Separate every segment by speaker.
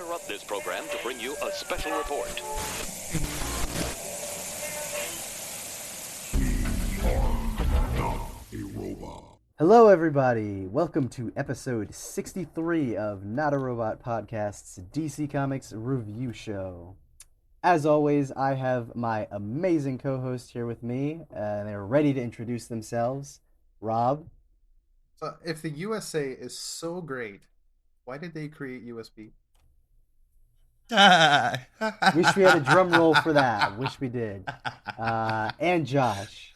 Speaker 1: interrupt this program to bring you a special report.
Speaker 2: Hello, everybody. Welcome to episode 63 of Not a Robot Podcast's DC Comics review show. As always, I have my amazing co-host here with me, and they're ready to introduce themselves. Rob.
Speaker 3: So, if the USA is so great, why did they create USB?
Speaker 2: Wish we had a drum roll for that. Wish we did. And Josh.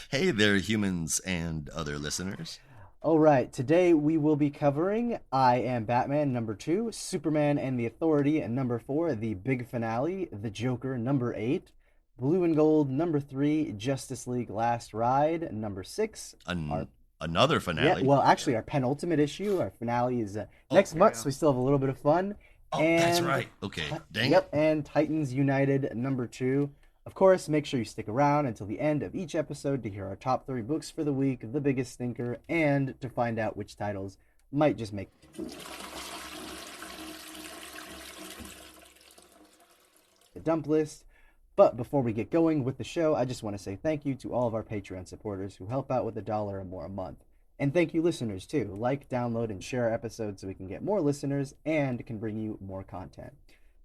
Speaker 4: Hey there, humans and other listeners.
Speaker 2: All right, today we will be covering I Am Batman number 2, Superman and the Authority number 4, the big finale, The Joker number 8, Blue and Gold number 3, Justice League Last Ride number 6.
Speaker 4: Another finale.
Speaker 2: Yeah, well, actually, our penultimate issue. Our finale is next month, so we still have a little bit of fun.
Speaker 4: Oh, that's right. Okay, dang
Speaker 2: it. And Titans United number 2. Of course, make sure you stick around until the end of each episode to hear our top 3 books for the week, the biggest stinker, and to find out which titles might just make the dump list. But before we get going with the show, I just want to say thank you to all of our Patreon supporters who help out with $1 or more a month. And thank you listeners too. Like, download, and share our episodes so we can get more listeners and can bring you more content.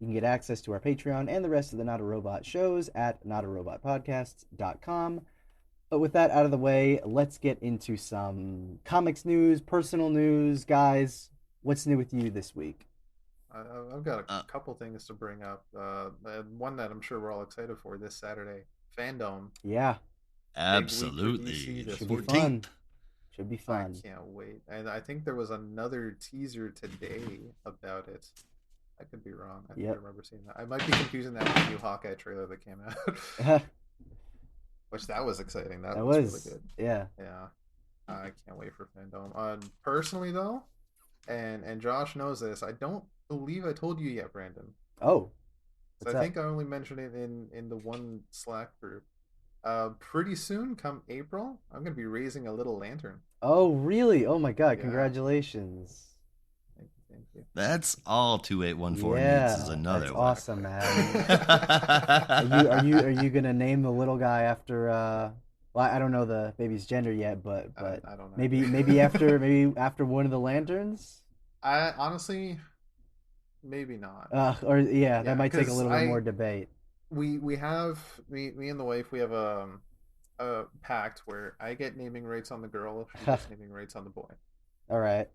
Speaker 2: You can get access to our Patreon and the rest of the Not a Robot shows at notarobotpodcasts.com. But with that out of the way, let's get into some comics news, personal news. Guys, what's new with you this week?
Speaker 3: I've got a couple things to bring up. One that I'm sure we're all excited for this Saturday, Fandom.
Speaker 2: Yeah.
Speaker 4: Absolutely.
Speaker 2: Should be fun. Should be fun.
Speaker 3: I can't wait. And I think there was another teaser today about it. I could be wrong. I think I remember seeing that. I might be confusing that with the new Hawkeye trailer that came out. Which that was exciting. That was really good.
Speaker 2: Yeah.
Speaker 3: Yeah. I can't wait for Fandom. Personally though, and Josh knows this, I don't believe I told you yet, Brandon.
Speaker 2: Oh.
Speaker 3: So I think I only mentioned it in the one Slack group. Pretty soon, come April, I'm gonna be raising a little lantern.
Speaker 2: Oh really? Oh my god, Congratulations.
Speaker 3: Thank you.
Speaker 4: That's all 2814 needs is another
Speaker 2: that's
Speaker 4: one.
Speaker 2: Awesome, man. are you gonna name the little guy after well, I don't know the baby's gender yet, but
Speaker 3: I don't know.
Speaker 2: maybe after one of the lanterns?
Speaker 3: I honestly maybe not.
Speaker 2: That might take a little bit more debate.
Speaker 3: We have me and the wife, we have a pact where I get naming rights on the girl, she gets naming rights on the boy.
Speaker 2: All right.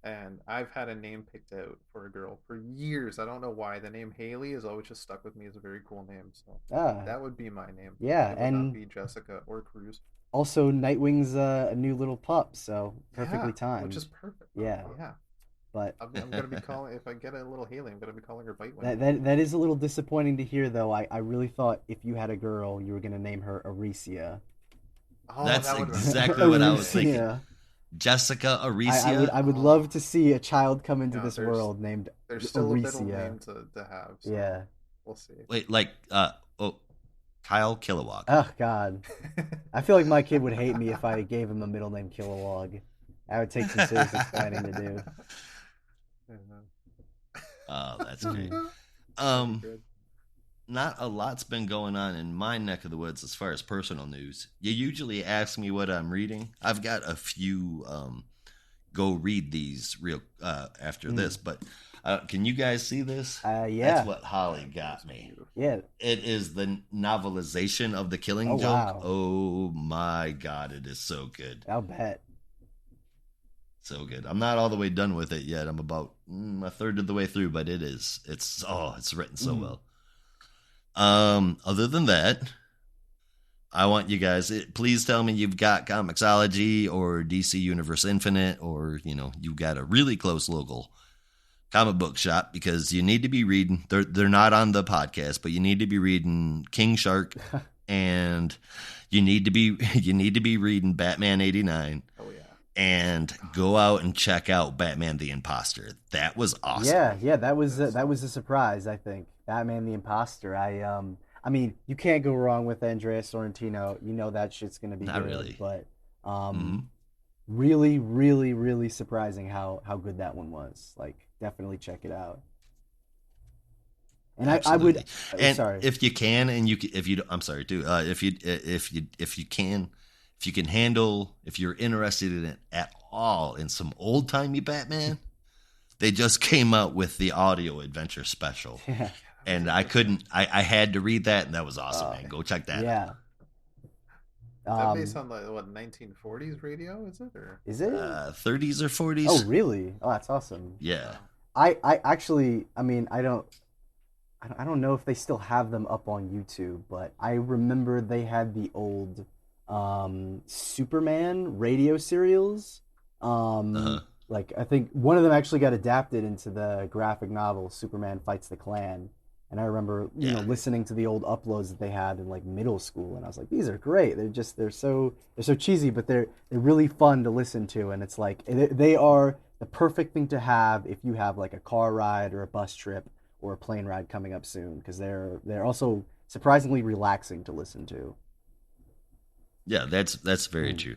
Speaker 3: And I've had a name picked out for a girl for years. I don't know why. The name Haley has always just stuck with me as a very cool name. So that would be my name.
Speaker 2: Yeah,
Speaker 3: it would not be Jessica or Cruz.
Speaker 2: Also, Nightwing's a new little pup, so perfectly timed.
Speaker 3: Which is perfect.
Speaker 2: Yeah. But
Speaker 3: I'm gonna be calling, if I get a little Haley, I'm gonna be calling her Bitewing.
Speaker 2: That is a little disappointing to hear, though. I really thought if you had a girl, you were gonna name her Aricia.
Speaker 4: Oh, that's exactly what I was thinking. Jessica Aricia.
Speaker 2: I would love to see a child come into this world named
Speaker 3: There's still
Speaker 2: Aricia.
Speaker 3: a middle name to have. So
Speaker 2: yeah.
Speaker 3: We'll see.
Speaker 4: Wait, Kyle Kilowog.
Speaker 2: Oh God, I feel like my kid would hate me if I gave him a middle name Kilowog. I would take some serious explaining to do.
Speaker 4: Oh, that's great. Not a lot's been going on in my neck of the woods as far as personal news. You usually ask me what I'm reading. I've got a few go read these real after this, but can you guys see this?
Speaker 2: Yeah.
Speaker 4: That's what Holly got me.
Speaker 2: Yeah.
Speaker 4: It is the novelization of The Killing Joke.
Speaker 2: Wow.
Speaker 4: Oh my God, it is so good.
Speaker 2: I'll bet.
Speaker 4: So good. I'm not all the way done with it yet. I'm about a third of the way through, but it's written so well. Other than that, I want you guys, please tell me you've got Comixology or DC Universe Infinite, or, you've got a really close local comic book shop, because you need to be reading, they're not on the podcast, but you need to be reading King Shark and you need to be reading Batman 89.
Speaker 3: Oh yeah.
Speaker 4: And go out and check out Batman the Imposter. That was awesome.
Speaker 2: Yeah, that was a surprise, I think. Batman the Imposter. I mean, you can't go wrong with Andrea Sorrentino. You know that shit's gonna be
Speaker 4: Not
Speaker 2: good.
Speaker 4: really.
Speaker 2: But Really, really, really surprising how good that one was. Like, definitely check it out. And I would,
Speaker 4: Absolutely. And
Speaker 2: sorry.
Speaker 4: if you can, and if you, I'm sorry, too. If you can, if you can handle, if you're interested in it at all, in some old timey Batman, they just came out with the audio adventure special,
Speaker 2: Yeah.
Speaker 4: and I couldn't. I had to read that, and that was awesome, man. Go check that out.
Speaker 2: Yeah.
Speaker 3: Is that based on like what 1940s radio? Is it or
Speaker 2: Is it?
Speaker 4: 30s or 40s.
Speaker 2: Oh, really? Oh, that's awesome.
Speaker 4: Yeah.
Speaker 2: I actually, I mean, I don't know if they still have them up on YouTube, but I remember they had the old Superman radio serials.
Speaker 4: Uh-huh.
Speaker 2: Like I think one of them actually got adapted into the graphic novel Superman Fights the Klan. And I remember, listening to the old uploads that they had in like middle school, and I was like, these are great. They're so cheesy, but they're really fun to listen to, and it's like they are the perfect thing to have if you have like a car ride or a bus trip or a plane ride coming up soon, because they're also surprisingly relaxing to listen to.
Speaker 4: Yeah, that's very true.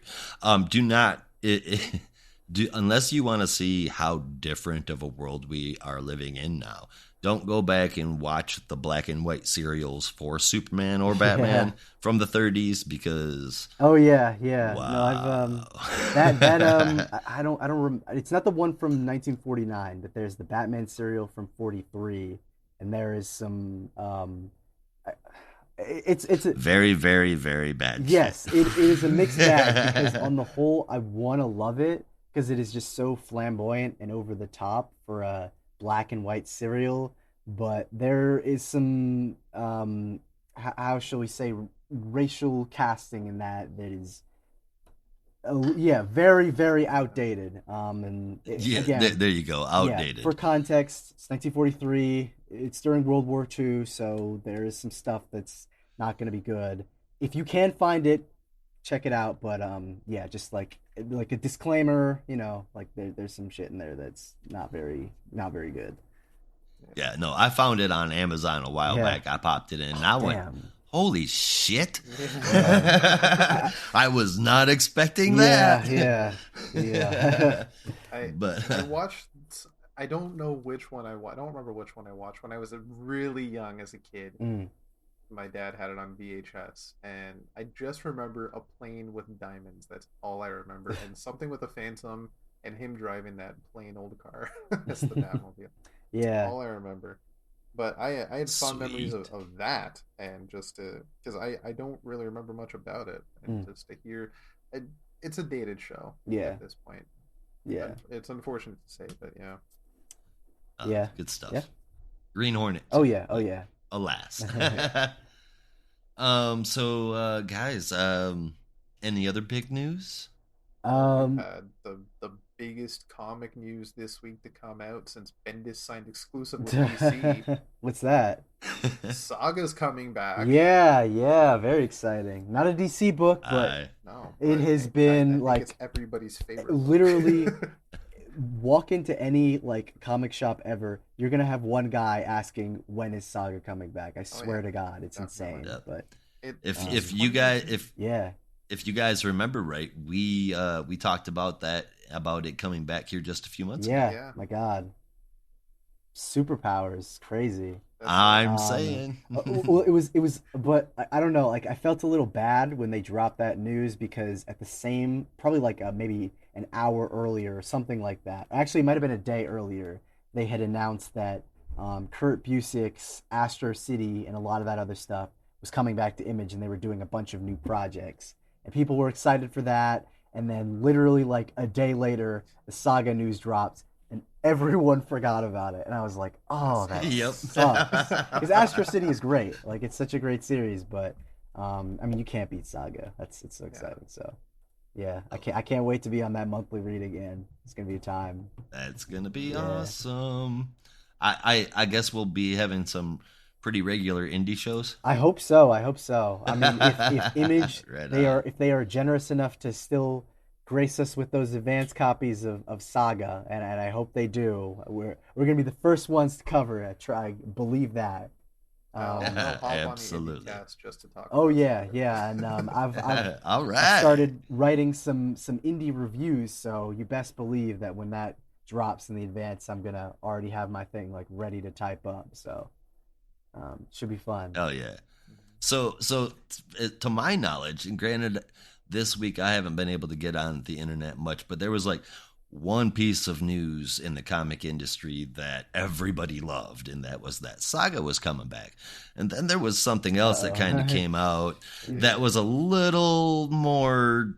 Speaker 4: Do not do unless you want to see how different of a world we are living in now. Don't go back and watch the black and white serials for Superman or Batman from the 30s because
Speaker 2: oh yeah.
Speaker 4: Wow.
Speaker 2: No, I've I don't it's not the one from 1949, but there's the Batman serial from 43, and there is some it's a,
Speaker 4: very, very, very bad.
Speaker 2: yes, it is a mixed bag because on the whole I want to love it because it is just so flamboyant and over the top for a black and white serial, but there is some how shall we say racial casting in that is yeah, very, very outdated. Again,
Speaker 4: there you go, outdated.
Speaker 2: Yeah, for context, it's 1943. It's during World War II, so there is some stuff that's not going to be good. If you can find it, check it out. But yeah, just like a disclaimer, like there's some shit in there that's not very good.
Speaker 4: Yeah, no, I found it on Amazon a while back. I popped it in, and I went, holy shit. I was not expecting that.
Speaker 2: Yeah.
Speaker 3: I watched. I don't know which one I watched. I don't remember which one I watched when I was really young as a kid. My dad had it on VHS, and I just remember a plane with diamonds. That's all I remember, and something with a Phantom and him driving that plain old car. That's the Batmobile.
Speaker 2: Yeah,
Speaker 3: that's all I remember. But I had fond memories of that, and just because I don't really remember much about it, and just to hear, it's a dated show. At this point.
Speaker 2: Yeah,
Speaker 3: it's unfortunate to say, but yeah.
Speaker 4: Good stuff.
Speaker 2: Yeah.
Speaker 4: Green Hornet.
Speaker 2: Oh yeah.
Speaker 4: Alas. So guys, any other big news?
Speaker 3: The biggest comic news this week to come out since Bendis signed exclusive with DC.
Speaker 2: What's that?
Speaker 3: Saga's coming back.
Speaker 2: Yeah, very exciting. Not a DC book, but it has been I
Speaker 3: it's everybody's favorite.
Speaker 2: Literally, walk into any like comic shop ever, you're gonna have one guy asking when is Saga coming back. I swear to God, it's insane. Yeah. But
Speaker 4: if you guys remember right, we talked about it coming back here just a few months ago.
Speaker 2: Yeah, my God, superpowers, crazy.
Speaker 4: I'm saying.
Speaker 2: Well, it was, but I don't know. Like, I felt a little bad when they dropped that news because at the same, probably like maybe an hour earlier or something like that. Actually, it might have been a day earlier. They had announced that Kurt Busiek's Astro City and a lot of that other stuff was coming back to Image, and they were doing a bunch of new projects, and people were excited for that. And then, literally, like a day later, the Saga news dropped. And everyone forgot about it, and I was like, "Oh, that sucks." Because Astro City is great, like it's such a great series. But I mean, you can't beat Saga. It's so exciting. So yeah, I can't wait to be on that monthly read again. It's gonna be a time.
Speaker 4: That's gonna be awesome. I guess we'll be having some pretty regular indie shows.
Speaker 2: I hope so. I mean, if Image if they are generous enough to still grace us with those advanced copies of Saga, and I hope they do. We're gonna be the first ones to cover it. Believe that.
Speaker 3: I'll hop on the
Speaker 4: Absolutely.
Speaker 3: IndieCast just to talk.
Speaker 2: Oh
Speaker 3: about
Speaker 2: yeah,
Speaker 3: Saga.
Speaker 2: yeah, and
Speaker 4: All
Speaker 2: I've
Speaker 4: right.
Speaker 2: started writing some indie reviews, so you best believe that when that drops in the advance, I'm gonna already have my thing like ready to type up. So should be fun.
Speaker 4: Oh yeah. So to my knowledge, and granted, this week I haven't been able to get on the internet much, but there was like one piece of news in the comic industry that everybody loved, and that was that Saga was coming back. And then there was something else that kind of
Speaker 2: Uh-oh.
Speaker 4: came out that was a little more,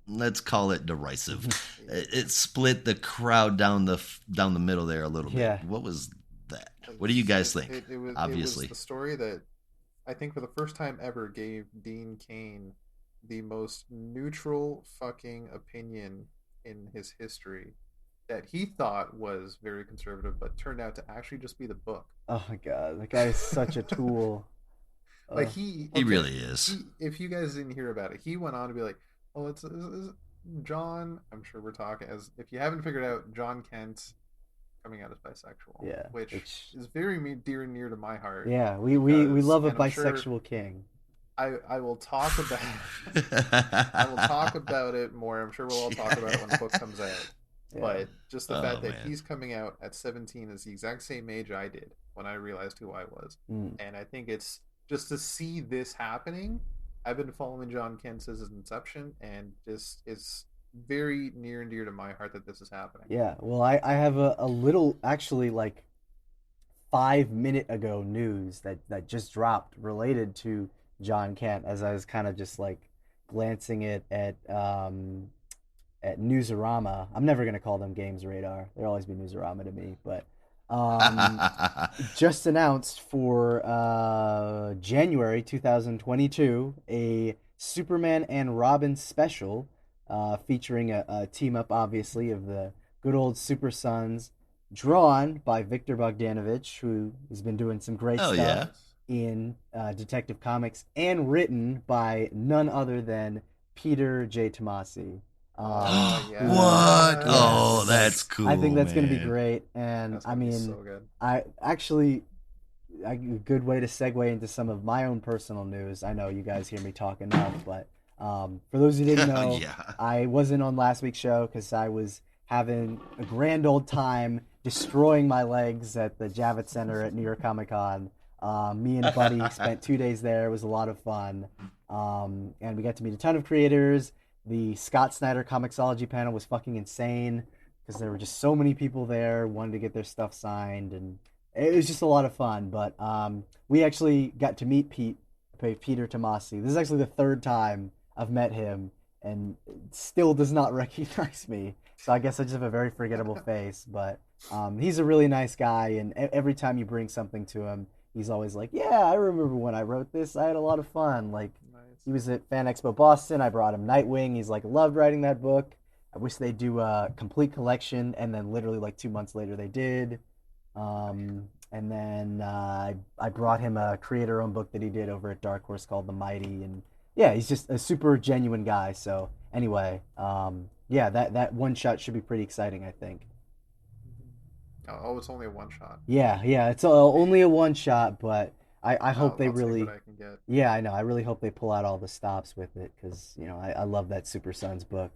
Speaker 4: let's call it derisive. It split the crowd down the middle there a little
Speaker 2: Yeah.
Speaker 4: bit. What was that? What do you guys think?
Speaker 3: It was
Speaker 4: Obviously.
Speaker 3: the story that I think for the first time ever gave Dean Cain the most neutral fucking opinion in his history that he thought was very conservative, but turned out to actually just be the book.
Speaker 2: Oh my god, that guy is such a tool.
Speaker 3: Like
Speaker 2: Ugh.
Speaker 4: He really is.
Speaker 3: if you guys didn't hear about it, he went on to be like, "Oh, it's John." I'm sure we're talking as if you haven't figured out, John Kent coming out as bisexual,
Speaker 2: Yeah,
Speaker 3: which
Speaker 2: which
Speaker 3: is very dear and near to my heart.
Speaker 2: yeah, we love a
Speaker 3: and I'm sure
Speaker 2: bisexual king.
Speaker 3: I will talk about I will talk about it more. I'm sure we'll all talk about it when the book comes out.
Speaker 2: Yeah.
Speaker 3: But just the fact that
Speaker 4: man.
Speaker 3: he's coming out at 17 is the exact same age I did when I realized who I was.
Speaker 2: Mm.
Speaker 3: And I think it's just to see this happening. I've been following John Kent since his inception, and just it's very near and dear to my heart that this is happening.
Speaker 2: Yeah, well, I have a little actually like 5 minute ago news that just dropped related to John Kent as I was kind of just like glancing at Newsarama. I'm never gonna call them Games Radar. They'll always be Newsarama to me, but um, just announced for January 2022 a Superman and Robin special featuring a team up, obviously, of the good old Super Sons, drawn by Victor Bogdanovich, who has been doing some great
Speaker 4: Oh
Speaker 2: stuff
Speaker 4: yeah.
Speaker 2: in Detective Comics, and written by none other than Peter J. Tomasi.
Speaker 3: Yeah.
Speaker 4: What?
Speaker 2: Yeah,
Speaker 4: Oh,
Speaker 2: so
Speaker 4: that's cool.
Speaker 2: I think that's going to be
Speaker 4: man.
Speaker 2: great, and
Speaker 3: That's
Speaker 2: I
Speaker 3: gonna be
Speaker 2: mean,
Speaker 3: so good.
Speaker 2: I actually a good way to segue into some of my own personal news. I know you guys hear me talk enough, but for those who didn't know,
Speaker 4: Yeah.
Speaker 2: I wasn't on last week's show because I was having a grand old time destroying my legs at the Javits Center at New York Comic Con. Me and Buddy spent 2 days there. It was a lot of fun, and we got to meet a ton of creators. The Scott Snyder Comixology panel was fucking insane because there were just so many people there wanting to get their stuff signed, and it was just a lot of fun. But we actually got to meet Peter Tomasi. This is actually the third time I've met him, and still does not recognize me. So I guess I just have a very forgettable face. But he's a really nice guy, and every time you bring something to him, he's always like, "Yeah, I remember when I wrote this. I had a lot of fun." Like he was at Fan Expo Boston. I brought him Nightwing. He's like, loved writing that book. I wish they'd do a complete collection, and then literally like 2 months later they did. And then I brought him a creator-owned book that he did over at Dark Horse called The Mighty, and yeah, he's just a super genuine guy. So anyway, yeah, that one shot should be pretty exciting, I think.
Speaker 3: Oh, it's only a one shot.
Speaker 2: Yeah, it's only a one shot, but I hope they
Speaker 3: I'll take
Speaker 2: really.
Speaker 3: what I can get.
Speaker 2: Yeah, I know. I really hope they pull out all the stops with it because I love that Super Sons book.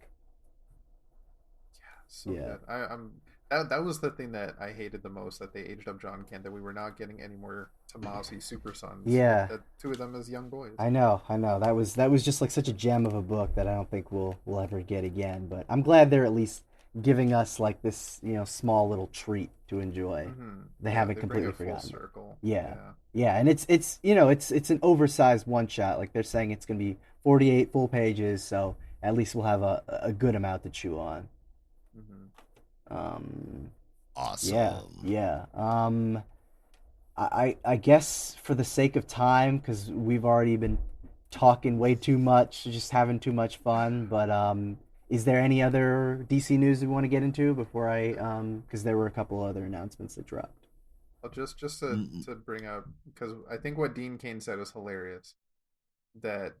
Speaker 3: So
Speaker 2: Yeah.
Speaker 3: good. I'm that was the thing that I hated the most, that they aged up John Kent, that we were not getting any more Tomasi Super Sons.
Speaker 2: Yeah.
Speaker 3: The two of them as young boys.
Speaker 2: I know. That was just like such a gem of a book that I don't think we'll ever get again. But I'm glad they're at least giving us like this, small little treat to enjoy.
Speaker 3: Mm-hmm.
Speaker 2: They
Speaker 3: Yeah,
Speaker 2: haven't
Speaker 3: they
Speaker 2: completely
Speaker 3: bring it full
Speaker 2: forgotten.
Speaker 3: circle.
Speaker 2: Yeah. Yeah, and it's it's an oversized one shot. Like they're saying it's gonna be 48 full pages, so at least we'll have a good amount to chew on. Um,
Speaker 4: Awesome.
Speaker 2: yeah. I guess for the sake of time, because we've already been talking way too much, just having too much fun. But is there any other DC news we want to get into before because there were a couple other announcements that dropped.
Speaker 3: Well, just to bring up, because I think what Dean Cain said was hilarious. That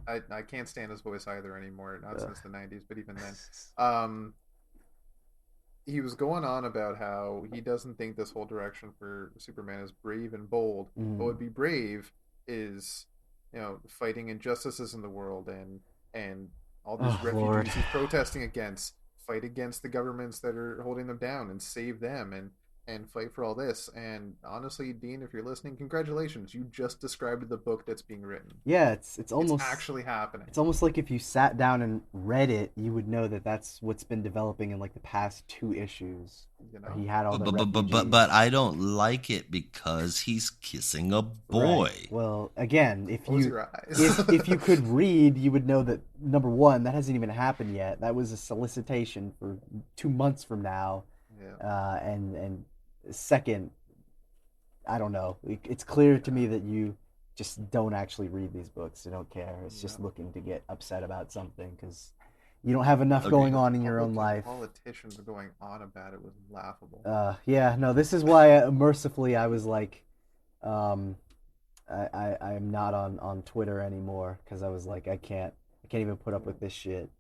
Speaker 3: I can't stand his voice either anymore, not since the '90s, but even then. he was going on about how he doesn't think this whole direction for Superman is brave and bold. What would be brave is, fighting injustices in the world and all these
Speaker 2: Oh Lord.
Speaker 3: refugees he's protesting against. Fight against the governments that are holding them down and save them and fight for all this. And honestly, Dean, if you're listening, congratulations. You just described the book that's being written.
Speaker 2: Yeah, it's almost
Speaker 3: actually happening.
Speaker 2: It's almost like if you sat down and read it, you would know that that's what's been developing in like the past 2 issues. He had all the refugees.
Speaker 4: But I don't like it because he's kissing a boy.
Speaker 2: Right. Well, again,
Speaker 3: Close your eyes.
Speaker 2: if you could read, you would know that number one, that hasn't even happened yet. That was a solicitation for 2 months from now.
Speaker 3: Yeah.
Speaker 2: And second, I don't know. It's clear to me that you just don't actually read these books. You don't care. It's just looking to get upset about something because you don't have enough going on in your own life.
Speaker 3: Politicians going on about it was laughable.
Speaker 2: Yeah, no, this is why mercifully I was like, I'm not on Twitter anymore because I was like, I can't even put up with this shit.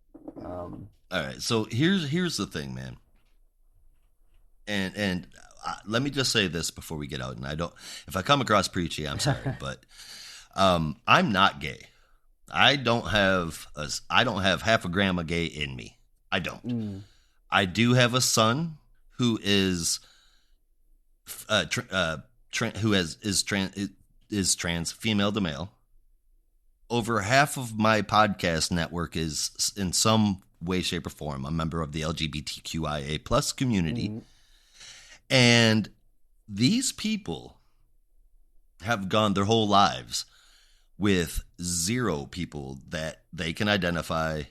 Speaker 4: All right, so here's the thing, man. And let me just say this before we get out. And if I come across preachy, I'm sorry, but I'm not gay. I don't have half a gram of gay in me. I don't. I do have a son who is trans, female to male. Over half of my podcast network is in some way, shape, or form a member of the LGBTQIA plus community. And these people have gone their whole lives with 0 people that they can identify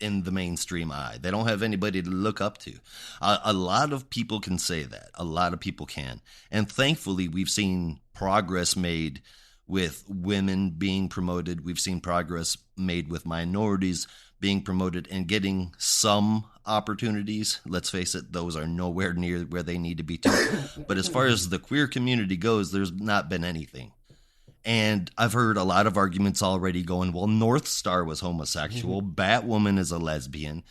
Speaker 4: in the mainstream eye. They don't have anybody to look up to. A lot of people can say that. A lot of people can. And thankfully, we've seen progress made with women being promoted. We've seen progress made with minorities being promoted and getting some opportunities. Let's face it, those are nowhere near where they need to be too. But as far as the queer community goes, there's not been anything. And I've heard a lot of arguments already going, well, North Star was homosexual, Batwoman is a lesbian.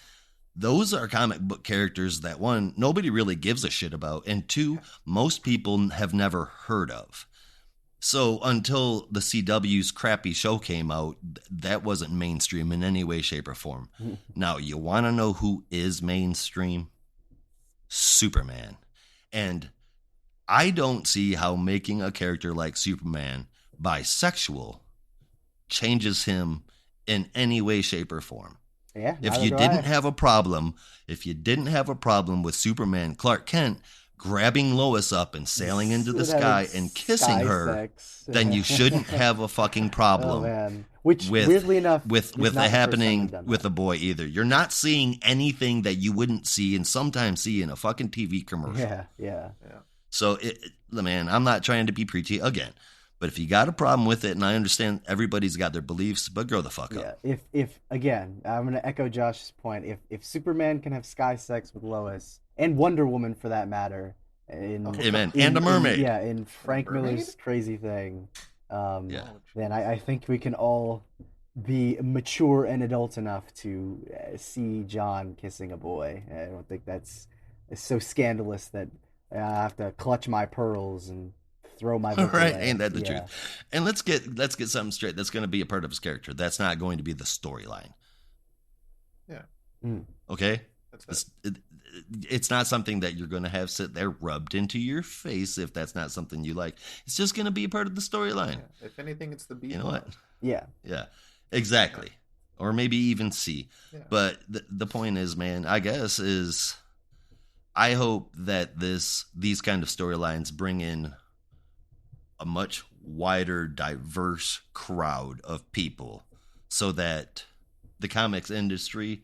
Speaker 4: Those are comic book characters that, 1, nobody really gives a shit about, and 2, most people have never heard of. So until the CW's crappy show came out, that wasn't mainstream in any way, shape, or form. Now, you want to know who is mainstream? Superman. And I don't see how making a character like Superman bisexual changes him in any way, shape, or form.
Speaker 2: Yeah.
Speaker 4: If you didn't have a problem with Superman, Clark Kent, grabbing Lois up and sailing into the sky and kissing her, then you shouldn't have a fucking problem.
Speaker 2: Oh, man. Which, weirdly enough,
Speaker 4: with it happening with a boy either. You're not seeing anything that you wouldn't see and sometimes see in a fucking TV commercial.
Speaker 2: Yeah.
Speaker 4: So, man, I'm not trying to be preachy again. But if you got a problem with it, and I understand everybody's got their beliefs, but grow the fuck up.
Speaker 2: If again, I'm going to echo Josh's point. If Superman can have sky sex with Lois, and Wonder Woman for that matter, and
Speaker 4: a mermaid.
Speaker 2: In Frank Miller's Crazy Thing, then I think we can all be mature and adult enough to see John kissing a boy. I don't think that's so scandalous that I have to clutch my pearls and throw my book
Speaker 4: right
Speaker 2: away.
Speaker 4: Ain't that the truth? And let's get something straight. That's going to be a part of his character. That's not going to be the storyline. Okay, it's not something that you're going to have sit there rubbed into your face if that's not something you like. It's just going to be a part of the storyline.
Speaker 3: If anything, it's the B.
Speaker 4: You know what?
Speaker 2: Yeah,
Speaker 4: exactly. Or maybe even C. But the point is, man, I guess is I hope that these kind of storylines bring in a much wider, diverse crowd of people so that the comics industry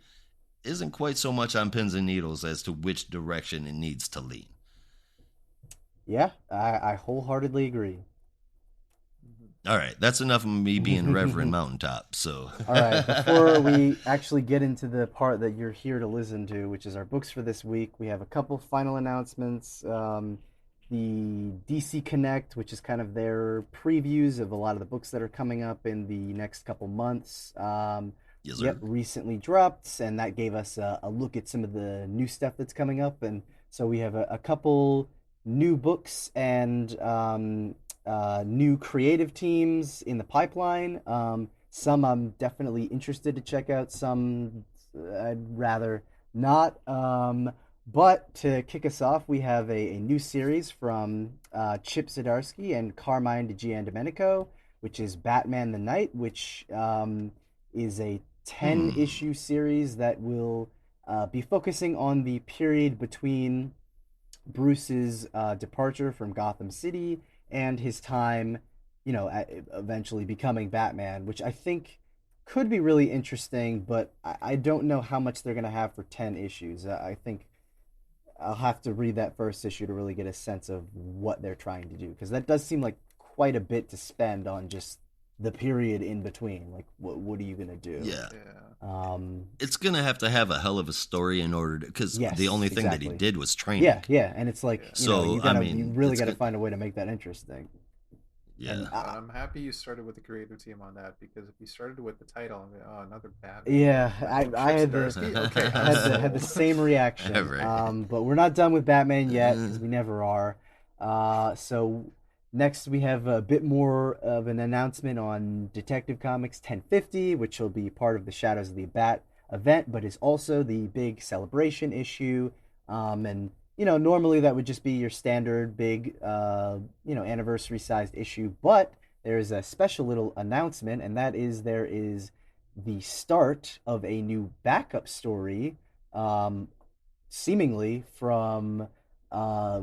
Speaker 4: isn't quite so much on pins and needles as to which direction it needs to lean.
Speaker 2: Yeah, I wholeheartedly agree.
Speaker 4: All right, that's enough of me being Reverend Mountaintop. So,
Speaker 2: all right, before we actually get into the part that you're here to listen to, which is our books for this week, we have a couple final announcements. The DC Connect, which is kind of their previews of a lot of the books that are coming up in the next couple months.
Speaker 4: Yes,
Speaker 2: Yep,
Speaker 4: sir.
Speaker 2: recently dropped, and that gave us a look at some of the new stuff that's coming up. And so we have a couple new books and new creative teams in the pipeline. Some I'm definitely interested to check out. Some I'd rather not. But to kick us off, we have a new series from Chip Zdarsky and Carmine Giandomenico, which is Batman the Knight, which is a 10
Speaker 4: Hmm.
Speaker 2: issue series that will be focusing on the period between Bruce's departure from Gotham City and his time, eventually becoming Batman, which I think could be really interesting, but I don't know how much they're going to have for 10 issues. I think I'll have to read that first issue to really get a sense of what they're trying to do, because that does seem like quite a bit to spend on just the period in between. Like, what are you going to do?
Speaker 4: Yeah.
Speaker 3: Yeah.
Speaker 4: It's gonna have to have a hell of a story in order to, because the
Speaker 2: Yes,
Speaker 4: only thing that he
Speaker 2: exactly.
Speaker 4: did was
Speaker 2: Yeah,
Speaker 4: training.
Speaker 2: yeah, and it's like,
Speaker 3: Yeah.
Speaker 4: So I
Speaker 2: you
Speaker 4: mean,
Speaker 2: really
Speaker 4: it's
Speaker 2: got to
Speaker 4: good.
Speaker 2: find a way to make that interesting.
Speaker 4: Yeah.
Speaker 2: And
Speaker 3: And I'm happy you started with the creative team on that, because if you started with the title, I'm like, oh, another Batman
Speaker 2: yeah,
Speaker 3: book from
Speaker 2: I
Speaker 3: Chip
Speaker 2: had
Speaker 3: Zdarsky. Okay, I'm
Speaker 2: had the
Speaker 3: sold.
Speaker 2: same reaction.
Speaker 4: Right.
Speaker 2: But we're not done with Batman yet because
Speaker 4: Uh,
Speaker 2: we never are. So next we have a bit more of an announcement on Detective Comics 1050, which will be part of the Shadows of the Bat event, but is also the big celebration issue. And normally that would just be your standard big, anniversary sized issue, but there is a special little announcement, and that is there is the start of a new backup story, um, seemingly from uh,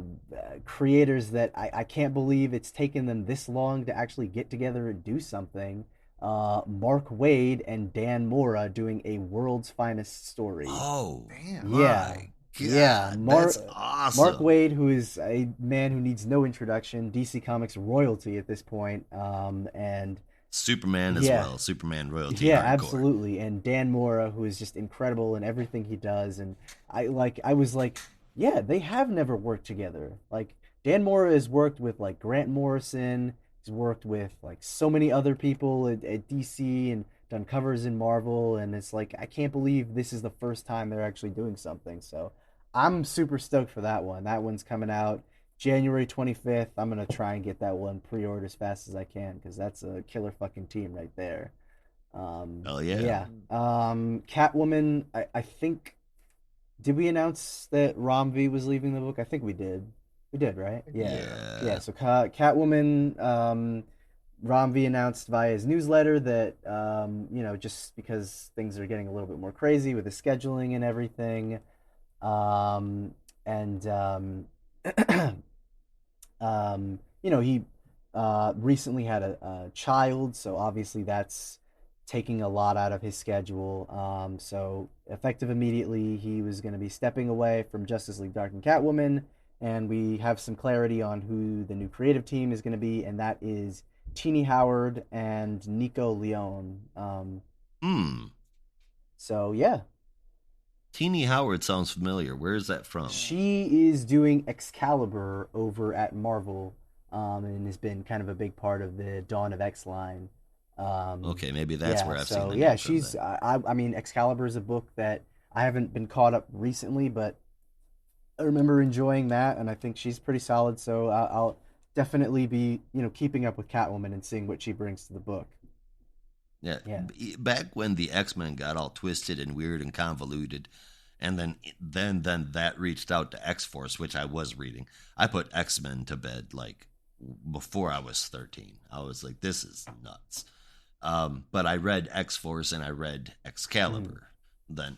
Speaker 2: creators that I can't believe it's taken them this long to actually get together and do something. Mark Wade and Dan Mora doing a world's finest story.
Speaker 4: oh
Speaker 3: Damn.
Speaker 2: Yeah,
Speaker 4: my
Speaker 2: yeah.
Speaker 4: God, that's
Speaker 2: Mark
Speaker 4: awesome.
Speaker 2: Wade, who is a man who needs no introduction, DC Comics royalty at this point, and
Speaker 4: Superman as
Speaker 2: yeah,
Speaker 4: well. Superman royalty
Speaker 2: yeah,
Speaker 4: hardcore.
Speaker 2: absolutely. And Dan Mora, who is just incredible in everything he does. And I was like, yeah, they have never worked together. Like, Dan Mora has worked with like Grant Morrison. He's worked with like so many other people at DC and done covers in Marvel. And it's like, I can't believe this is the first time they're actually doing something. So I'm super stoked for that one. That one's coming out January 25th. I'm going to try and get that one pre-ordered as fast as I can because that's a killer fucking team right there.
Speaker 4: Hell yeah.
Speaker 2: Yeah. Catwoman, I think, did we announce that Romvi was leaving the book? I think we did. We did,
Speaker 3: I
Speaker 2: right?
Speaker 3: think we
Speaker 2: Yeah.
Speaker 3: did.
Speaker 2: Yeah,
Speaker 4: Yeah.
Speaker 2: so Catwoman, Romvi announced via his newsletter that, just because things are getting a little bit more crazy with the scheduling and everything, um, and he recently had a child, so obviously that's taking a lot out of his schedule. So effective immediately, he was going to be stepping away from Justice League Dark and Catwoman, and we have some clarity on who the new creative team is going to be, and that is Teeny Howard and Nico Leone.
Speaker 4: Hmm.
Speaker 2: So yeah,
Speaker 4: Teeny Howard sounds familiar. Where is that from?
Speaker 3: Yeah.
Speaker 2: she is doing Excalibur over at Marvel, and has been kind of a big part of the Dawn of X line.
Speaker 4: Okay, maybe that's
Speaker 2: Yeah,
Speaker 4: where I've seen
Speaker 2: so
Speaker 4: the
Speaker 2: yeah,
Speaker 4: name from
Speaker 2: she's
Speaker 4: then.
Speaker 2: I mean Excalibur is a book that I haven't been caught up recently, but I remember enjoying that, and I think she's pretty solid. So I'll definitely be keeping up with Catwoman and seeing what she brings to the book.
Speaker 4: Yeah,
Speaker 2: Yeah,
Speaker 4: back when the X-Men got all twisted and weird and convoluted, and then that reached out to X-Force, which I was reading. I put X-Men to bed like before I was 13. I was like, this is nuts. But I read X-Force and I read
Speaker 2: mm-hmm.
Speaker 4: Excalibur. Then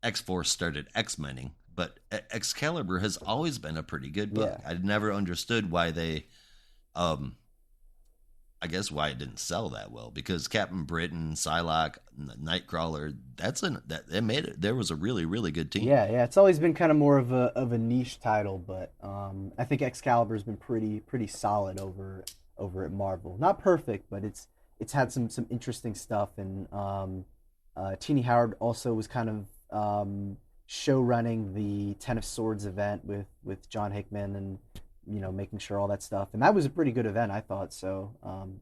Speaker 4: X-Force started X-Mening, but Excalibur has always been a pretty good book.
Speaker 2: Yeah.
Speaker 4: I never understood why they um I guess why it didn't sell that well, because Captain Britain, Psylocke, Nightcrawler, that it made it. There was a really really good team.
Speaker 2: Yeah. It's always been kind of more of a niche title, but I think Excalibur's been pretty solid over at Marvel. Not perfect, but it's had some interesting stuff. And Teeny Howard also was kind of show running the Ten of Swords event with John Hickman and making sure all that stuff. And that was a pretty good event, I thought. So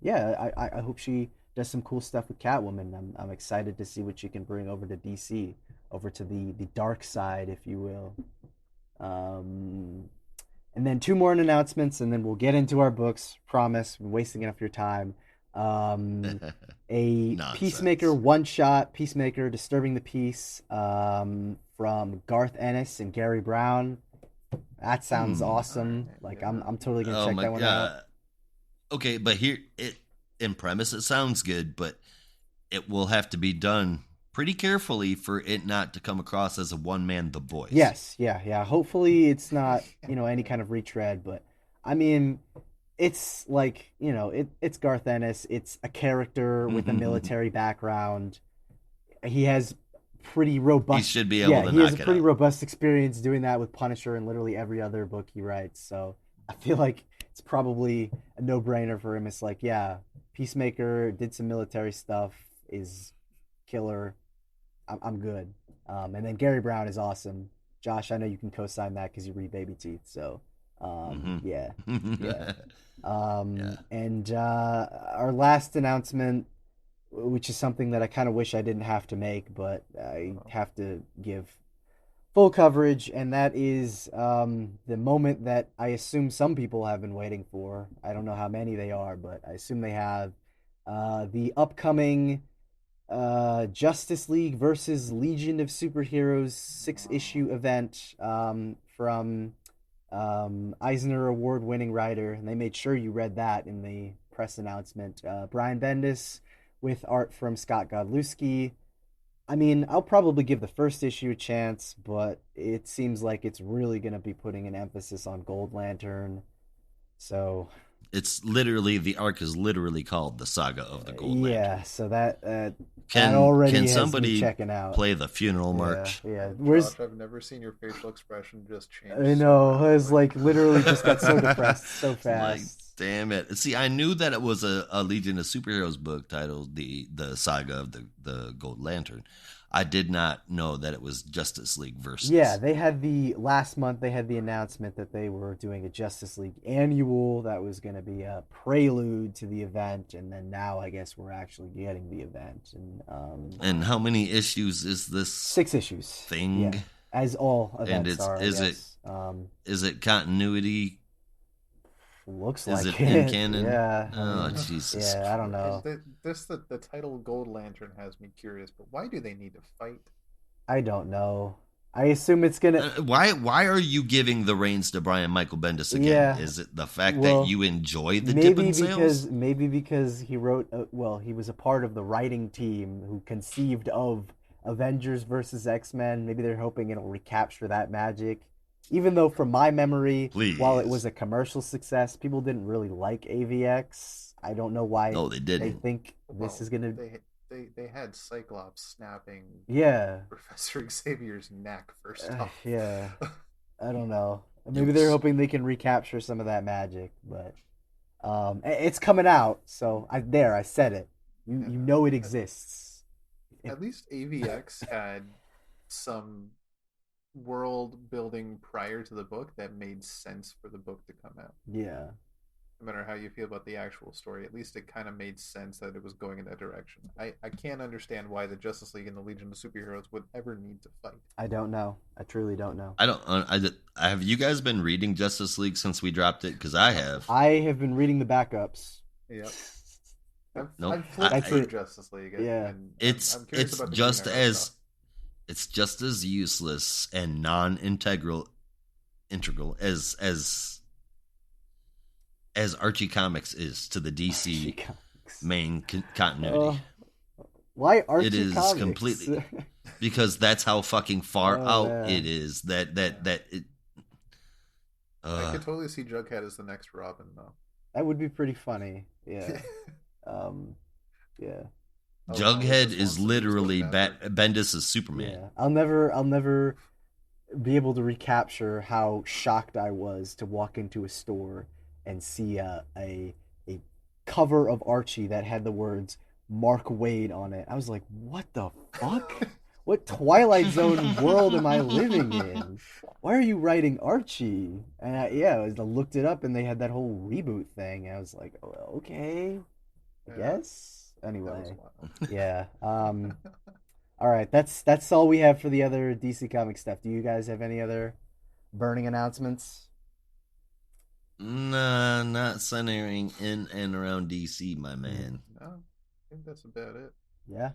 Speaker 2: yeah, I hope she does some cool stuff with Catwoman. I'm excited to see what she can bring over to DC, over to the dark side, if you will. And then two more announcements, and then we'll get into our books. Promise, I'm wasting enough of your time. A
Speaker 4: Nonsense.
Speaker 2: Peacemaker one-shot, Peacemaker Disturbing the Peace, from Garth Ennis and Gary Brown. That sounds awesome. Like, I'm totally gonna check that one out.
Speaker 4: Okay, but here, in premise, it sounds good, but it will have to be done pretty carefully for it not to come across as a one-man The Boys.
Speaker 2: Yes, yeah. Hopefully it's not, any kind of retread, but I mean, it's like, it's Garth Ennis. It's a character with a military background. He has pretty robust.
Speaker 4: He should be able to knock it out.
Speaker 2: He has a pretty robust experience doing that with Punisher and literally every other book he writes. So I feel like it's probably a no-brainer for him. It's like, yeah, Peacemaker did some military stuff, is killer. I'm good. And then Gary Brown is awesome. Josh, I know you can co-sign that because you read Baby Teeth. So, yeah. And our last announcement, which is something that I kind of wish I didn't have to make, but I have to give full coverage, and that is the moment that I assume some people have been waiting for. I don't know how many they are, but I assume they have. The upcoming Justice League versus Legion of Superheroes 6-issue event from Eisner Award-winning writer, and they made sure you read that in the press announcement. Brian Bendis with art from Scott Godlewski. I mean, I'll probably give the first issue a chance, but it seems like it's really going to be putting an emphasis on Gold Lantern. So
Speaker 4: it's literally, the arc is literally called the Saga of the Gold Lantern.
Speaker 2: Yeah, so that
Speaker 4: can
Speaker 2: has
Speaker 4: somebody
Speaker 2: me checking out.
Speaker 4: Play the funeral march?
Speaker 2: Yeah.
Speaker 3: Josh, I've never seen your facial expression just change.
Speaker 2: I know. I was like literally just got so depressed so fast.
Speaker 4: Like, damn it. See, I knew that it was a Legion of Superheroes book titled the Saga of the Gold Lantern. I did not know that it was Justice League versus.
Speaker 2: Yeah, they had last month they had the announcement that they were doing a Justice League annual that was going to be a prelude to the event, and then now I guess we're actually getting the event.
Speaker 4: And how many issues is this?
Speaker 2: 6 issues.
Speaker 4: Thing?
Speaker 2: Yeah, as all events
Speaker 4: and
Speaker 2: are.
Speaker 4: Is it continuity?
Speaker 2: Looks
Speaker 4: is
Speaker 2: like
Speaker 4: it in canon?
Speaker 2: Yeah.
Speaker 4: Oh, Jesus.
Speaker 2: Yeah, I don't know.
Speaker 3: The title Gold Lantern has me curious, but why do they need to fight?
Speaker 2: I don't know. I assume it's gonna.
Speaker 4: Why are you giving the reins to Brian Michael Bendis again?
Speaker 2: Yeah.
Speaker 4: Is it the fact that you enjoy the dipping sales?
Speaker 2: Maybe because he wrote. He was a part of the writing team who conceived of Avengers versus X-Men. Maybe they're hoping it'll recapture that magic. Even though, from my memory, while it was a commercial success, people didn't really like AVX. I don't know why.
Speaker 4: No, they didn't.
Speaker 2: They think this is gonna.
Speaker 3: They had Cyclops snapping.
Speaker 2: Yeah.
Speaker 3: Professor Xavier's neck first off.
Speaker 2: Yeah. I don't know. Maybe they're hoping they can recapture some of that magic, but it's coming out. So I said it. You know it exists.
Speaker 3: At least AVX had some world building prior to the book that made sense for the book to come out.
Speaker 2: Yeah.
Speaker 3: No matter how you feel about the actual story, at least it kind of made sense that it was going in that direction. I can't understand why the Justice League and the Legion of Superheroes would ever need to fight.
Speaker 2: I don't know. I truly don't know.
Speaker 4: Have you guys been reading Justice League since we dropped it? Because I have.
Speaker 2: I have been reading the backups.
Speaker 3: Yep. I've flipped through Justice League. And
Speaker 4: it's just as useless and non-integral as Archie Comics is to the DC main continuity.
Speaker 2: Why Archie
Speaker 4: It is
Speaker 2: Comics?
Speaker 4: Completely because that's how fucking far out it is. That it.
Speaker 3: I could totally see Jughead as the next Robin, though.
Speaker 2: That would be pretty funny. Yeah. Yeah.
Speaker 4: Jughead is literally Bendis' Superman.
Speaker 2: Yeah. I'll never be able to recapture how shocked I was to walk into a store and see a cover of Archie that had the words Mark Waid on it. I was like, what the fuck? What Twilight Zone world am I living in? Why are you writing Archie? And I looked it up and they had that whole reboot thing. And I was like, oh, okay, I guess. Anyway,
Speaker 3: wild.
Speaker 2: yeah. All right, that's all we have for the other DC Comics stuff. Do you guys have any other burning announcements?
Speaker 4: Nah, not centering in and around DC, my man.
Speaker 3: No, I think that's about it.
Speaker 2: Yeah.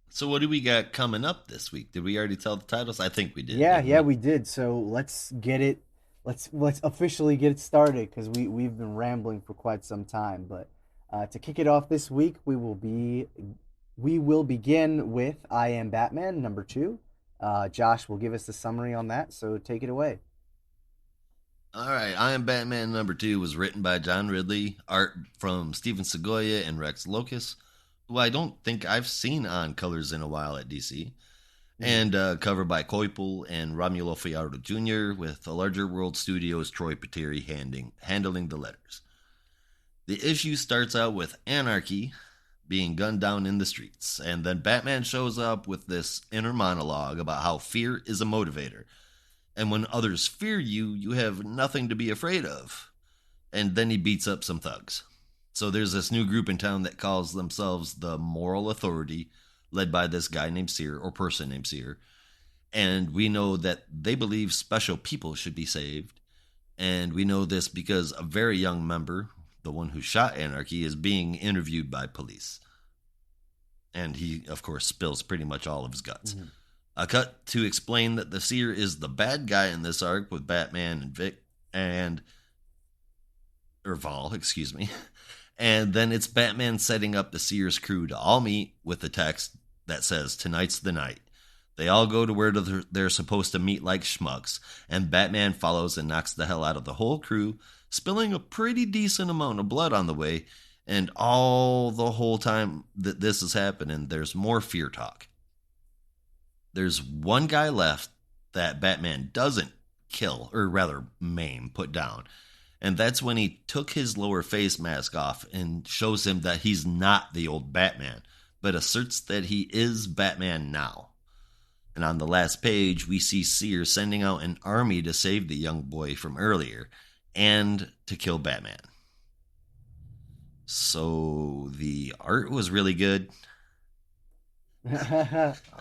Speaker 4: So what do we got coming up this week? Did we already tell the titles? I think we did.
Speaker 2: Yeah,
Speaker 4: Didn't
Speaker 2: yeah, we did. So let's get it. Let's officially get it started because we've been rambling for quite some time. But to kick it off this week, we will begin with I Am Batman #2. Josh will give us the summary on that. So take it away.
Speaker 4: All right, I Am Batman #2 was written by John Ridley, art from Steven Segoya and Rex Locus, who I don't think I've seen on colors in a while at DC, and cover by Coipel and Romulo Fiardo Jr., with the Larger World Studios' Troy Pateri handling the letters. The issue starts out with anarchy being gunned down in the streets, and then Batman shows up with this inner monologue about how fear is a motivator, and when others fear you, you have nothing to be afraid of. And then he beats up some thugs. So there's this new group in town that calls themselves the Moral Authority, led by this guy named Seer, or person named Seer. And we know that they believe special people should be saved. And we know this because a very young member, the one who shot Anarchy, is being interviewed by police. And he, of course, spills pretty much all of his guts.
Speaker 2: Mm-hmm.
Speaker 4: A cut to explain that the Seer is the bad guy in this arc with Batman and Vic or Val, excuse me. And then it's Batman setting up the Seer's crew to all meet with the text that says, "Tonight's the night." They all go to where they're supposed to meet like schmucks, and Batman follows and knocks the hell out of the whole crew, spilling a pretty decent amount of blood on the way. And all the whole time that this is happening, there's more fear talk. There's one guy left that Batman doesn't kill, or rather maim, put down. And that's when he took his lower face mask off and shows him that he's not the old Batman, but asserts that he is Batman now. And on the last page, we see Seer sending out an army to save the young boy from earlier and to kill Batman. So the art was really good.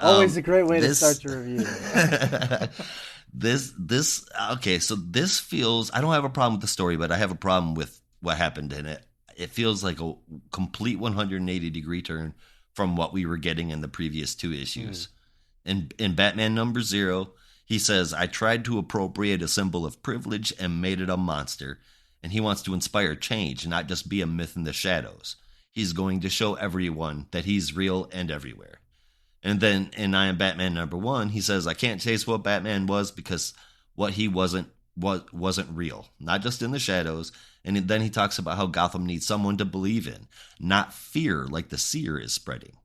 Speaker 2: Always a great way to start your review.
Speaker 4: Okay, so this feels, I don't have a problem with the story, but I have a problem with what happened in it. It feels like a complete 180-degree turn from what we were getting in the previous two issues. In Batman #0, he says, "I tried to appropriate a symbol of privilege and made it a monster." And he wants to inspire change, not just be a myth in the shadows. He's going to show everyone that he's real and everywhere. And then in I Am Batman #1, he says, "I can't chase what Batman was because what he wasn't real, not just in the shadows." And then he talks about how Gotham needs someone to believe in, not fear like the Seer is spreading.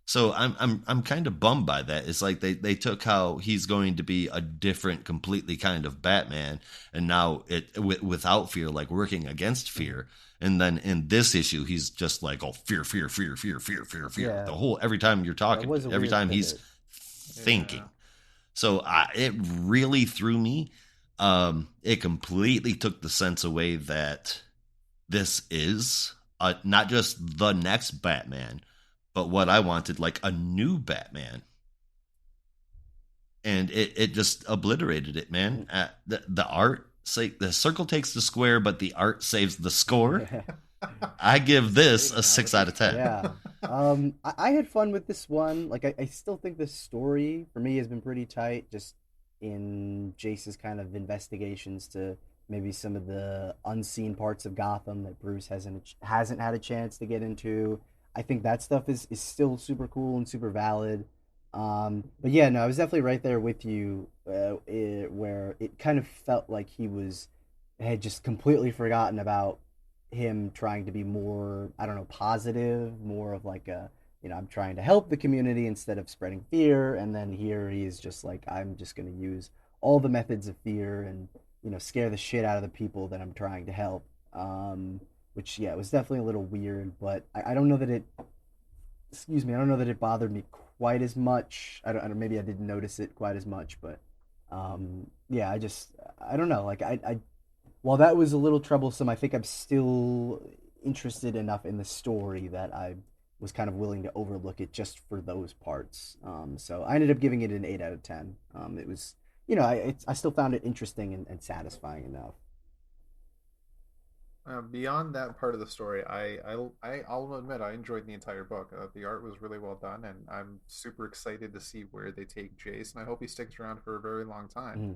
Speaker 4: So I'm kind of bummed by that. It's like they took how he's going to be a different, completely kind of Batman, and now without fear, like working against fear. And then in this issue, he's just like, oh, fear, fear, fear, fear, fear, fear, fear.
Speaker 2: Yeah.
Speaker 4: The whole, every time you're talking, every time he's thinking.
Speaker 3: Yeah.
Speaker 4: So it really threw me. It completely took the sense away that this is not just the next Batman, but what I wanted, like a new Batman. And it just obliterated it, man. The art, the circle takes the square, but the art saves the score. I give this a 6 out of 10.
Speaker 2: Yeah. I had fun with this one. Like, I still think the story, for me, has been pretty tight, just in Jace's kind of investigations to maybe some of the unseen parts of Gotham that Bruce hasn't had a chance to get into. I think that stuff is still super cool and super valid. But yeah, no, I was definitely right there with you, where it kind of felt like had just completely forgotten about him trying to be more, I don't know, positive, more of like I'm trying to help the community instead of spreading fear. And then here he's just like, I'm just going to use all the methods of fear and, scare the shit out of the people that I'm trying to help. Which, yeah, it was definitely a little weird, but I don't know that it, I don't know that it bothered me quite as much. I don't maybe I didn't notice it quite as much, but yeah, I don't know. Like, while that was a little troublesome, I think I'm still interested enough in the story that was kind of willing to overlook it just for those parts. So I ended up giving it an 8 out of 10. It was, I still found it interesting and satisfying enough.
Speaker 3: Beyond that part of the story, I'll admit I enjoyed the entire book. The art was really well done, and I'm super excited to see where they take Jace. And I hope he sticks around for a very long time.
Speaker 2: Mm.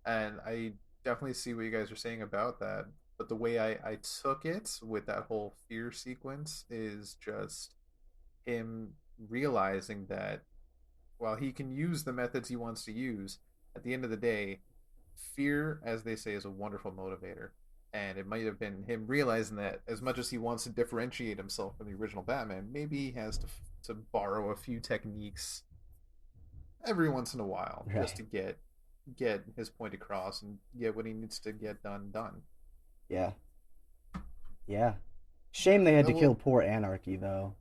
Speaker 3: And I definitely see what you guys are saying about that. But the way I took it with that whole fear sequence is just him realizing that while he can use the methods he wants to use, at the end of the day, fear, as they say, is a wonderful motivator. And it might have been him realizing that as much as he wants to differentiate himself from the original Batman, maybe he has to borrow a few techniques every once in a while
Speaker 2: Right.
Speaker 3: just to get his point across and get what he needs to get done.
Speaker 2: Yeah. Yeah. Shame they had to kill
Speaker 3: Well,
Speaker 2: poor Anarchy, though.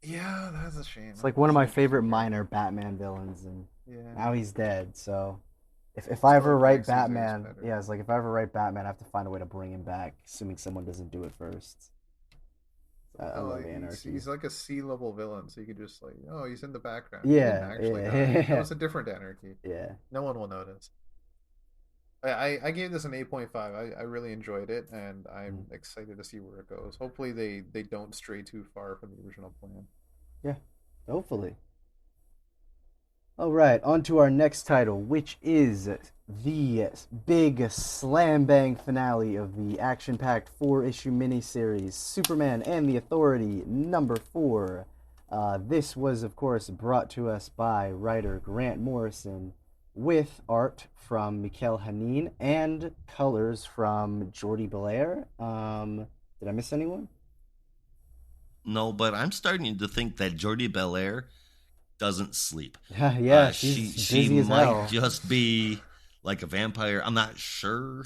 Speaker 3: yeah, that's a shame.
Speaker 2: It's
Speaker 3: That
Speaker 2: like one
Speaker 3: was
Speaker 2: of
Speaker 3: an
Speaker 2: my favorite
Speaker 3: interesting
Speaker 2: minor
Speaker 3: character.
Speaker 2: Batman villains, and
Speaker 3: Yeah,
Speaker 2: now he's dead. So if I ever
Speaker 3: still
Speaker 2: write
Speaker 3: Lex Luthor is
Speaker 2: Batman,
Speaker 3: better.
Speaker 2: yeah, it's like if I ever write Batman, I have to find a way to bring him back, assuming someone doesn't do it first. I
Speaker 3: Oh,
Speaker 2: love Anarchy.
Speaker 3: he's like a C-level villain, so you could just like, oh, he's in the background. He didn't
Speaker 2: Yeah,
Speaker 3: actually die. That
Speaker 2: yeah,
Speaker 3: was a different Anarchy.
Speaker 2: yeah.
Speaker 3: No one will notice. I gave this an 8.5. I really enjoyed it, and
Speaker 2: Mm.
Speaker 3: I'm excited to see where it goes. Hopefully, they don't stray too far from the original plan.
Speaker 2: Yeah, hopefully. All right, on to our next title, which is the big slam bang finale of the action packed 4 issue miniseries Superman and the Authority #4. This was, of course, brought to us by writer Grant Morrison with art from Mikel Hanin and colors from Jordi Belair. Did I miss anyone?
Speaker 4: No, but I'm starting to think that Jordi Belair doesn't sleep.
Speaker 2: Yeah,
Speaker 4: She
Speaker 2: she's busy as
Speaker 4: might
Speaker 2: hell.
Speaker 4: just be like a vampire. I'm not sure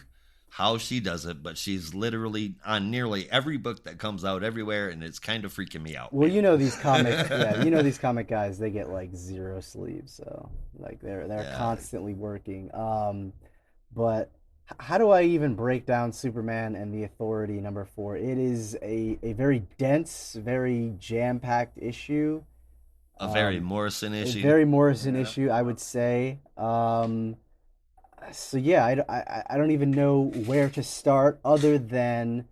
Speaker 4: how she does it, but she's literally on nearly every book that comes out everywhere, and it's kind of freaking me out,
Speaker 2: Well,
Speaker 4: man.
Speaker 2: these comic, yeah, these comic guys, they get like zero sleep, so like they're
Speaker 4: Yeah,
Speaker 2: constantly working. But how do I even break down Superman and the Authority #4? It is a very dense, very jam-packed issue.
Speaker 4: a very
Speaker 2: Um,
Speaker 4: Morrison
Speaker 2: a
Speaker 4: issue.
Speaker 2: very Morrison
Speaker 3: Yeah,
Speaker 2: issue, I
Speaker 3: yeah.
Speaker 2: would say. So yeah, I don't even know where to start other than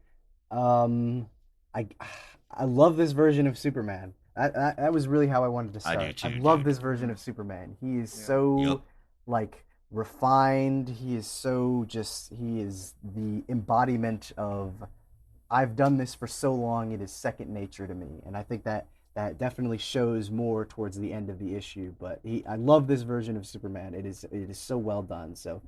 Speaker 2: um, I I love this version of Superman. That was really how I wanted to
Speaker 4: I do
Speaker 2: start. I
Speaker 4: too,
Speaker 2: love
Speaker 4: dude.
Speaker 2: this version
Speaker 3: Mm,
Speaker 2: of Superman. He is
Speaker 3: yeah.
Speaker 4: Yep.
Speaker 2: so like refined. He is so just he is the embodiment of I've done this for so long it is second nature to me. And I think that definitely shows more towards the end of the issue, but I love this version of Superman. It is so well done. So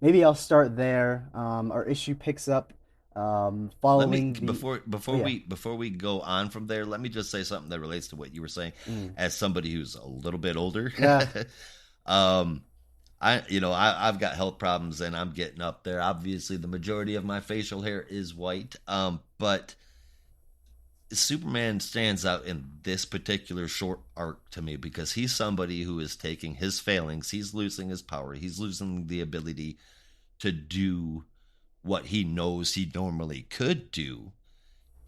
Speaker 2: maybe I'll start there. Our issue picks up
Speaker 4: Let me
Speaker 2: following the
Speaker 4: before
Speaker 2: oh
Speaker 4: before
Speaker 2: yeah.
Speaker 4: we go on from there. Let me just say something that relates to what you were saying.
Speaker 2: Mm.
Speaker 4: As somebody who's a little bit older,
Speaker 2: Yeah.
Speaker 4: um, I've got health problems and I'm getting up there. Obviously, the majority of my facial hair is white. But Superman stands out in this particular short arc to me because he's somebody who is taking his failings. He's losing his power. He's losing the ability to do what he knows he normally could do.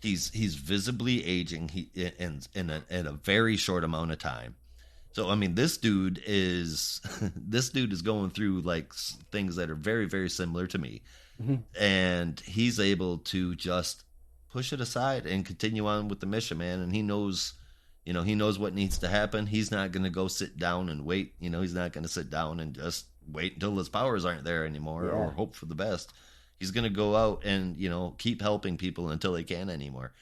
Speaker 4: He's visibly aging in a very short amount of time. So I mean, this dude is this dude is going through like things that are very very similar to me,
Speaker 2: Mhm.
Speaker 4: and he's able to just push it aside and continue on with the mission, man. And he knows what needs to happen. He's not going to go sit down and wait. He's not going to sit down and just wait until his powers aren't there anymore or
Speaker 2: Yeah.
Speaker 4: hope for the best. He's going to go out and keep helping people until he can anymore.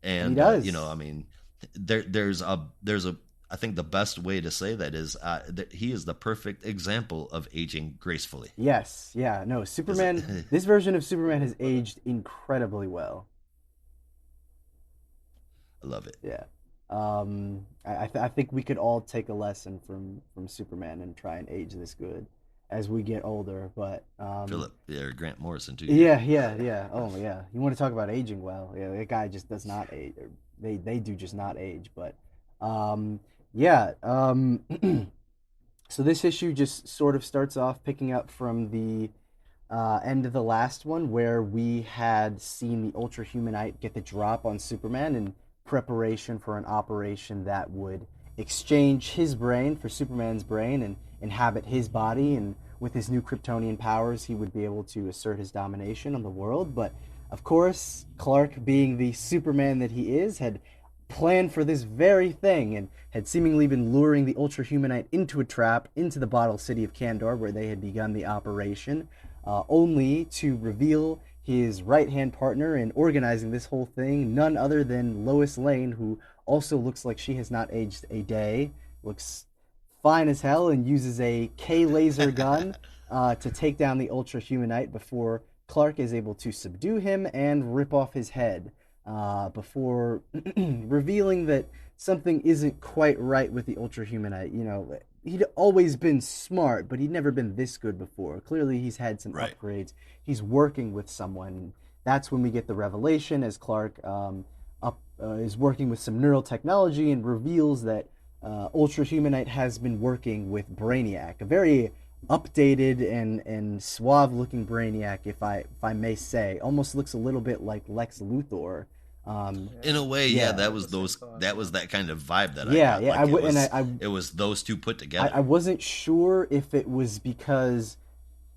Speaker 2: And he
Speaker 4: And I
Speaker 2: does.
Speaker 4: mean, there's a I think the best way to say that is that he is the perfect example of aging gracefully.
Speaker 2: Yes. Yeah. No,
Speaker 4: Is
Speaker 2: Superman, this version of Superman has aged incredibly well.
Speaker 4: I love it.
Speaker 2: Yeah. I think we could all take a lesson from Superman and try and age this good as we get older. But
Speaker 4: Philip, or Grant Morrison too. Yeah.
Speaker 2: yeah. Oh yeah. You want to talk about aging well? Yeah, that guy just does not age. They do just not age. But um, yeah. So this issue just sort of starts off picking up from the end of the last one, where we had seen the Ultra Humanite get the drop on Superman and preparation for an operation that would exchange his brain for Superman's brain and inhabit his body, and with his new Kryptonian powers he would be able to assert his domination on the world. But of course, Clark, being the Superman that he is, had planned for this very thing and had seemingly been luring the Ultra Humanite into a trap into the bottle city of Kandor, where they had begun the operation, only to reveal his right-hand partner in organizing this whole thing, none other than Lois Lane, who also looks like she has not aged a day, looks fine as hell, and uses a K-laser gun to take down the Ultra Humanite before Clark is able to subdue him and rip off his head, before revealing that something isn't quite right with the Ultra Humanite. You know, he'd always been smart, but he'd never been this good before. Clearly, he's had some upgrades. He's working with someone. That's when we get the revelation, as Clark is working with some neural technology and reveals that Ultra Humanite has been working with Brainiac, a very updated and suave-looking Brainiac, if I may say. Almost looks a little bit like Lex Luthor.
Speaker 4: In a way,
Speaker 2: yeah,
Speaker 4: that was that kind of vibe that
Speaker 2: I
Speaker 4: got.
Speaker 2: Like,
Speaker 4: it was those two put together.
Speaker 2: I wasn't sure if it was because,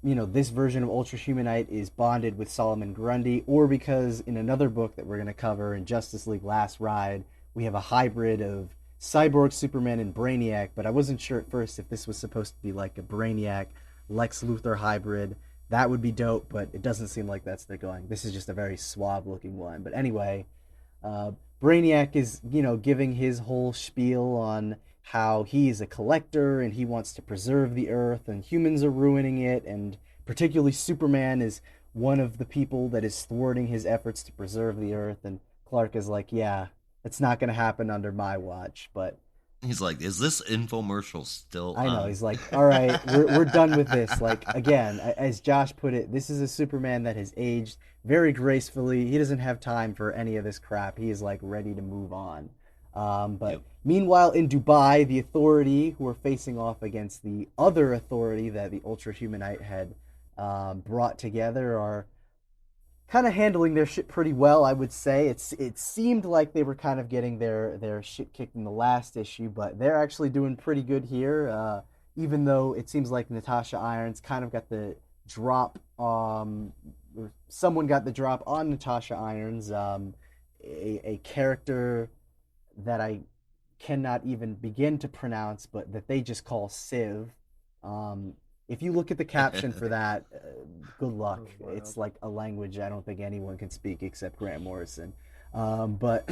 Speaker 2: you know, this version of Ultra Humanite is bonded with Solomon Grundy, or because in another book that we're going to cover in Justice League Last Ride, we have a hybrid of Cyborg, Superman, and Brainiac. But I wasn't sure at first if this was supposed to be like a Brainiac Lex Luthor hybrid. That would be dope, but it doesn't seem like that's they're going. This is just a very suave looking one. But anyway, Brainiac is, you know, giving his whole spiel on how he is a collector and he wants to preserve the Earth, and humans are ruining it, and particularly Superman is one of the people that is thwarting his efforts to preserve the Earth. And Clark is like, yeah, it's not going to happen under my watch. But
Speaker 4: he's like, is this infomercial still on?
Speaker 2: I know. He's like, all right, we're done with this. Like, again, as Josh put it, this is a Superman that has aged very gracefully. He doesn't have time for any of this crap. He is, like, ready to move on. But meanwhile, in Dubai, the Authority, who are facing off against the other Authority that the Ultra Humanite had brought together, are kind of handling their shit pretty well, I would say. It seemed like they were kind of getting their shit kicked in the last issue, but they're actually doing pretty good here, even though it seems like Natasha Irons kind of got the drop, or someone got the drop on Natasha Irons, a character that I cannot even begin to pronounce, but that they just call Civ. If you look at the caption for that, good luck. It's like a language I don't think anyone can speak except Grant Morrison. But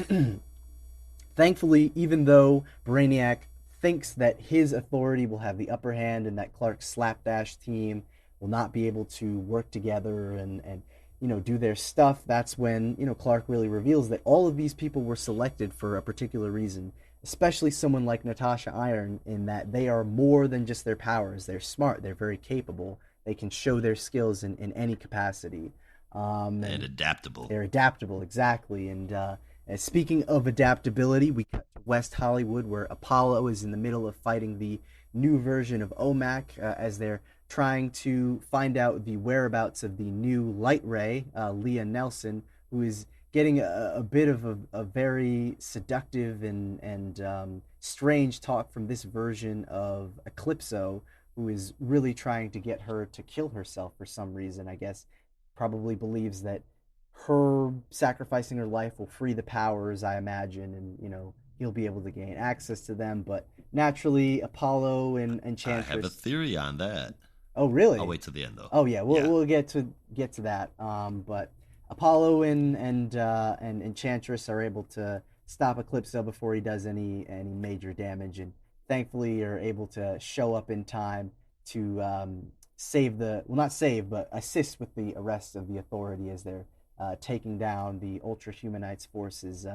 Speaker 2: thankfully, even though Brainiac thinks that his Authority will have the upper hand and that Clark's Slapdash team will not be able to work together and you know, do their stuff, that's when, you know, Clark really reveals that all of these people were selected for a particular reason, especially someone like Natasha Iron, in that they are more than just their powers. They're smart, they're very capable, they can show their skills in any capacity. And
Speaker 4: adaptable.
Speaker 2: They're adaptable, exactly. And speaking of adaptability, we cut to West Hollywood, where Apollo is in the middle of fighting the new version of OMAC, as they're trying to find out the whereabouts of the new Light Ray, Leah Nelson, who is getting a bit of a very seductive and strange talk from this version of Eclipso, who is really trying to get her to kill herself for some reason. I guess probably believes that her sacrificing her life will free the powers, I imagine, and, you know, he'll be able to gain access to them. But naturally, Apollo and Enchantress...
Speaker 4: I have a theory on that.
Speaker 2: Oh, really?
Speaker 4: I'll wait till the end, though.
Speaker 2: Oh, yeah, we'll get to that. But Apollo and Enchantress are able to stop Eclipso before he does any major damage, and thankfully are able to show up in time to assist with the arrest of the Authority as they're taking down the Ultra Humanites forces.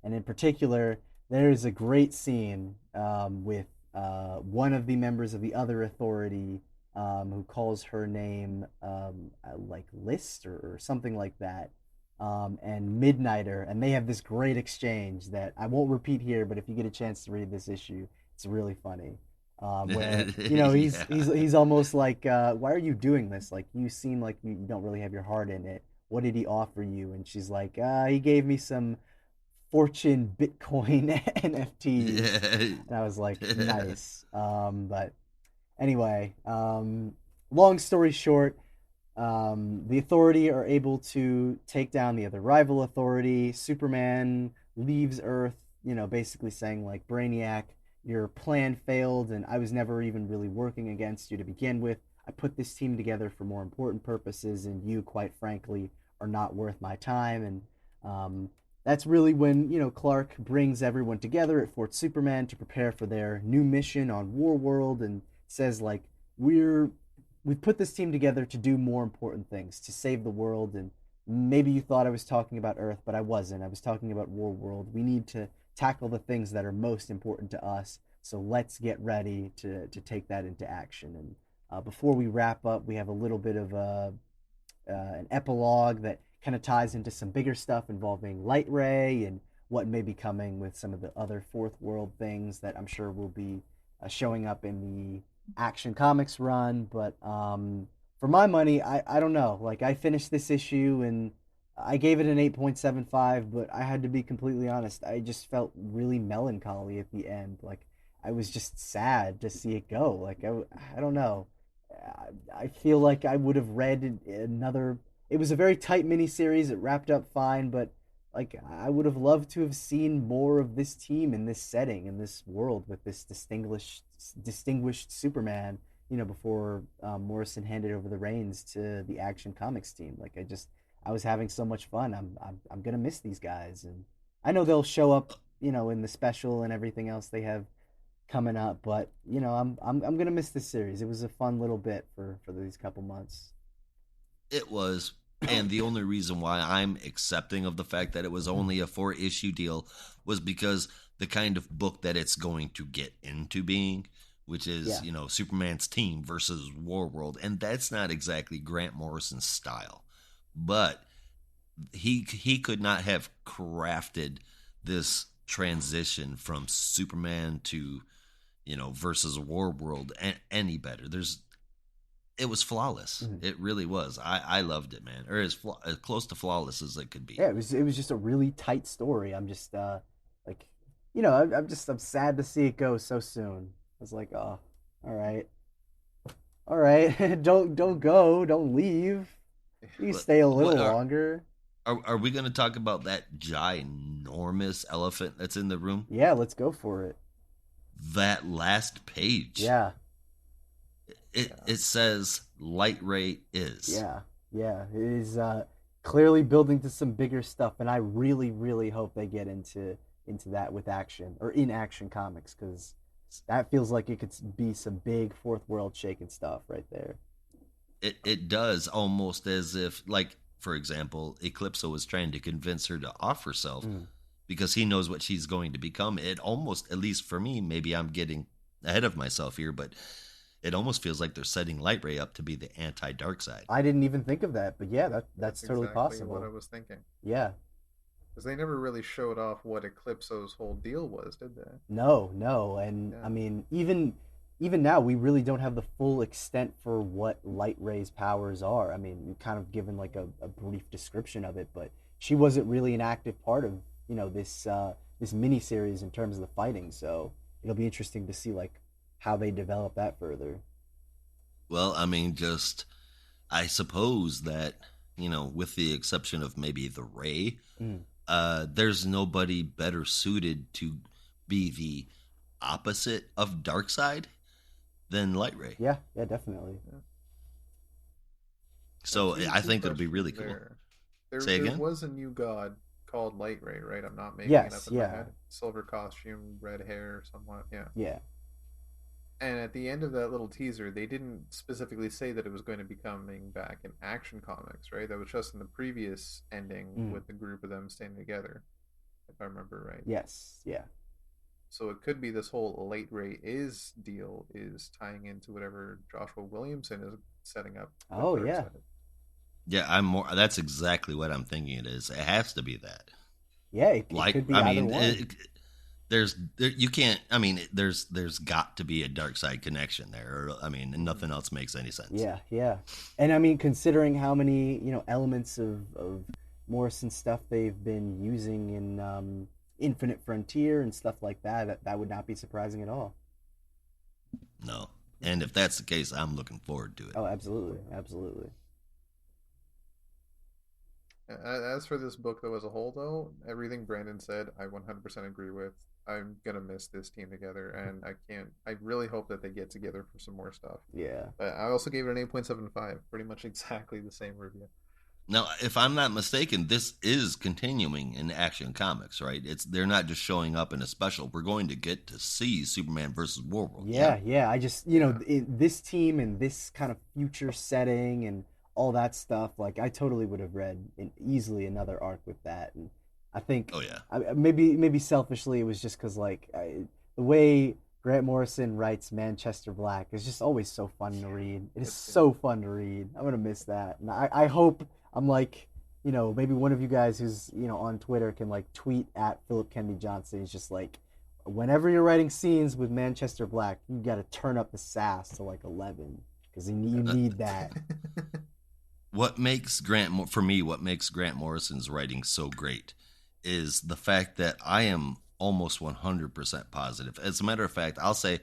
Speaker 2: And in particular, there is a great scene with one of the members of the other Authority, who calls her name like List or something like that, and Midnighter, and they have this great exchange that I won't repeat here, but if you get a chance to read this issue, it's really funny. Where, you know, he's almost like, why are you doing this? Like, you seem like you don't really have your heart in it. What did he offer you? And she's like, he gave me some fortune Bitcoin NFTs.
Speaker 4: Yeah.
Speaker 2: And I was like, nice. But anyway, long story short, the Authority are able to take down the other rival Authority. Superman leaves Earth, basically saying, like, Brainiac, your plan failed, and I was never even really working against you to begin with. I put this team together for more important purposes, and you, quite frankly, are not worth my time. And that's really when, Clark brings everyone together at Fort Superman to prepare for their new mission on Warworld, and says, like, we've put this team together to do more important things, to save the world. And maybe you thought I was talking about Earth, but I wasn't. I was talking about Warworld. We need to tackle the things that are most important to us. So let's get ready to take that into action. And before we wrap up, we have a little bit of an epilogue that kind of ties into some bigger stuff involving Light Ray and what may be coming with some of the other Fourth World things that I'm sure will be showing up in the Action Comics run. But for my money, I don't know. Like, I finished this issue and I gave it an 8.75, but I had to be completely honest. I just felt really melancholy at the end. Like, I was just sad to see it go. Like, I don't know. I feel like I would have read another. It was a very tight miniseries. It wrapped up fine, but like, I would have loved to have seen more of this team in this setting, in this world, with this distinguished Superman. Before Morrison handed over the reins to the Action Comics team. Like, I was having so much fun. I'm gonna miss these guys, and I know they'll show up, in the special and everything else they have coming up. But I'm gonna miss this series. It was a fun little bit for these couple months.
Speaker 4: It was. And the only reason why I'm accepting of the fact that it was only a 4-issue deal was because the kind of book that it's going to get into being, which is, Superman's team versus Warworld. And that's not exactly Grant Morrison's style. But he could not have crafted this transition from Superman to, versus Warworld any better. It was flawless. Mm-hmm. It really was. I loved it, man. Or as close to flawless as it could be.
Speaker 2: Yeah, it was just a really tight story. I'm just I'm sad to see it go so soon. I was like, oh, all right, don't go, don't leave. You stay a little longer.
Speaker 4: Are we going to talk about that ginormous elephant that's in the room?
Speaker 2: Yeah, let's go for it.
Speaker 4: That last page.
Speaker 2: Yeah.
Speaker 4: It says Light Ray is.
Speaker 2: Yeah. It is clearly building to some bigger stuff, and I really, really hope they get into that with Action, or in Action Comics, because that feels like it could be some big Fourth World shaking stuff right there.
Speaker 4: It does, almost as if, like, for example, Eclipso was trying to convince her to off herself because he knows what she's going to become. It almost, at least for me, maybe I'm getting ahead of myself here, but it almost feels like they're setting Light Ray up to be the anti-dark side.
Speaker 2: I didn't even think of that, but yeah, that's totally
Speaker 3: exactly
Speaker 2: possible.
Speaker 3: What I was thinking.
Speaker 2: Yeah.
Speaker 3: Because they never really showed off what Eclipso's whole deal was, did they?
Speaker 2: No, and I mean, even now, we really don't have the full extent for what Light Ray's powers are. I mean, we've kind of given like a brief description of it, but she wasn't really an active part of this miniseries in terms of the fighting. So it'll be interesting to see like how they develop that further.
Speaker 4: Well, I mean, I suppose that with the exception of maybe the Ray, there's nobody better suited to be the opposite of Darkseid than Light Ray.
Speaker 2: Yeah, definitely. Yeah.
Speaker 4: So I think it'll be really cool. Say again?
Speaker 3: There was a new god called Light Ray, right? I'm not making it up in my head. Silver costume, red hair, somewhat. Yeah.
Speaker 2: Yeah.
Speaker 3: And at the end of that little teaser, they didn't specifically say that it was going to be coming back in Action Comics, right? That was just in the previous ending with the group of them staying together, if I remember right.
Speaker 2: Yes, yeah.
Speaker 3: So it could be this whole Light Ray deal is tying into whatever Joshua Williamson is setting up.
Speaker 2: Oh, yeah.
Speaker 4: Yeah, that's exactly what I'm thinking it is. It has to be that.
Speaker 2: Yeah, it could be either one.
Speaker 4: There's got to be a dark side connection there. Or, nothing else makes any sense.
Speaker 2: Yeah. And I mean, considering how many, elements of Morrison stuff they've been using in Infinite Frontier and stuff like that, that would not be surprising at all.
Speaker 4: No. And if that's the case, I'm looking forward to it.
Speaker 2: Oh, absolutely. Absolutely.
Speaker 3: As for this book though as a whole though, everything Brandon said I 100% agree with. I'm gonna miss this team together, and I really hope that they get together for some more stuff.
Speaker 2: Yeah.
Speaker 3: But I also gave it an 8.75, pretty much exactly the same review.
Speaker 4: Now, if I'm not mistaken, this is continuing in Action Comics, right? They're not just showing up in a special. We're going to get to see Superman versus Warworld.
Speaker 2: Yeah. I just, this team and this kind of future setting and all that stuff, like I totally would have read easily another arc with that. And I think,
Speaker 4: Oh yeah,
Speaker 2: maybe selfishly, it was just because the way Grant Morrison writes Manchester Black is just always so fun to read. It is so fun to read. I'm gonna miss that, and I hope I'm like, maybe one of you guys who's on Twitter can like tweet at Philip Kennedy Johnson. He's just like, whenever you're writing scenes with Manchester Black, you got to turn up the sass to like 11 because you need that.
Speaker 4: What makes Grant Morrison's writing so great is the fact that I am almost 100% positive. As a matter of fact, I'll say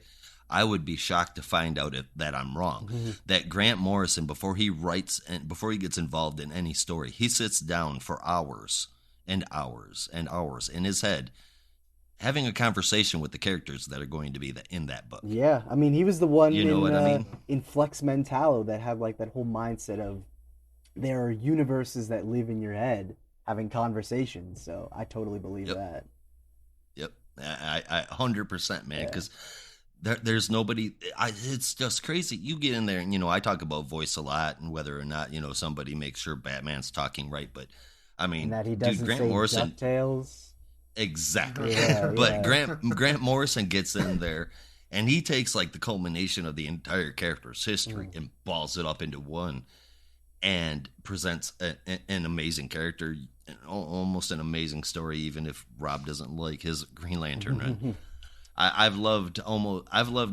Speaker 4: I would be shocked to find out that I'm wrong. Mm-hmm. That Grant Morrison, before he writes and before he gets involved in any story, he sits down for hours and hours and hours in his head having a conversation with the characters that are going to be in that book.
Speaker 2: Yeah, I mean, he was the one
Speaker 4: in
Speaker 2: in Flex Mentallo that had like that whole mindset of there are universes that live in your head having conversations. So I totally believe that.
Speaker 4: Yep, I 100%, man, because there's nobody. It's just crazy. You get in there, and I talk about voice a lot and whether or not somebody makes sure Batman's talking right. But I mean,
Speaker 2: and that he doesn't
Speaker 4: Grant
Speaker 2: say
Speaker 4: Morrison,
Speaker 2: DuckTales.
Speaker 4: Exactly. But Grant Morrison gets in there, and he takes like the culmination of the entire character's history and balls it up into one, and presents an amazing character, almost an amazing story, even if Rob doesn't like his Green Lantern run. I've loved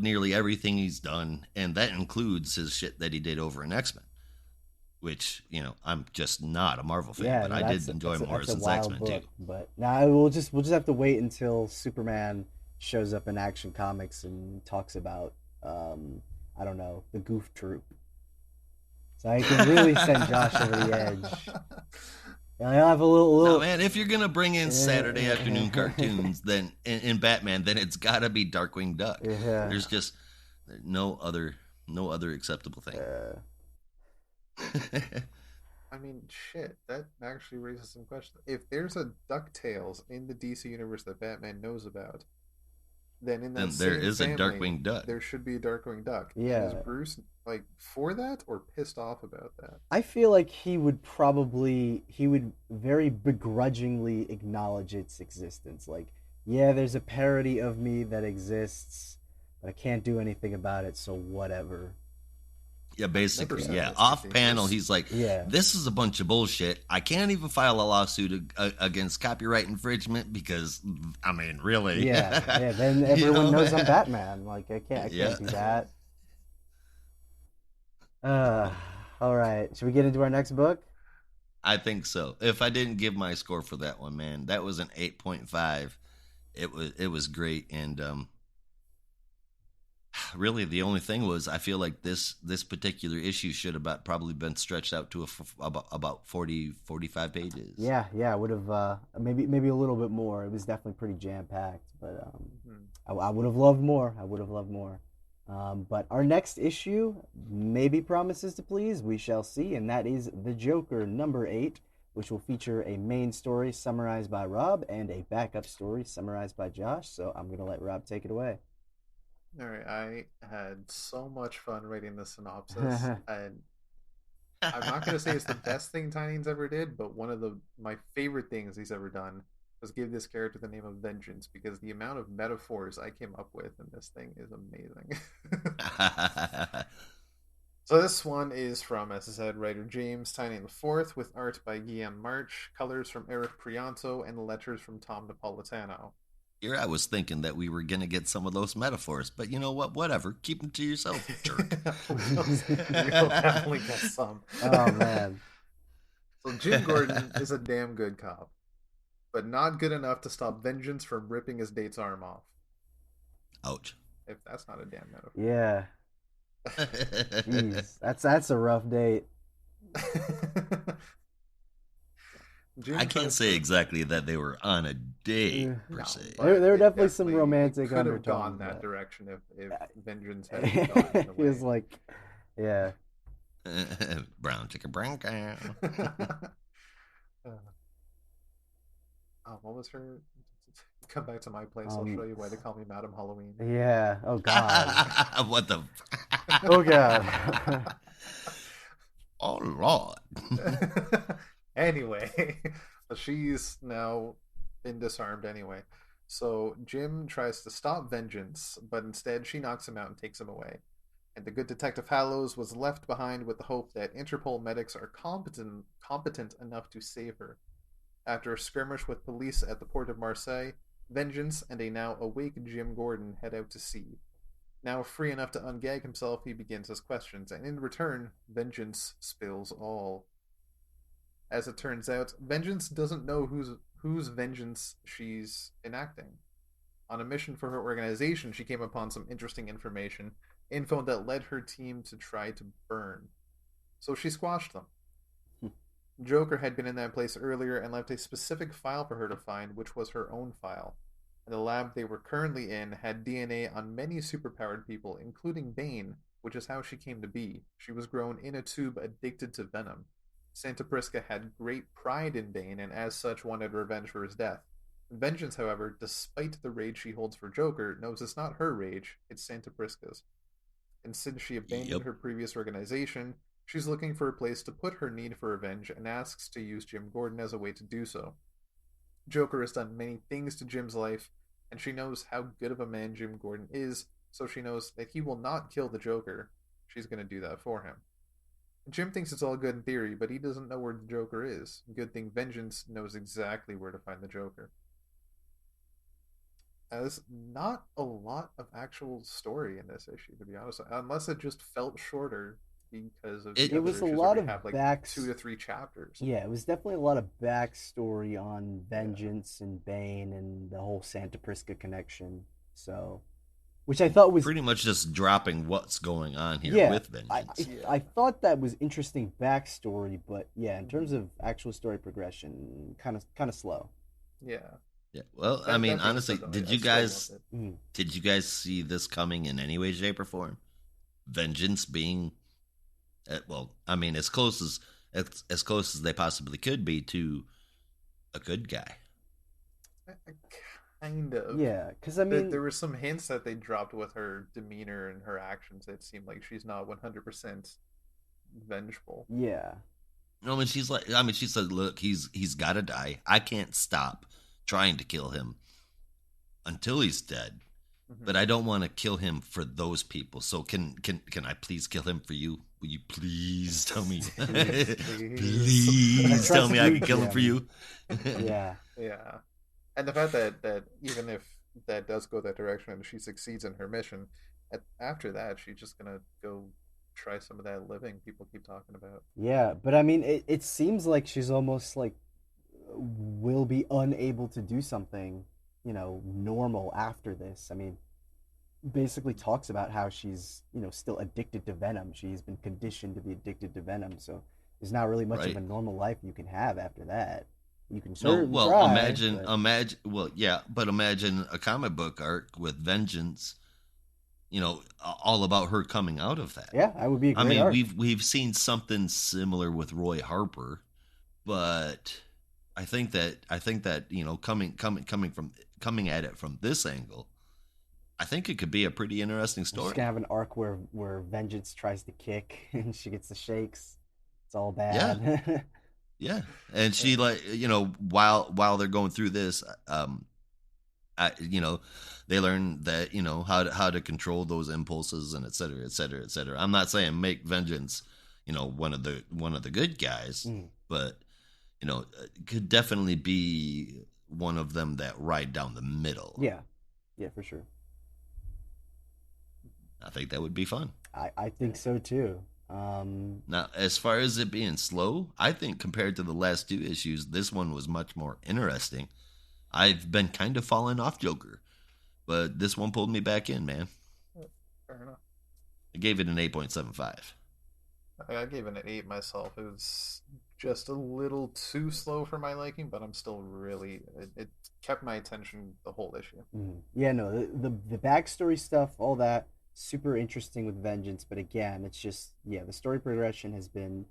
Speaker 4: nearly everything he's done, and that includes his shit that he did over in X-Men, which I'm just not a Marvel fan, but I did enjoy Morrison's X-Men too.
Speaker 2: But now we'll just have to wait until Superman shows up in Action Comics and talks about I don't know, the Goof Troop. So I can really send Josh over the edge. I'll have a little.
Speaker 4: No, man, if you're gonna bring in Saturday afternoon cartoons, then in Batman, then it's got to be Darkwing Duck.
Speaker 2: Yeah.
Speaker 4: There's just no other acceptable thing.
Speaker 3: I mean, shit, that actually raises some questions. If there's a DuckTales in the DC universe that Batman knows about, then there is a Darkwing Duck. There should be a Darkwing Duck.
Speaker 2: Yeah.
Speaker 3: Is Bruce like for that or pissed off about that?
Speaker 2: I feel like he would very begrudgingly acknowledge its existence. Like, yeah, there's a parody of me that exists, but I can't do anything about it, so whatever.
Speaker 4: Yeah, basically, yeah. Off panel, he's like, this is a bunch of bullshit. I can't even file a lawsuit against copyright infringement because, I mean, really.
Speaker 2: Yeah. Then everyone knows I'm Batman. Like, I can't do that. All right. Should we get into our next book?
Speaker 4: I think so. If I didn't give my score for that one, man, that was an 8.5. It was great, and really, the only thing was I feel like this particular issue should have probably been stretched out to about 40, 45 pages.
Speaker 2: Yeah, I would have maybe a little bit more. It was definitely pretty jam packed, but I would have loved more. But our next issue maybe promises to please. We shall see, and that is The Joker #8, which will feature a main story summarized by Rob and a backup story summarized by Josh. So I'm gonna let Rob take it away.
Speaker 3: All right, I had so much fun writing the synopsis, and I'm not going to say it's the best thing Tynion's ever did, but one of my favorite things he's ever done was give this character the name of Vengeance, because the amount of metaphors I came up with in this thing is amazing. So this one is from, as I said, writer James Tynion IV, with art by Guillaume March, colors from Eric Prianto, and letters from Tom Napolitano.
Speaker 4: Here I was thinking that we were going to get some of those metaphors, but you know what? Whatever. Keep them to yourself, jerk.
Speaker 3: You'll definitely get some.
Speaker 2: Oh, man.
Speaker 3: So Jim Gordon is a damn good cop. but not good enough to stop Vengeance from ripping his date's arm off.
Speaker 4: Ouch.
Speaker 3: If that's not a damn metaphor.
Speaker 2: Yeah. Jeez, that's a rough date.
Speaker 4: I can't say exactly that they were on a date per se.
Speaker 2: There were definitely some romantic
Speaker 3: could have gone
Speaker 2: undertones.
Speaker 3: that direction if Vengeance had gone the way.
Speaker 2: He was like, yeah.
Speaker 4: Brown chicken, brown cow.
Speaker 3: What was her? Come back to my place. I'll show you why they call me Madam Halloween.
Speaker 2: Yeah. Oh God.
Speaker 4: What the?
Speaker 2: Oh God.
Speaker 4: Oh Lord.
Speaker 3: Anyway, she's now been disarmed anyway. So Jim tries to stop Vengeance, but instead she knocks him out and takes him away. And the good Detective Hallows was left behind with the hope that Interpol medics are competent enough to save her. After a skirmish with police at the port of Marseille, Vengeance and a now awake Jim Gordon head out to sea. Now free enough to ungag himself, he begins his questions, and in return, Vengeance spills all. As it turns out, Vengeance doesn't know whose vengeance she's enacting. On a mission for her organization, she came upon some interesting info that led her team to try to burn. So she squashed them. Joker had been in that place earlier and left a specific file for her to find, which was her own file. And the lab they were currently in had DNA on many superpowered people, including Bane, which is how she came to be. She was grown in a tube addicted to venom. Santa Prisca had great pride in Bane, and as such wanted revenge for his death. Vengeance, however, despite the rage she holds for Joker, knows it's not her rage, it's Santa Prisca's. And since she abandoned her previous organization, she's looking for a place to put her need for revenge and asks to use Jim Gordon as a way to do so. Joker has done many things to Jim's life, and she knows how good of a man Jim Gordon is, so she knows that he will not kill the Joker. She's going to do that for him. Jim thinks it's all good in theory, but he doesn't know where the Joker is. Good thing Vengeance knows exactly where to find the Joker. There's not a lot of actual story in this issue, to be honest, unless it just felt shorter because of
Speaker 2: it was a lot of
Speaker 3: like 2 to 3 chapters.
Speaker 2: Yeah, it was definitely a lot of backstory on Vengeance and Bane and the whole Santa Prisca connection. So, which I thought was
Speaker 4: pretty much just dropping what's going on here with Vengeance.
Speaker 2: I thought that was interesting backstory, but yeah, in terms of actual story progression, kind of slow.
Speaker 3: Yeah.
Speaker 4: Yeah. Well, I mean, honestly, did you guys see this coming in any way, shape, or form? Vengeance being, well, I mean, as close as they possibly could be to a good guy.
Speaker 3: Kind of.
Speaker 2: Yeah, because I mean,
Speaker 3: there were some hints that they dropped with her demeanor and her actions. It seemed like she's not 100% vengeful.
Speaker 2: Yeah.
Speaker 4: No, when she said, "Look, he's got to die. I can't stop trying to kill him until he's dead, but I don't want to kill him for those people. So can I please kill him for you? Will you please tell me? please tell me I can kill him for you."
Speaker 2: Yeah.
Speaker 3: Yeah. And the fact that even if that does go that direction and she succeeds in her mission, after that she's just gonna go try some of that living people keep talking about.
Speaker 2: Yeah, but I mean, it seems like she's almost like will be unable to do something, normal after this. I mean, basically talks about how she's, still addicted to venom. She's been conditioned to be addicted to venom, so there's not really much of a normal life you can have after that. You can
Speaker 4: imagine a comic book arc with Vengeance, all about her coming out of that.
Speaker 2: Yeah, that would be a great arc.
Speaker 4: we've seen something similar with Roy Harper, but I think that coming at it from this angle, I think it could be a pretty interesting story.
Speaker 2: She's gonna have an arc where Vengeance tries to kick and she gets the shakes. It's all bad.
Speaker 4: Yeah. Yeah, and she while they're going through this, they learn that how to control those impulses and et cetera, et cetera, et cetera. I'm not saying make Vengeance, one of the good guys, but could definitely be one of them that ride down the middle.
Speaker 2: Yeah, for sure.
Speaker 4: I think that would be fun.
Speaker 2: I think so too.
Speaker 4: Now, as far as it being slow, I think compared to the last two issues, this one was much more interesting. I've been kind of falling off Joker, but this one pulled me back in, man.
Speaker 3: Fair enough.
Speaker 4: I gave it an 8.75.
Speaker 3: I gave it an 8 myself. It was just a little too slow for my liking, but I'm still really. It kept my attention the whole issue.
Speaker 2: Yeah, no, the backstory stuff, all that, super interesting with Vengeance, but again, it's just, yeah, the story progression has been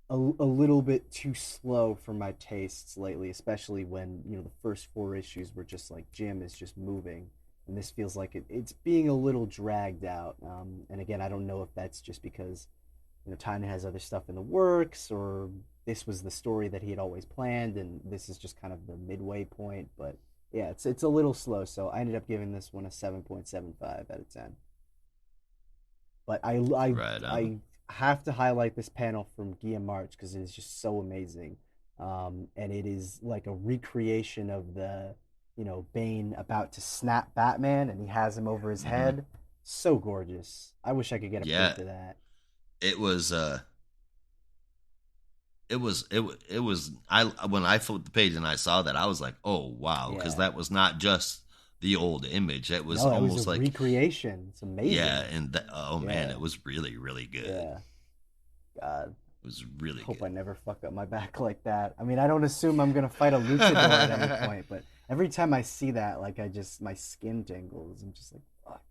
Speaker 2: a little bit too slow for my tastes lately, especially when, the first four issues were just like Jim is just moving. And this feels like it's being a little dragged out. And again, I don't know if that's just because Tynan has other stuff in the works, or this was the story that he had always planned, and this is just kind of the midway point. But yeah, it's a little slow, so I ended up giving this one a 7.75 out of 10. But
Speaker 4: Right
Speaker 2: I
Speaker 4: on.
Speaker 2: have to highlight this panel from Guillaume March because it is just so amazing, and it is like a recreation of the Bane about to snap Batman, and he has him over his
Speaker 4: Hmm.
Speaker 2: head. So gorgeous. I wish I could get a
Speaker 4: Yeah,
Speaker 2: print of that.
Speaker 4: it was. It was. I when I flipped the page and I saw that, I was like, oh wow, because
Speaker 2: Yeah.
Speaker 4: that was not just the old image. It was
Speaker 2: No, that was a
Speaker 4: almost like,
Speaker 2: recreation. It's
Speaker 4: yeah,
Speaker 2: amazing.
Speaker 4: and oh man,
Speaker 2: Yeah.
Speaker 4: it was really really good.
Speaker 2: Yeah. God.
Speaker 4: It was really
Speaker 2: Hope I
Speaker 4: good.
Speaker 2: never fuck up my back like that. I mean, I don't assume I'm gonna fight a luchador at any point, but every time I see that, like my skin tingles. I'm just like, fuck.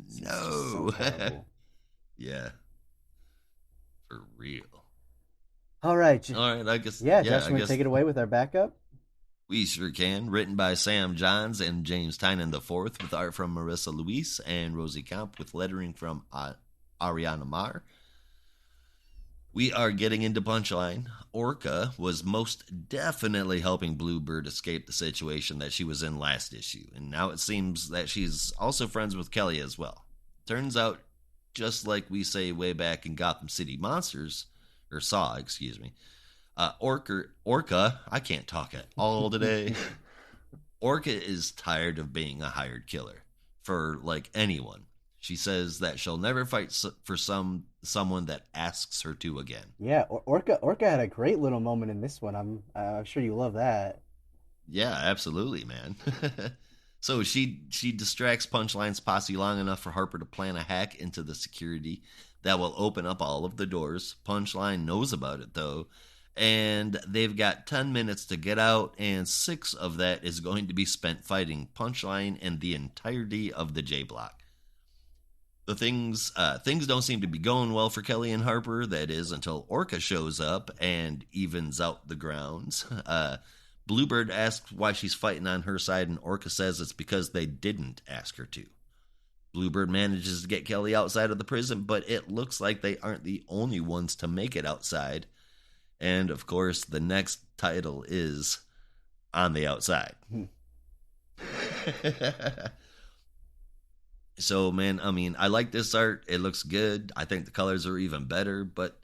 Speaker 2: It's just so
Speaker 4: No.
Speaker 2: terrible.
Speaker 4: Yeah, for real.
Speaker 2: All right.
Speaker 4: All right, I guess.
Speaker 2: Yeah,
Speaker 4: Yeah,
Speaker 2: Josh,
Speaker 4: I
Speaker 2: you want to
Speaker 4: guess
Speaker 2: take it away with our backup?
Speaker 4: we sure can. Written by Sam Johns and James Tynan IV, with art from Marissa Luis and Rosie Camp, with lettering from Ariana Mar. We are getting into Punchline. Orca was most definitely helping Bluebird escape the situation that she was in last issue, and now it seems that she's also friends with Kelly as well. Turns out, just like we say way back in Gotham City Monsters, or Saw, excuse me, Orca, I can't talk at all today. Orca is tired of being a hired killer for like anyone. She says that she'll never fight for someone that asks her to again.
Speaker 2: Yeah, Orca had a great little moment in this one. I'm sure you love that.
Speaker 4: Yeah, absolutely, man. So she distracts Punchline's posse long enough for Harper to plan a hack into the security that will open up all of the doors. Punchline knows about it though, and they've got 10 minutes to get out, and 6 of that is going to be spent fighting Punchline and the entirety of the J Block. The things don't seem to be going well for Kelly and Harper. That is until Orca shows up and evens out the grounds. Bluebird asks why she's fighting on her side, and Orca says it's because they didn't ask her to. Bluebird manages to get Kelly outside of the prison, but it looks like they aren't the only ones to make it outside. And of course, the next title is On the Outside. So, man, I mean, I like this art. It looks good. I think the colors are even better, but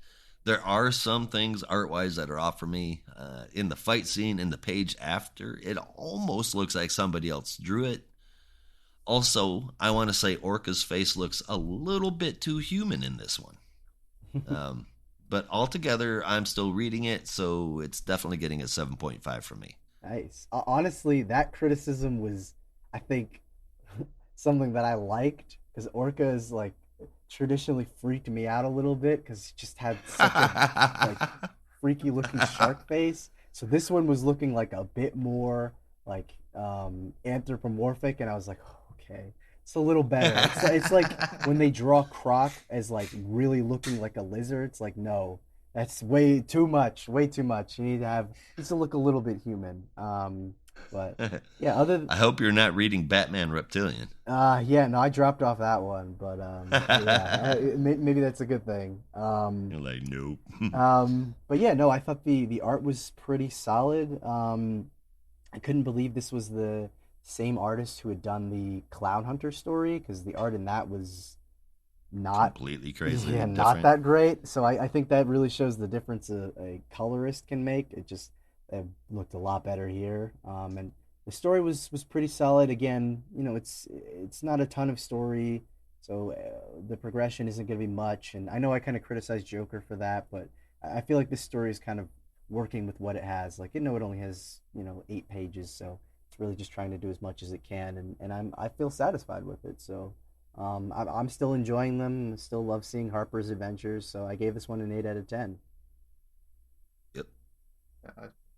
Speaker 4: there are some things art wise that are off for me. In the fight scene, in the page after, it almost looks like somebody else drew it. Also, I want to say Orca's face looks a little bit too human in this one. Um, but altogether, I'm still reading it, so it's definitely getting a 7.5 from me.
Speaker 2: Nice. Honestly, that criticism was, I think, something that I liked because Orca is like traditionally freaked me out a little bit because he just had such a like freaky looking shark face. So this one was looking like a bit more like anthropomorphic, and I was like, oh, okay, it's a little better. It's like when they draw Croc as like really looking like a lizard. It's like no, that's way too much, way too much. You need to have needs to look a little bit human. But yeah,
Speaker 4: I hope you're not reading Batman Reptilian.
Speaker 2: yeah, no, I dropped off that one, but yeah, maybe that's a good thing.
Speaker 4: You're like, nope.
Speaker 2: But yeah, no, I thought the art was pretty solid. I couldn't believe this was the same artist who had done the Clown Hunter story because the art in that was not,
Speaker 4: Completely crazy
Speaker 2: yeah,
Speaker 4: and
Speaker 2: not
Speaker 4: different.
Speaker 2: that great. So I think that really shows the difference a colorist can make. It looked a lot better here. And the story was pretty solid. Again, it's not a ton of story. So the progression isn't going to be much. And I know I kind of criticized Joker for that, but I feel like this story is kind of working with what it has. Like, it only has 8 pages, so it's really just trying to do as much as it can, and I feel satisfied with it. So I'm still enjoying them. Still love seeing Harper's adventures. So I gave this one an 8 out of 10.
Speaker 4: Yep.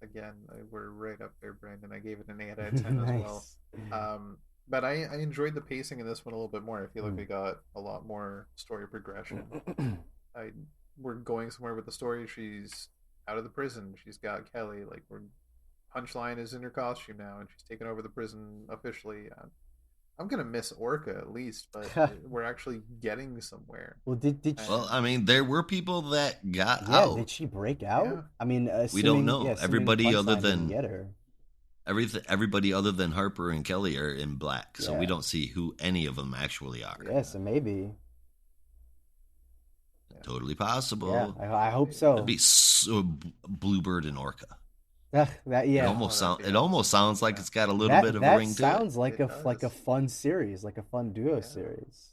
Speaker 3: Again, we're right up there, Brandon. I gave it an 8 out of 10 as well.
Speaker 2: Nice.
Speaker 3: But I enjoyed the pacing in this one a little bit more. I feel like we
Speaker 2: Mm.
Speaker 3: got a lot more story progression. I We're going somewhere with the story. She's out of the prison. She's got Kelly. Like, we're Punchline is in her costume now, and she's taken over the prison officially. I'm gonna miss Orca at least, but we're actually getting somewhere.
Speaker 2: Well, did
Speaker 4: Well,
Speaker 2: she?
Speaker 4: I mean, there were people that got
Speaker 2: Yeah,
Speaker 4: out.
Speaker 2: did she break
Speaker 3: Yeah,
Speaker 2: out? I mean,
Speaker 4: We don't
Speaker 2: assuming
Speaker 4: know.
Speaker 2: assuming Punchline didn't get her.
Speaker 4: Everybody other than Harper and Kelly are in black, so we
Speaker 2: Yeah,
Speaker 4: don't see who any of them actually are.
Speaker 2: yeah. So maybe.
Speaker 3: yeah.
Speaker 4: Totally
Speaker 2: Yeah,
Speaker 4: possible.
Speaker 2: I hope
Speaker 4: That'd
Speaker 2: so.
Speaker 4: be so Bluebird and Orca.
Speaker 2: That yeah.
Speaker 3: That'd be
Speaker 4: It
Speaker 3: awesome.
Speaker 4: almost sounds like
Speaker 3: Yeah,
Speaker 4: it's got a little bit
Speaker 2: That
Speaker 4: of a
Speaker 2: that
Speaker 4: ring to it.
Speaker 2: sounds like
Speaker 3: it
Speaker 2: a
Speaker 3: does.
Speaker 2: fun series, like a fun duo
Speaker 3: Yeah,
Speaker 2: series.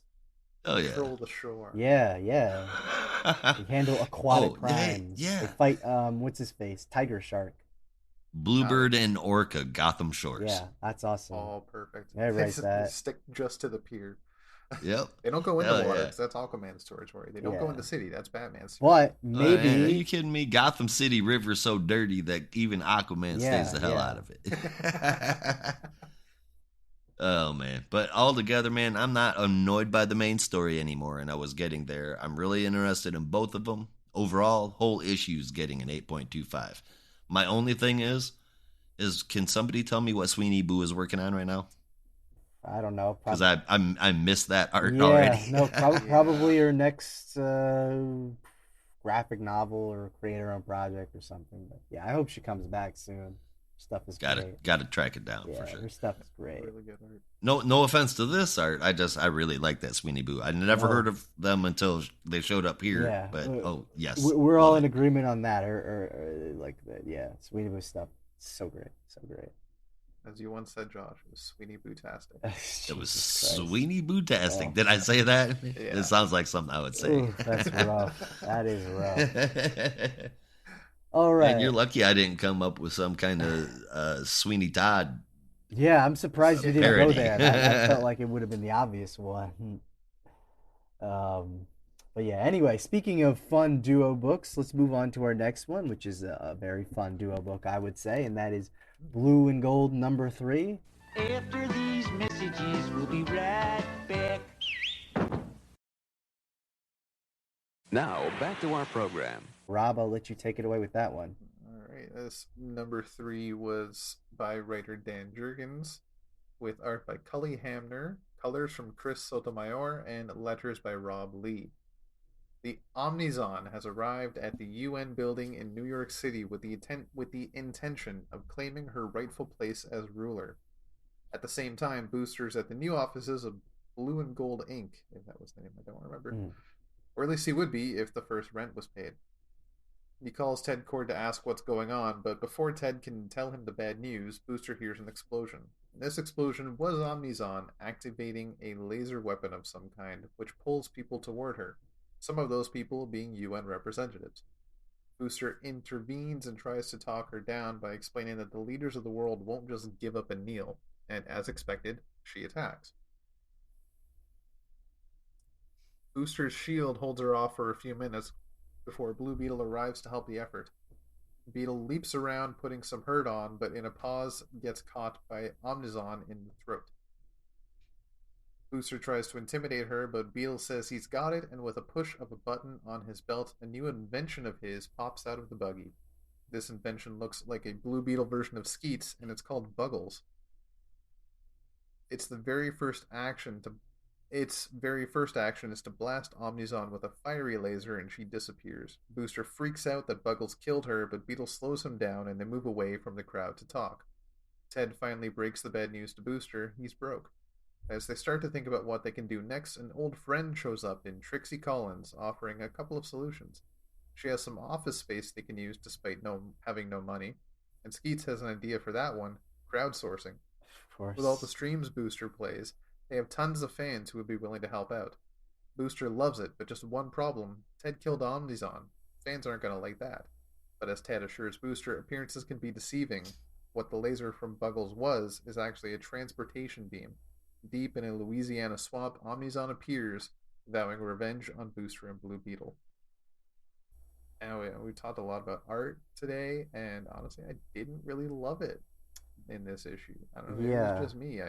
Speaker 4: Oh yeah.
Speaker 3: patrol the shore.
Speaker 2: Yeah, yeah. They handle aquatic
Speaker 4: Oh yeah,
Speaker 2: crimes. They
Speaker 4: yeah.
Speaker 2: fight what's his face? Tiger Shark.
Speaker 4: Bluebird and Orca, Gotham Shores.
Speaker 2: Yeah, that's awesome.
Speaker 3: All perfect.
Speaker 2: I write
Speaker 3: They
Speaker 2: that.
Speaker 3: stick just to the pier.
Speaker 4: Yep.
Speaker 3: They don't go in the
Speaker 4: Hell
Speaker 3: water
Speaker 4: yeah.
Speaker 3: because that's Aquaman's territory. They don't go in
Speaker 2: Yeah.
Speaker 3: the city. That's Batman's territory.
Speaker 2: But
Speaker 4: Man, are you
Speaker 2: maybe
Speaker 4: kidding me? Gotham City River's so dirty that even Aquaman stays
Speaker 2: yeah,
Speaker 4: the hell
Speaker 2: yeah.
Speaker 4: out of it. Oh man. But altogether, man, I'm not annoyed by the main story anymore, and I was getting there. I'm really interested in both of them. Overall, whole issue's getting an 8.25. My only thing is can somebody tell me what Sweeney Boo is working on right now?
Speaker 2: I don't know.
Speaker 4: Because I missed that art
Speaker 2: Yeah,
Speaker 4: already.
Speaker 2: no,
Speaker 3: Yeah.
Speaker 2: probably her next graphic novel or create her own project or something. But yeah, I hope she comes back soon. Stuff is great.
Speaker 4: Gotta track it down
Speaker 2: Yeah,
Speaker 4: for sure.
Speaker 2: her stuff is great.
Speaker 3: Really good art.
Speaker 4: No offense to this art. I really like that Sweeney Boo. I never
Speaker 2: No.
Speaker 4: heard of them until they showed up here.
Speaker 2: Yeah,
Speaker 4: But yes,
Speaker 2: we're all
Speaker 4: love
Speaker 2: in
Speaker 4: it.
Speaker 2: agreement on that. Or like that. Yeah, Sweetie Boo stuff, so great, so great.
Speaker 3: As you once said, Josh, it was Sweeney Boo-tastic.
Speaker 4: It was
Speaker 2: Jesus Christ.
Speaker 4: Sweeney Boo-tastic.
Speaker 2: Oh.
Speaker 4: Did I say that?
Speaker 3: Yeah.
Speaker 4: It sounds like something I would say.
Speaker 2: Ooh, that's rough. That is rough. All
Speaker 4: Man, you're
Speaker 2: right.
Speaker 4: lucky I didn't come up with some kind of Sweeney Todd
Speaker 2: Yeah, I'm surprised you didn't go
Speaker 4: parody.
Speaker 2: there. That felt like it would have been the obvious one. But yeah, anyway, speaking of fun duo books, let's move on to our next one, which is a very fun duo book, I would say, and that is Blue and Gold #3.
Speaker 5: After these messages, we'll be right back.
Speaker 1: Now, back to our program.
Speaker 2: Rob, I'll let you take it away with that one.
Speaker 3: All right. This #3 was by writer Dan Jurgens, with art by Cully Hamner, colors from Chris Sotomayor, and letters by Rob Lee. The Omnizon has arrived at the UN building in New York City with the intention of claiming her rightful place as ruler. At the same time, boosters at the new offices of Blue and Gold Inc., if that was the name, I don't remember,
Speaker 2: Mm.
Speaker 3: or at least he would be if the first rent was paid. He calls Ted Cord to ask what's going on, but before Ted can tell him the bad news, Booster hears an explosion. This explosion was Omnizon activating a laser weapon of some kind, which pulls people toward her, some of those people being UN representatives. Booster intervenes and tries to talk her down by explaining that the leaders of the world won't just give up and kneel, and as expected, she attacks. Booster's shield holds her off for a few minutes before Blue Beetle arrives to help the effort. Beetle leaps around, putting some hurt on, but in a pause gets caught by Omnizon in the throat. Booster tries to intimidate her, but Beetle says he's got it, and with a push of a button on his belt, a new invention of his pops out of the buggy. This invention looks like a Blue Beetle version of Skeets, and it's called Buggles. Its very first action is to blast Omnizon with a fiery laser, and she disappears. Booster freaks out that Buggles killed her, but Beetle slows him down and they move away from the crowd to talk. Ted finally breaks the bad news to Booster. He's broke. As they start to think about what they can do next, an old friend shows up in Trixie Collins, offering a couple of solutions. She has some office space they can use despite having no money, and Skeets has an idea for that one: crowdsourcing.
Speaker 2: Of course.
Speaker 3: With all the streams Booster plays, They have tons of fans who would be willing to help out. Booster loves it, but just one problem: Ted killed Omnizon. Fans aren't going to like that. But as Ted assures Booster, appearances can be deceiving. What the laser from Buggles was is actually a transportation beam. Deep in a Louisiana swamp, Omnizon appears, vowing revenge on Booster and Blue Beetle. And we talked a lot about art today, and honestly, I didn't really love it in this issue. I don't know, maybe
Speaker 2: Yeah.
Speaker 3: it's just me.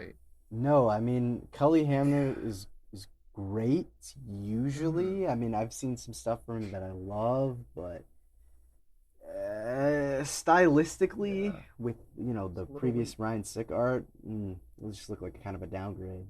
Speaker 2: No, I mean, Cully Hamner is great usually. I mean, I've seen some stuff from him that I love, but stylistically,
Speaker 3: Yeah.
Speaker 2: with the
Speaker 3: little
Speaker 2: previous
Speaker 3: weak.
Speaker 2: Ryan Sick art, it just looked like kind of a downgrade.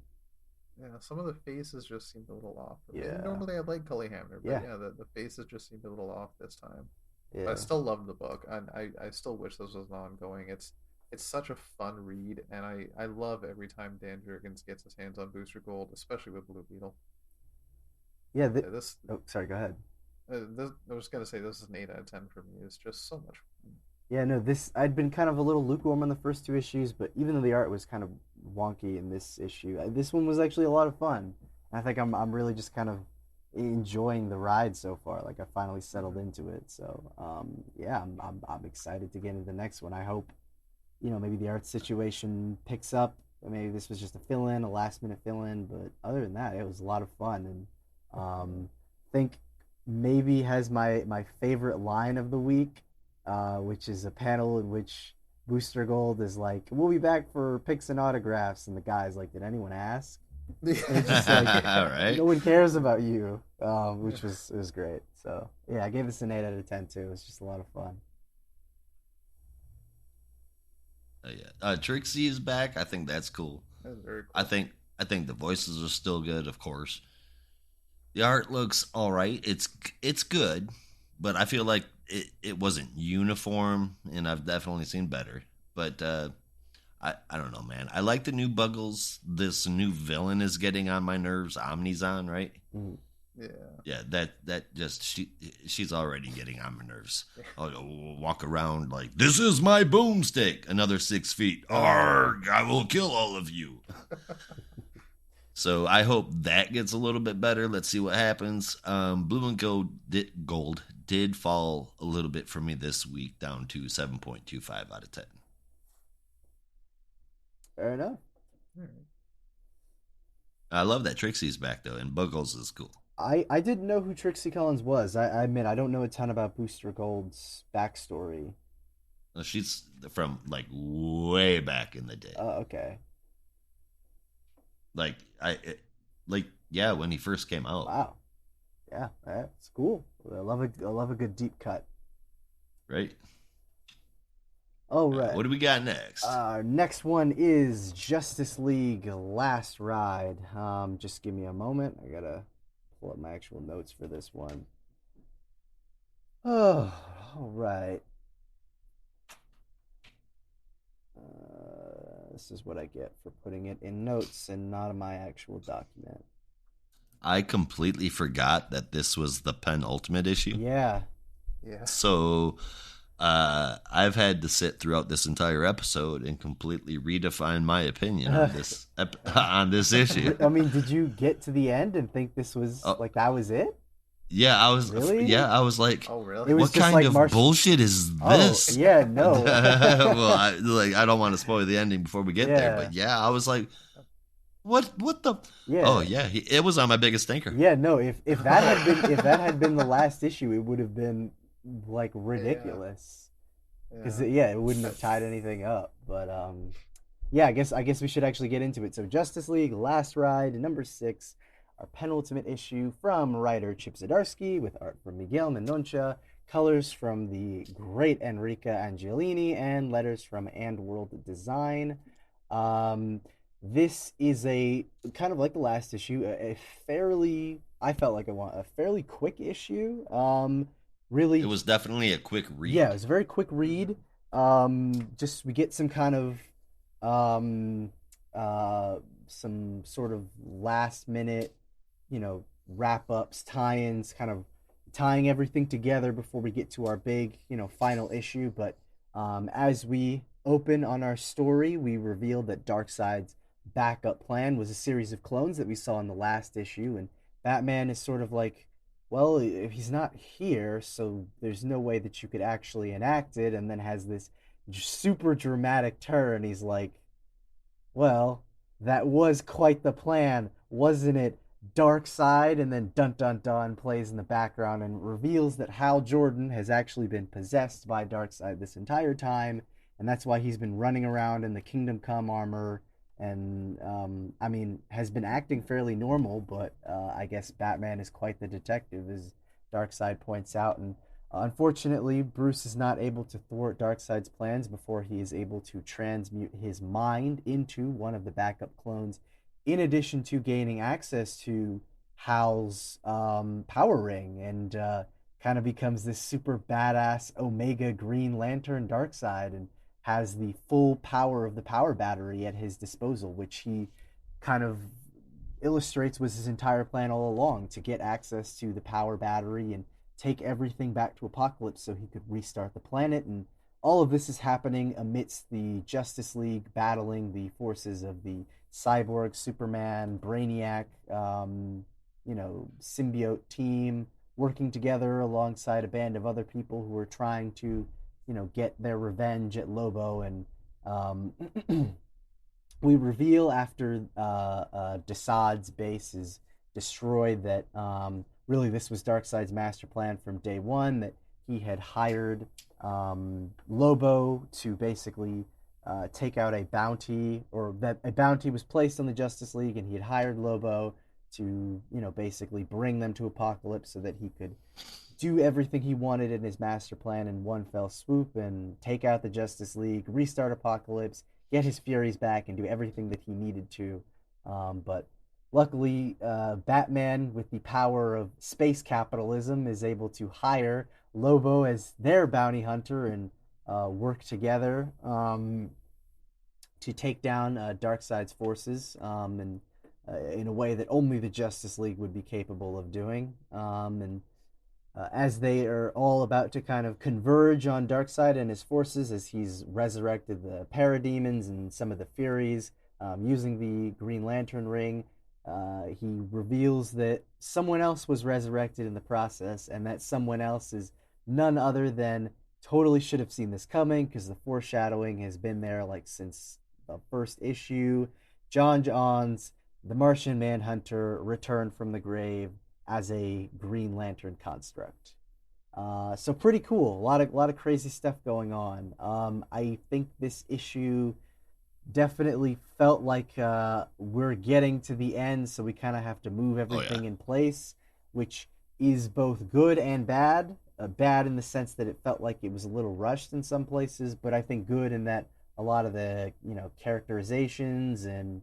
Speaker 3: Yeah, some of the faces just seemed a little off for me.
Speaker 2: Yeah.
Speaker 3: And normally I like Cully Hamner, but
Speaker 2: Yeah.
Speaker 3: yeah, the faces just seemed a little off this time. But
Speaker 2: Yeah.
Speaker 3: I still love the book, and I still wish this was ongoing. It's such a fun read, and I love every time Dan Jurgens gets his hands on Booster Gold, especially with Blue Beetle.
Speaker 2: Yeah.
Speaker 3: Yeah, this,
Speaker 2: Oh, sorry. Go ahead.
Speaker 3: I was gonna say this is an 8 out of 10 for me. It's just so much fun.
Speaker 2: Yeah, no, I'd been kind of a little lukewarm on the first two issues, but even though the art was kind of wonky in this issue, this one was actually a lot of fun. I think I'm really just kind of enjoying the ride so far. Like I finally settled into it. So, yeah, I'm excited to get into the next one. I hope, maybe the art situation picks up. Maybe this was just a fill-in, a last-minute fill-in, but other than that, it was a lot of fun. And think maybe has my favorite line of the week, which is a panel in which Booster Gold is like, "We'll be back for pics and autographs," and the guy's like, "Did anyone ask?" And it's just like,
Speaker 4: All right.
Speaker 2: no one cares about you, which was great. So yeah, I gave this an 8 out of 10 too. It was just a lot of fun.
Speaker 4: Yeah. Trixie is back. I think that's cool.
Speaker 3: That's very cool.
Speaker 4: I think the voices are still good, of course. The art looks all right. It's good, but I feel like it wasn't uniform, and I've definitely seen better. But I don't know, man. I like the new Buggles. This new villain is getting on my nerves. Omnizon, right?
Speaker 2: Mm.
Speaker 3: Yeah.
Speaker 4: Yeah, that just she's already getting on my nerves. I'll walk around like, this is my boomstick. Another 6 feet. Arrgh, I will kill all of you. So I hope that gets a little bit better. Let's see what happens. Blue and Gold did fall a little bit for me this week, down to 7.25 out of 10.
Speaker 2: Fair enough.
Speaker 3: All right.
Speaker 4: I love that Trixie's back though, and Buggles is cool.
Speaker 2: I didn't know who Trixie Collins was. I admit I don't know a ton about Booster Gold's backstory.
Speaker 4: She's from like way back in the day.
Speaker 2: Okay.
Speaker 4: Yeah, when he first came out.
Speaker 2: Wow. Yeah, that's cool. I love a good deep cut.
Speaker 4: Right?
Speaker 2: Oh, right.
Speaker 4: What do we got next?
Speaker 2: Next one is Justice League Last Ride. Just give me a moment. I gotta pull up my actual notes for this one. Oh, all right. This is what I get for putting it in notes and not in my actual document.
Speaker 4: I completely forgot that this was the penultimate issue.
Speaker 2: Yeah.
Speaker 3: Yeah.
Speaker 4: So I've had to sit throughout this entire episode and completely redefine my opinion on this on this issue.
Speaker 2: I mean, did you get to the end and think this was like that was it?
Speaker 4: Yeah, I was.
Speaker 2: Really?
Speaker 4: Yeah, I was like,
Speaker 3: Oh, really?
Speaker 2: It was
Speaker 4: what
Speaker 2: just
Speaker 4: kind
Speaker 2: like
Speaker 4: of bullshit is this?
Speaker 2: Oh, yeah, no.
Speaker 4: Well, I don't want to spoil the ending before we get there,
Speaker 2: Yeah.
Speaker 4: but yeah, I was like, what the?
Speaker 2: Yeah.
Speaker 4: Oh yeah, it was on my biggest stinker.
Speaker 2: Yeah, no. If that had been the last issue, it would have been like ridiculous. Because it wouldn't have tied anything up. But yeah, I guess we should actually get into it. So Justice League Last Ride, number 6, our penultimate issue, from writer Chip Zdarsky with art from Miguel Menoncha, colors from the great Enrica Angelini, and letters from And World Design. This is a kind of like the last issue, I felt like a fairly quick issue. Really,
Speaker 4: It was definitely a quick read.
Speaker 2: yeah, it was a very quick read. Just we get some kind of some sort of last minute, wrap ups, tie-ins, kind of tying everything together before we get to our big, final issue. But as we open on our story, we reveal that Darkseid's backup plan was a series of clones that we saw in the last issue, and Batman is sort of like, well, if he's not here, so there's no way that you could actually enact it, and then has this super dramatic turn. He's like, well, that was quite the plan, wasn't it? Dark Side, and then Dun Dun Dun plays in the background and reveals that Hal Jordan has actually been possessed by Dark Side this entire time, and that's why he's been running around in the Kingdom Come armor and, I mean, has been acting fairly normal, but I guess Batman is quite the detective, as Darkseid points out. And unfortunately, Bruce is not able to thwart Darkseid's plans before he is able to transmute his mind into one of the backup clones, in addition to gaining access to Hal's power ring, and kind of becomes this super badass Omega Green Lantern Darkseid, and has the full power of the power battery at his disposal, which he kind of illustrates was his entire plan all along, to get access to the power battery and take everything back to Apocalypse so he could restart the planet. And all of this is happening amidst the Justice League battling the forces of the Cyborg, Superman, Brainiac, symbiote team, working together alongside a band of other people who are trying to, get their revenge at Lobo. And we reveal after Desaad's base is destroyed that really this was Darkseid's master plan from day one, that he had hired Lobo to basically take out a bounty, or that a bounty was placed on the Justice League, and he had hired Lobo to, basically bring them to Apocalypse so that he could do everything he wanted in his master plan in one fell swoop, and take out the Justice League, restart Apocalypse, get his Furies back, and do everything that he needed to. But luckily, Batman, with the power of space capitalism, is able to hire Lobo as their bounty hunter, and work together to take down Darkseid's forces, and in a way that only the Justice League would be capable of doing. And as they are all about to kind of converge on Darkseid and his forces, as he's resurrected the Parademons and some of the Furies, using the Green Lantern ring, he reveals that someone else was resurrected in the process, and that someone else is none other than, totally should have seen this coming, because the foreshadowing has been there like since the first issue, John Johns, the Martian Manhunter, returned from the grave as a Green Lantern construct. So pretty cool. A lot of crazy stuff going on. I think this issue definitely felt like we're getting to the end, so we kind of have to move everything in place, which is both good and bad. Bad in the sense that it felt like it was a little rushed in some places, but I think good in that a lot of the characterizations and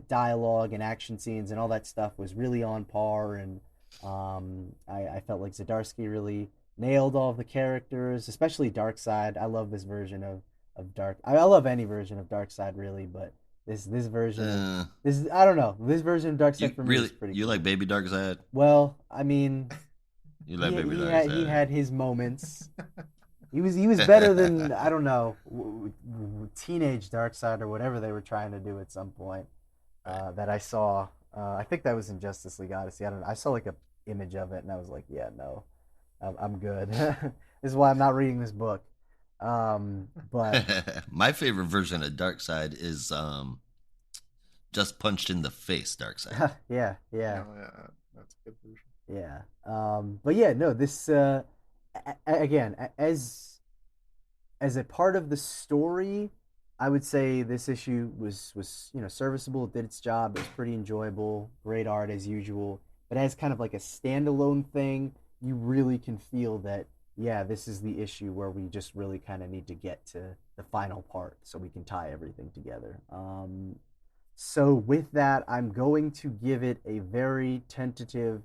Speaker 2: dialogue and action scenes and all that stuff was really on par. And I felt like Zdarsky really nailed all of the characters, especially Darkseid. I love this version of Dark. I love any version of Darkseid really, but this version, I don't know. This version of Darkseid for me is pretty.
Speaker 4: You
Speaker 2: cool.
Speaker 4: like Baby Darkseid?
Speaker 2: Well, I mean,
Speaker 4: you like Baby Darkseid?
Speaker 2: He had his moments. He was better than, I don't know, teenage Darkseid or whatever they were trying to do at some point. That I saw. I think that was in Justice League Odyssey. I don't know. I saw like a image of it, and I was like, yeah, no, I'm good. This is why I'm not reading this book. But
Speaker 4: my favorite version of Darkseid is just punched in the face Darkseid.
Speaker 2: yeah.
Speaker 3: Oh, yeah, that's a good version.
Speaker 2: Yeah. But yeah, no, this again, as a part of the story, I would say this issue was serviceable. It did its job. It was pretty enjoyable. Great art as usual. But as kind of like a standalone thing, you really can feel that, yeah, this is the issue where we just really kind of need to get to the final part so we can tie everything together. So with that, I'm going to give it a very tentative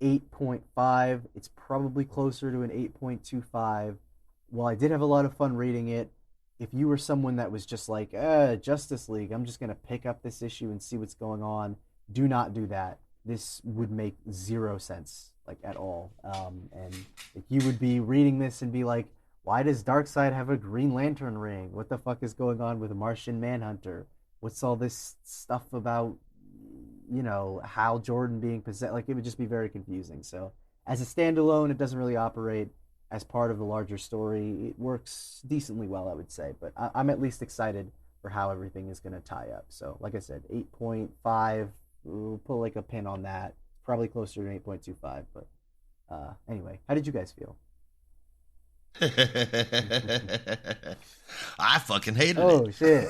Speaker 2: 8.5. It's probably closer to an 8.25. While I did have a lot of fun reading it, if you were someone that was just like, Justice League, I'm just going to pick up this issue and see what's going on, do not do that. This would make zero sense, like, at all. And if you would be reading this and be like, why does Darkseid have a Green Lantern ring? What the fuck is going on with a Martian Manhunter? what's all this stuff about, Hal Jordan being possessed? Like, it would just be very confusing. So, as a standalone, it doesn't really operate as part of the larger story. It works decently well, I would say. But I'm at least excited for how everything is going to tie up. So, like I said, 8.5, we'll put like a pin on that. Probably closer to 8.25. But anyway, how did you guys feel?
Speaker 4: I fucking hated
Speaker 2: Oh,
Speaker 4: it.
Speaker 2: shit.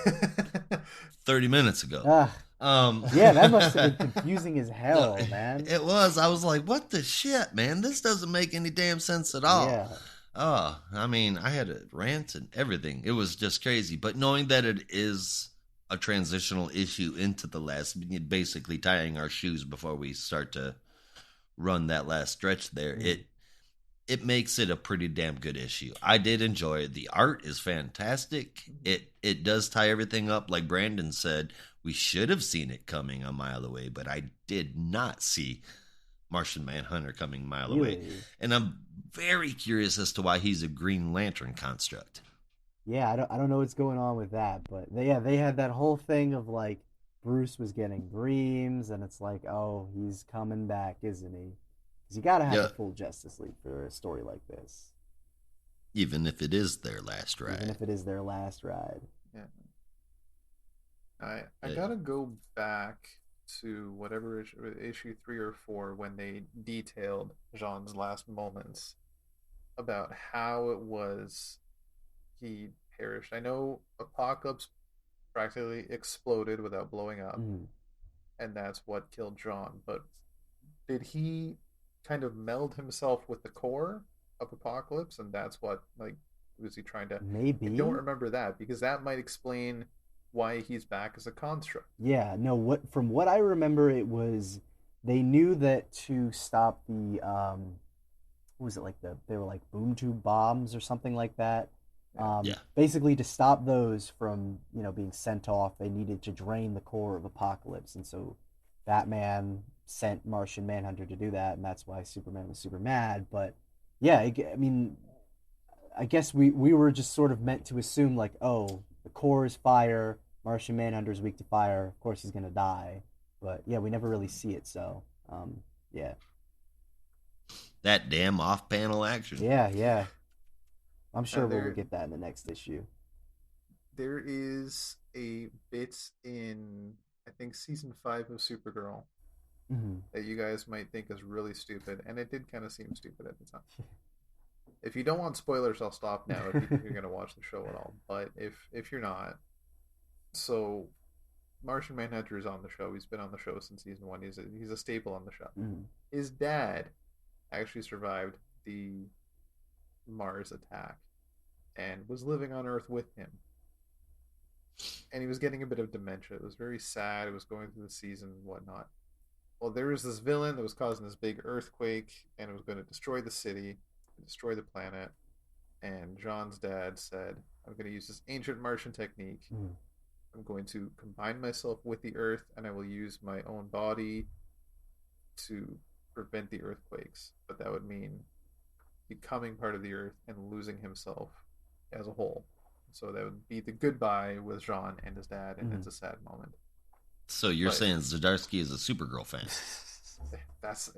Speaker 4: 30 minutes ago.
Speaker 2: Yeah, that must have been confusing as hell, man.
Speaker 4: It was. I was like, what the shit, man? This doesn't make any damn sense at all.
Speaker 2: Yeah.
Speaker 4: Oh, I mean, I had a rant and everything. It was just crazy. But knowing that it is a transitional issue into the last, basically tying our shoes before we start to run that last stretch there, it makes it a pretty damn good issue. I did enjoy it. The art is fantastic. It does tie everything up. Like Brandon said, we should have seen it coming a mile away, but I did not see Martian Manhunter coming a mile away. And I'm very curious as to why he's a Green Lantern construct.
Speaker 2: Yeah, I don't know what's going on with that, but they had that whole thing of like Bruce was getting dreams, and it's like, oh, he's coming back, isn't he? Because you got to have a full Justice League for a story like this.
Speaker 4: Even if it is their last ride.
Speaker 2: Even if it is their last ride.
Speaker 3: Yeah. I gotta go back to whatever issue 3 or 4 when they detailed Jean's last moments about how it was he perished. I know Apocalypse practically exploded without blowing up, and that's what killed Jean. But did he kind of meld himself with the core of Apocalypse, and that's what, like, was he trying to?
Speaker 2: Maybe.
Speaker 3: I don't remember that, because that might explain why he's back as a construct.
Speaker 2: Yeah, no, from what I remember, it was they knew that to stop the what was it, like they were like boom tube bombs or something like that. Basically to stop those from, being sent off, they needed to drain the core of Apocalypse, and so Batman sent Martian Manhunter to do that, and that's why Superman was super mad. But yeah, I mean, I guess we were just sort of meant to assume, like, oh, the core is fire, Martian Manhunter's weak to fire, of course he's gonna die. But yeah, we never really see it, so yeah.
Speaker 4: That damn off-panel action.
Speaker 2: Yeah. I'm sure we'll get that in the next issue.
Speaker 3: There is a bit in, I think, season 5 of Supergirl that you guys might think is really stupid, and it did kind of seem stupid at the time. If you don't want spoilers, I'll stop now if you're going to watch the show at all. But if you're not, so Martian Manhunter is on the show. He's been on the show since season 1. He's a staple on the show. His dad actually survived the Mars attack and was living on Earth with him. And he was getting a bit of dementia. It was very sad. It was going through the season and whatnot. Well, there was this villain that was causing this big earthquake, and it was going to destroy the city, destroy the planet. And John's dad said, I'm going to use this ancient Martian technique. I'm going to combine myself with the Earth, and I will use my own body to prevent the earthquakes. But that would mean becoming part of the Earth and losing himself as a whole. So that would be the goodbye with Jean and his dad, and it's a sad moment.
Speaker 4: So you're saying Zdarsky is a Supergirl fan?
Speaker 3: That's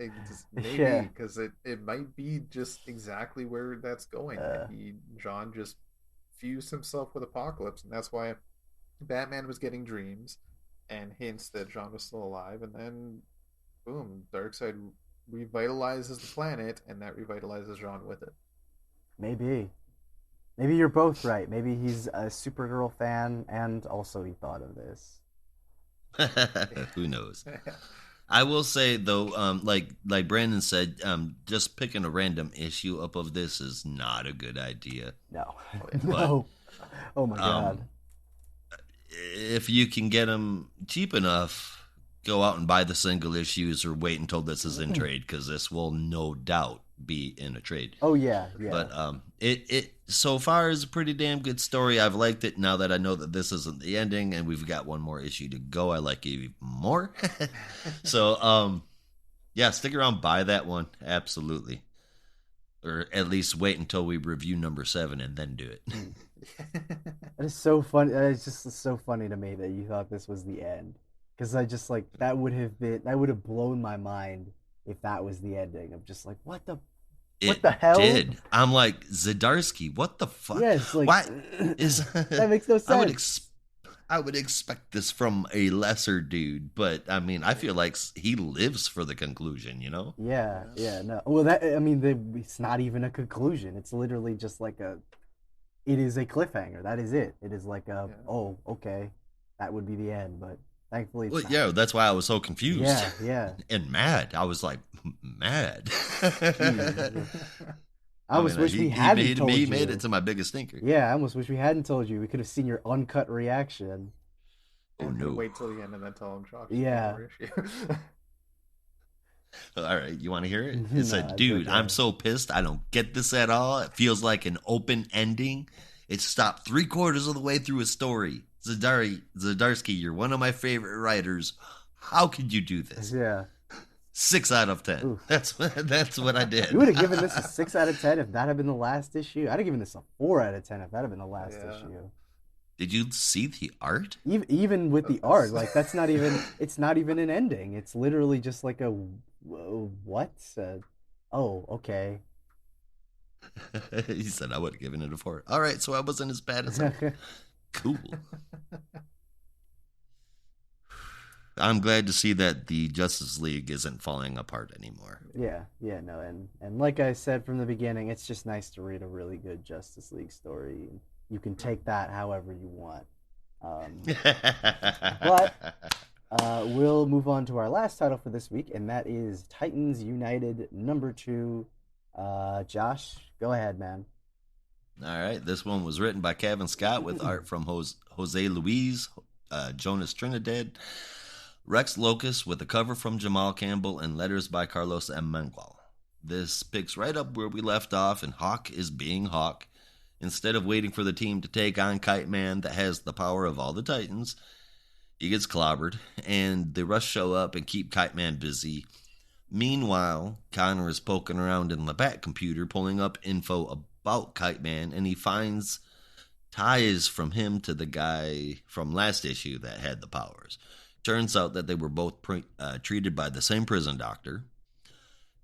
Speaker 3: maybe, because it might be just exactly where that's going. Jean just fused himself with Apocalypse, and that's why Batman was getting dreams and hints that Jean was still alive, and then boom, Darkseid revitalizes the planet, and that revitalizes Jean with it.
Speaker 2: Maybe you're both right. Maybe he's a Supergirl fan, and also he thought of this.
Speaker 4: Who knows? I will say though, like Brandon said, just picking a random issue up of this is not a good idea.
Speaker 2: No,
Speaker 4: no.
Speaker 2: Oh my god!
Speaker 4: If you can get them cheap enough, go out and buy the single issues, or wait until this is in trade, because this will no doubt be in a trade.
Speaker 2: Oh yeah.
Speaker 4: But it so far is a pretty damn good story. I've liked it. Now that I know that this isn't the ending and we've got one more issue to go, I like it even more. So yeah, stick around, buy that one, absolutely, or at least wait until we review number 7 and then do it.
Speaker 2: It is so funny. It's just so funny to me that you thought this was the end, because I just like that would have blown my mind if that was the ending. I'm just like, what the
Speaker 4: It
Speaker 2: hell?
Speaker 4: did. I'm like, Zdarsky, what the fuck?
Speaker 2: Yeah, it's like
Speaker 4: Why is
Speaker 2: that makes no sense.
Speaker 4: I would expect this from a lesser dude, but I mean, I feel like he lives for the conclusion, you know?
Speaker 2: Yeah,
Speaker 3: Yeah.
Speaker 2: yeah, no. Well, that I mean, it's not even a conclusion. It's literally just like it is a cliffhanger. That is it. It is like
Speaker 3: Yeah.
Speaker 2: oh, okay, that would be the end. But thankfully,
Speaker 4: Well,
Speaker 2: it's not.
Speaker 4: yeah, that's why I was so confused.
Speaker 2: Yeah, yeah.
Speaker 4: And mad. I was like, mad.
Speaker 2: Jeez. I
Speaker 4: I
Speaker 2: almost
Speaker 4: mean,
Speaker 2: wish we hadn't told
Speaker 4: he
Speaker 2: you.
Speaker 4: made it to my biggest stinker.
Speaker 2: Yeah, I almost wish we hadn't told you. We could have seen your uncut reaction.
Speaker 4: Oh,
Speaker 3: And
Speaker 4: no.
Speaker 3: wait till the end and then tell him Josh.
Speaker 2: Yeah.
Speaker 4: All right, you want to hear it? It
Speaker 2: No,
Speaker 4: said,
Speaker 2: it's
Speaker 4: dude,
Speaker 2: okay.
Speaker 4: I'm so pissed. I don't get this at all. It feels like an open ending. It stopped 3/4 of the way through a story. Zdarsky, you're one of my favorite writers. How could you do this?
Speaker 2: Yeah.
Speaker 4: 6 out of 10.
Speaker 2: Oof.
Speaker 4: That's what I did.
Speaker 2: You would have given this a 6 out of 10 if that had been the last issue. I'd have given this a 4 out of 10 if that had been the last issue.
Speaker 4: Did you see the art?
Speaker 2: Even with the art, like that's not even. It's not even an ending. It's literally just like a what? Oh, okay.
Speaker 4: He said I would have given it a 4. All right, so I wasn't as bad as I. Cool. I'm glad to see that the Justice League isn't falling apart anymore.
Speaker 2: Yeah, no, and like I said from the beginning, it's just nice to read a really good Justice League story. You can take that however you want. But we'll move on to our last title for this week, and that is Titans United #2. Josh, go ahead, man.
Speaker 4: All right, this one was written by Kevin Scott with art from Jose Luis, Jonas Trinidad, Rex Locust with a cover from Jamal Campbell and letters by Carlos M. Mangual. This picks right up where we left off, and Hawk is being Hawk. Instead of waiting for the team to take on Kite Man that has the power of all the Titans, he gets clobbered, and the Rush show up and keep Kite Man busy. Meanwhile, Connor is poking around in the Bat computer, pulling up info about Kite Man, and he finds ties from him to the guy from last issue that had the powers. Turns out that they were both treated by the same prison doctor.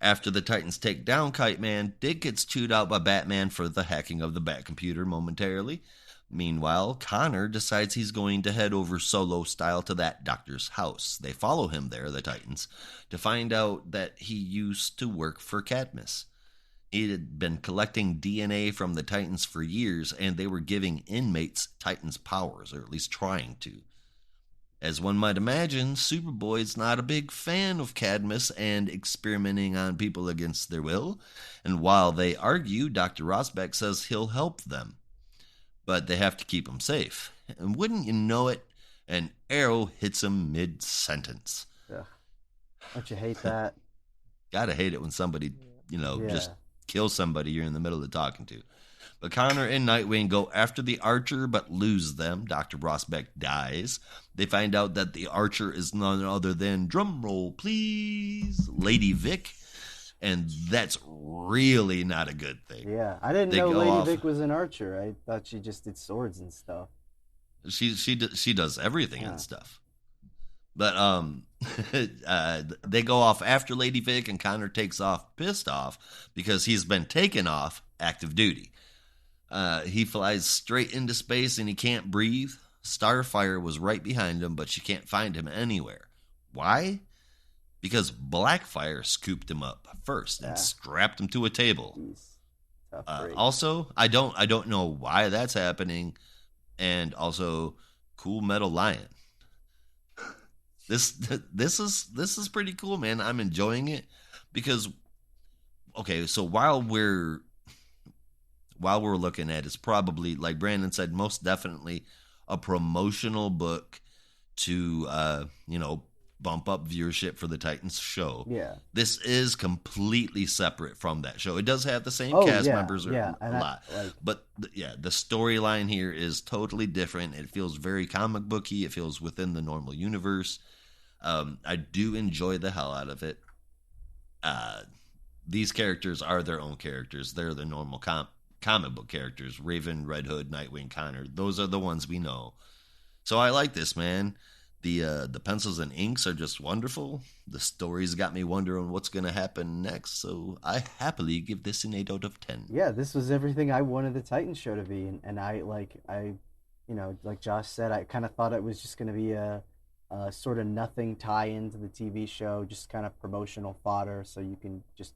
Speaker 4: After the Titans take down Kite Man, Dick gets chewed out by Batman for the hacking of the Bat computer momentarily. Meanwhile, Connor decides he's going to head over solo style to that doctor's house. They follow him there, the Titans, to find out that he used to work for Cadmus. He had been collecting DNA from the Titans for years, and they were giving inmates Titans powers, or at least trying to. As one might imagine, Superboy's not a big fan of Cadmus and experimenting on people against their will, and while they argue, Dr. Rosbeck says he'll help them. But they have to keep him safe. And wouldn't you know it, an arrow hits him mid-sentence.
Speaker 2: Ugh. Don't you hate that?
Speaker 4: Gotta hate it when somebody,
Speaker 2: Yeah.
Speaker 4: just kills somebody you're in the middle of talking to. But Connor and Nightwing go after the Archer, but lose them. Dr. Rosbeck dies. They find out that the Archer is none other than, drumroll please, Lady Vic. And that's really not a good thing.
Speaker 2: Yeah, I didn't
Speaker 4: They
Speaker 2: know
Speaker 4: go
Speaker 2: Lady
Speaker 4: off-
Speaker 2: Vic was an archer. I thought she just did swords and stuff.
Speaker 4: She does everything
Speaker 2: Yeah.
Speaker 4: and stuff. But they go off after Lady Vic, and Connor takes off pissed off because he's been taken off active duty. He flies straight into space and he can't breathe. Starfire was right behind him, but she can't find him anywhere. Why? Because Blackfire scooped him up first and strapped him to a table.
Speaker 2: Jeez. Tough break.
Speaker 4: Also, I don't know why that's happening, and also, Cool Metal Lion. This is pretty cool, man. I'm enjoying it because, okay, so while we're looking at, it's probably, like Brandon said, most definitely a promotional book to bump up viewership for the Titans show.
Speaker 2: Yeah.
Speaker 4: This is completely separate from that show. It does have the same
Speaker 2: Oh,
Speaker 4: cast
Speaker 2: yeah,
Speaker 4: members
Speaker 2: yeah,
Speaker 4: a
Speaker 2: and
Speaker 4: lot.
Speaker 2: like-
Speaker 4: But the storyline here is totally different. It feels very comic booky. It feels within the normal universe. I do enjoy the hell out of it. These characters are their own characters. They're the normal comic book characters: Raven, Red Hood, Nightwing, Connor. Those are the ones we know. So I like this, man. The pencils and inks are just wonderful. The stories got me wondering what's going to happen next. So I happily give this an 8 out of 10.
Speaker 2: Yeah, this was everything I wanted the Titans show to be, and like Josh said, I kind of thought it was just going to be a sort of nothing tie-in to the TV show, just kind of promotional fodder, so you can just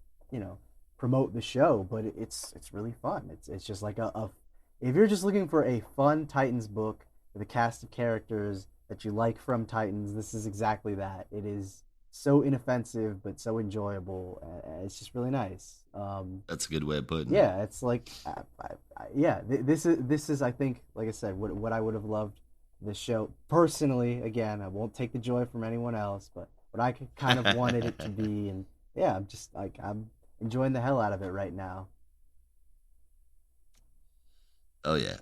Speaker 2: promote the show. But it's really fun. It's just like a if you're just looking for a fun Titans book with a cast of characters that you like from Titans, this is exactly that. It is so inoffensive but so enjoyable. It's just really nice.
Speaker 4: That's a good way of putting it.
Speaker 2: Yeah, it's like, this is I think, like I said, what I would have loved the show personally. Again, I won't take the joy from anyone else, but what I kind of wanted it to be, and yeah, I'm just like I'm enjoying the hell out of it right now.
Speaker 4: Oh yeah.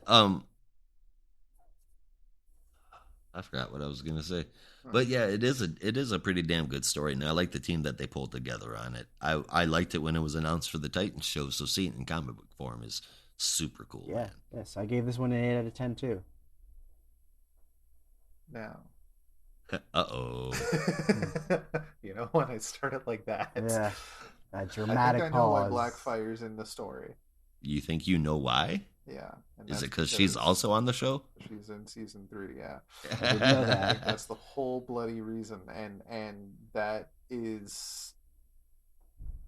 Speaker 4: I forgot what I was gonna say, but yeah, it is a pretty damn good story, and I like the team that they pulled together on it. I liked it when it was announced for the Titans show, so seeing it in comic book form is super cool.
Speaker 2: Yeah,
Speaker 4: man.
Speaker 2: yes, I gave this one an 8 out of 10 too.
Speaker 3: Now.
Speaker 4: Uh-oh.
Speaker 3: When I started like that.
Speaker 2: Yeah, that dramatic
Speaker 3: I think I know
Speaker 2: pause.
Speaker 3: why Blackfire's in the story.
Speaker 4: You think you know why?
Speaker 3: Yeah.
Speaker 4: Is it because she's also on the show?
Speaker 3: She's in season 3, yeah.
Speaker 2: I didn't know
Speaker 3: I
Speaker 2: that.
Speaker 3: think that's the whole bloody reason, and that is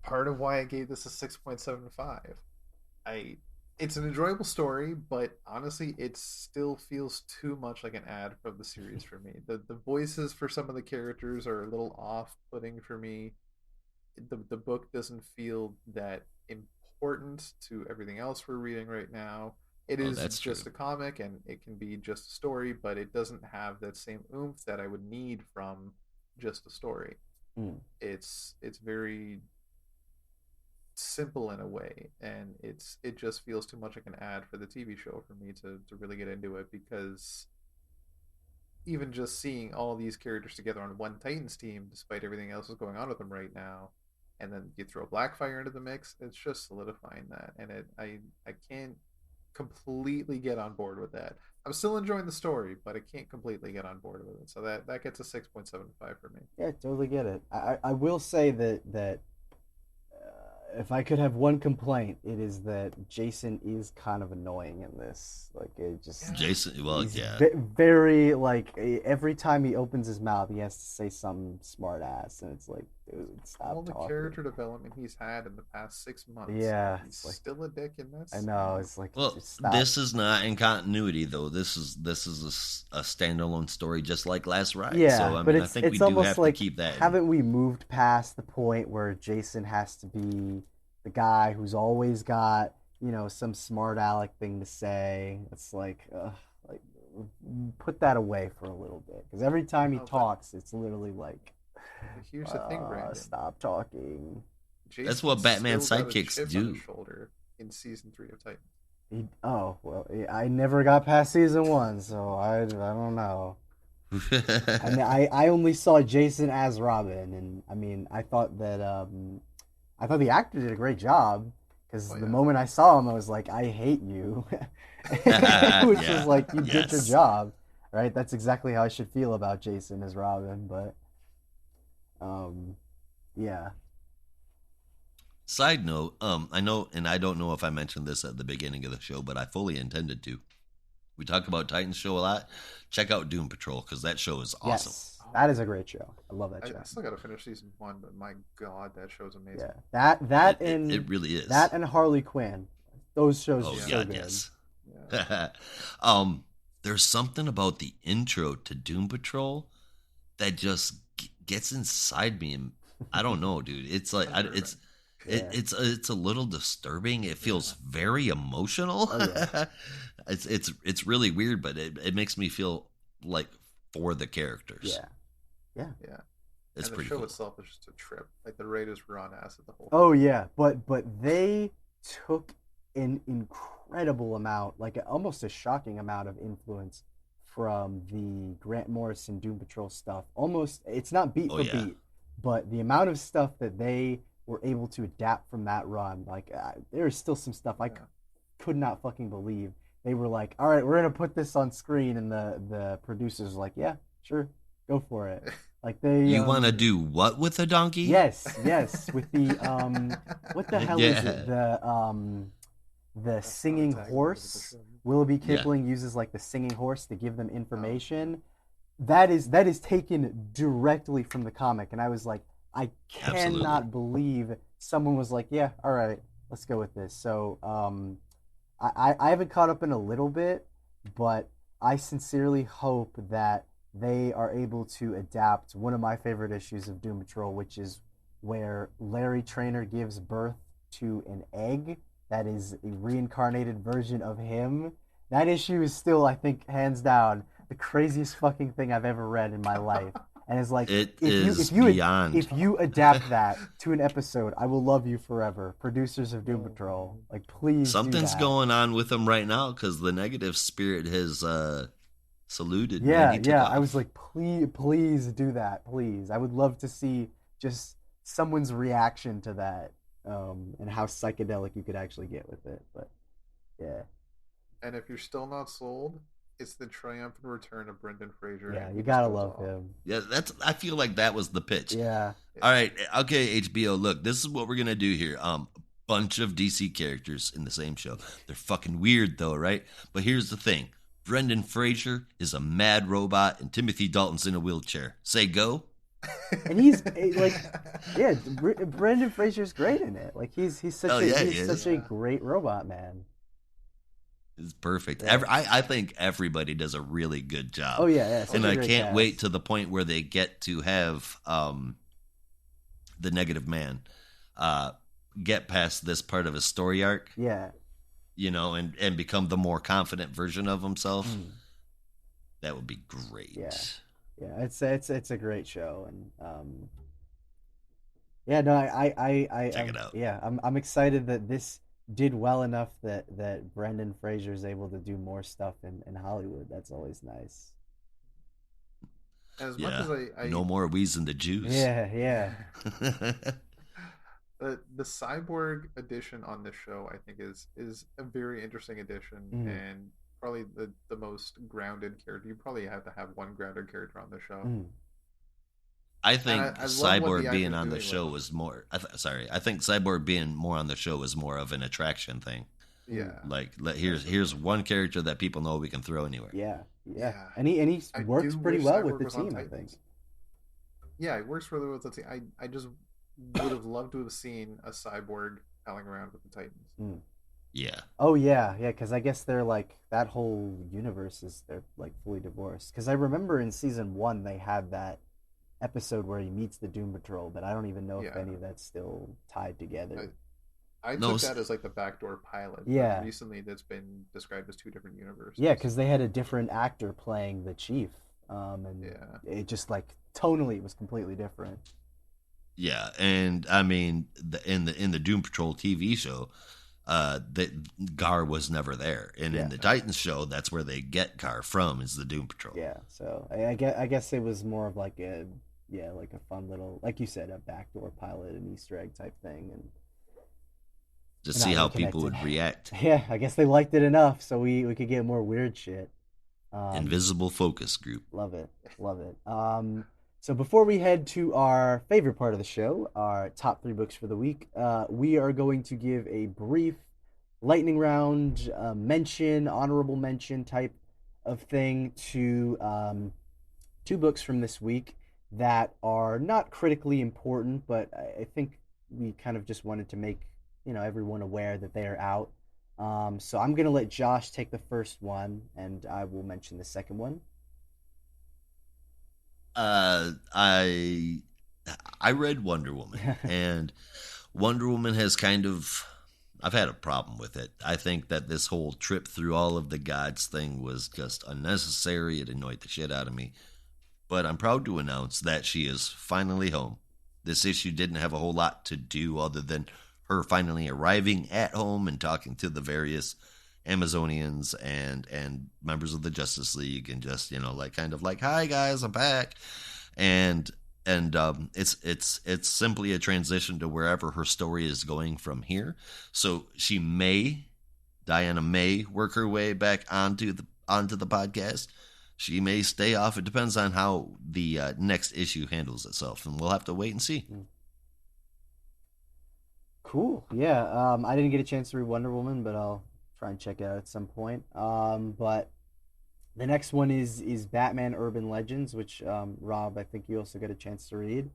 Speaker 3: part of why I gave this a 6.75. It's an enjoyable story, but honestly, it still feels too much like an ad from the series for me. The voices for some of the characters are a little off-putting for me. The book doesn't feel that important to everything else we're reading right now. It is just a comic, and it can be just a story, but it doesn't have that same oomph that I would need from just a story. It's very simple in a way, and it just feels too much like an ad for the TV show for me to really get into it, because even just seeing all these characters together on one Titans team, despite everything else that's going on with them right now, and then you throw Blackfire into the mix, it's just solidifying that, and I can't completely get on board with that. I'm still enjoying the story, but I can't completely get on board with it, so that gets a 6.75 for me.
Speaker 2: Yeah, totally get it. I will say that if I could have one complaint, it is that Jason is kind of annoying in this. Like, it just
Speaker 4: Jason. Well, yeah,
Speaker 2: very like every time he opens his mouth, he has to say some smart ass, and it's like, dude, stop
Speaker 3: all the
Speaker 2: talking.
Speaker 3: character development he's had in the past 6 months.
Speaker 2: Yeah,
Speaker 3: he's still a dick in this.
Speaker 2: I know. It's like,
Speaker 4: well,
Speaker 2: just stop.
Speaker 4: This is not in continuity though. This is a standalone story, just like Last Ride.
Speaker 2: Yeah,
Speaker 4: so,
Speaker 2: but
Speaker 4: I think we do have to keep that.
Speaker 2: Haven't we moved past the point where Jason has to be the guy who's always got some smart aleck thing to say? It's like put that away for a little bit, because every time he talks, it's literally like,
Speaker 3: here's the thing, Brandon.
Speaker 2: Stop talking.
Speaker 3: Jason
Speaker 4: That's what Batman
Speaker 3: still got a
Speaker 4: sidekicks
Speaker 3: chip
Speaker 4: do.
Speaker 3: on his shoulder in season 3 of Titans.
Speaker 2: I never got past season 1, so I don't know. I mean, I only saw Jason as Robin, and I mean, I thought the actor did a great job, because the moment I saw him, I was like, I hate you, which is like, you did your job, right? That's exactly how I should feel about Jason as Robin, but yeah.
Speaker 4: Side note, I know, and I don't know if I mentioned this at the beginning of the show, but I fully intended to. We talk about Titans show a lot. Check out Doom Patrol, because that show is awesome.
Speaker 2: Yes, that is a great show. I love that show.
Speaker 3: I still got to finish season 1, but my God, that show's amazing.
Speaker 2: Yeah,
Speaker 4: it really is.
Speaker 2: That and Harley Quinn, those shows are so good.
Speaker 4: Yes.
Speaker 3: Yeah.
Speaker 4: There's something about the intro to Doom Patrol that just gets inside me, and I don't know, dude. It's like it's a little disturbing. It feels very emotional.
Speaker 2: Oh, yeah.
Speaker 4: It's really weird, but it makes me feel like for the characters.
Speaker 2: Yeah.
Speaker 4: It's
Speaker 3: and
Speaker 4: pretty
Speaker 3: the show
Speaker 4: cool.
Speaker 3: itself is just a trip. Like, the Raiders were on acid the whole
Speaker 2: Oh yeah, but they took an incredible amount, like almost a shocking amount of influence from the Grant Morrison Doom Patrol stuff. Almost, it's not beat for beat, but the amount of stuff that they were able to adapt from that run, like there's still some stuff I could not fucking believe they were like, all right, we're gonna put this on screen, and the producers were like, yeah, sure, go for it. Like they
Speaker 4: You want to do what with a donkey?
Speaker 2: Yes, with the what the hell is it?
Speaker 4: Yeah.
Speaker 2: The singing
Speaker 3: not the tagline of the
Speaker 2: horse.
Speaker 3: show.
Speaker 2: Willoughby
Speaker 4: Yeah.
Speaker 2: Kipling uses like the singing horse to give them information. That is taken directly from the comic, and I was like, I cannot
Speaker 4: Absolutely.
Speaker 2: believe someone was like, yeah, all right, let's go with this. So I haven't caught up in a little bit, but I sincerely hope that they are able to adapt one of my favorite issues of Doom Patrol, which is where Larry Trainer gives birth to an egg that is a reincarnated version of him. That issue is still, I think, hands down, the craziest fucking thing I've ever read in my life. And it's like,
Speaker 4: It
Speaker 2: if
Speaker 4: is
Speaker 2: you
Speaker 4: beyond.
Speaker 2: if you adapt that to an episode, I will love you forever. Producers of Doom Patrol, like, please
Speaker 4: Something's
Speaker 2: do that.
Speaker 4: going on with him right now because the negative spirit has saluted.
Speaker 2: Yeah,
Speaker 4: and he took off.
Speaker 2: I was like, please do that, please. I would love to see just someone's reaction to that, and how psychedelic you could actually get with it. But yeah,
Speaker 3: And if you're still not sold, it's the triumphant return of Brendan Fraser.
Speaker 2: yeah,
Speaker 3: and
Speaker 2: you
Speaker 3: he
Speaker 2: gotta
Speaker 3: just goes
Speaker 2: love
Speaker 3: off.
Speaker 2: him.
Speaker 4: Yeah, I feel like that was the pitch.
Speaker 2: Yeah,
Speaker 4: All right, okay, HBO. Look, this is what we're gonna do here. Bunch of DC characters in the same show. They're fucking weird though, right? But here's the thing: Brendan Fraser is a mad robot, and Timothy Dalton's in a wheelchair. Say go.
Speaker 2: and he's like, yeah, Brendan Fraser's great in it. Like he's such
Speaker 4: Oh,
Speaker 2: a
Speaker 4: yeah, he
Speaker 2: he's
Speaker 4: is.
Speaker 2: such a great robot man.
Speaker 4: It's perfect.
Speaker 2: Yeah.
Speaker 4: I think everybody does a really good job.
Speaker 2: Oh yeah, such
Speaker 4: and
Speaker 2: a
Speaker 4: I
Speaker 2: great
Speaker 4: can't
Speaker 2: cast.
Speaker 4: wait to the point where they get to have the Negative Man get past this part of his story arc,
Speaker 2: Yeah,
Speaker 4: and become the more confident version of himself.
Speaker 2: Mm.
Speaker 4: That would be great.
Speaker 2: Yeah. It's a great show, and yeah, no, I
Speaker 4: Check it out.
Speaker 2: Yeah, I'm excited that this did well enough that Brendan Fraser is able to do more stuff in Hollywood. That's always nice.
Speaker 3: As much
Speaker 4: Yeah.
Speaker 3: as I
Speaker 4: No more wheezing the Jews.
Speaker 2: Yeah.
Speaker 3: the cyborg edition on this show, I think, is a very interesting addition,
Speaker 2: Mhm.
Speaker 3: and probably the most grounded character. You probably have to have one grounded character on the show.
Speaker 2: Mm.
Speaker 4: I think
Speaker 3: I love what
Speaker 4: Cyborg
Speaker 3: the
Speaker 4: being
Speaker 3: actor's
Speaker 4: on the
Speaker 3: doing
Speaker 4: show
Speaker 3: with it.
Speaker 4: was more. I think Cyborg being more on the show was more of an attraction thing.
Speaker 3: Yeah,
Speaker 4: Like, here's one character that people know we can throw anywhere.
Speaker 2: Yeah.
Speaker 3: Yeah.
Speaker 2: And he
Speaker 3: I
Speaker 2: works
Speaker 3: do
Speaker 2: pretty
Speaker 3: wish
Speaker 2: well
Speaker 3: Cyborg
Speaker 2: with the
Speaker 3: was on
Speaker 2: team, I think.
Speaker 3: Titans. Yeah, it works really well with the team. I just would have loved to have seen a cyborg palling around with the Titans.
Speaker 2: Mm.
Speaker 4: Yeah.
Speaker 2: Oh yeah, because I guess they're like that whole universe they're like fully divorced. Because I remember in season 1 they had that episode where he meets the Doom Patrol, but I don't even know if
Speaker 3: Yeah.
Speaker 2: any of that's still tied together.
Speaker 3: I
Speaker 4: No,
Speaker 3: took that as like the backdoor pilot. but
Speaker 2: Yeah.
Speaker 3: recently that's been described as 2 different universes.
Speaker 2: Yeah, because they had a different actor playing the chief, and
Speaker 3: Yeah.
Speaker 2: it just like tonally it was completely different.
Speaker 4: Yeah, and I mean, in the Doom Patrol TV show, that Gar was never there, and
Speaker 2: Yeah.
Speaker 4: in the Titans show, that's where they get Gar from, is the Doom Patrol.
Speaker 2: Yeah, so I guess it was more of like a fun little, like you said, a backdoor pilot, an Easter egg type thing, and
Speaker 4: Just
Speaker 2: They're
Speaker 4: see
Speaker 2: not
Speaker 4: how people would
Speaker 2: reconnected.
Speaker 4: react.
Speaker 2: yeah, I guess they liked it enough, so we could get more weird shit.
Speaker 4: Invisible focus group.
Speaker 2: Love it. So before we head to our favorite part of the show, our top 3 books for the week, we are going to give a brief lightning round honorable mention type of thing to 2 books from this week that are not critically important, but I think we kind of just wanted to make everyone aware that they are out. So I'm gonna let Josh take the first one, and I will mention the second one.
Speaker 4: I read Wonder Woman, and Wonder Woman has I've had a problem with it. I think that this whole trip through all of the gods thing was just unnecessary. It annoyed the shit out of me. But I'm proud to announce that she is finally home. This issue didn't have a whole lot to do other than her finally arriving at home and talking to the various Amazonians and members of the Justice League, and just like, hi guys, I'm back, and it's simply a transition to wherever her story is going from here. So she may Diana may work her way back onto the podcast. She may stay off. It depends on how the next issue handles itself, and we'll have to wait and see.
Speaker 2: Cool. Yeah. I didn't get a chance to read Wonder Woman, but I'll try and check it out at some point. But the next one is Batman Urban Legends, which Rob, I think you also got a chance to read.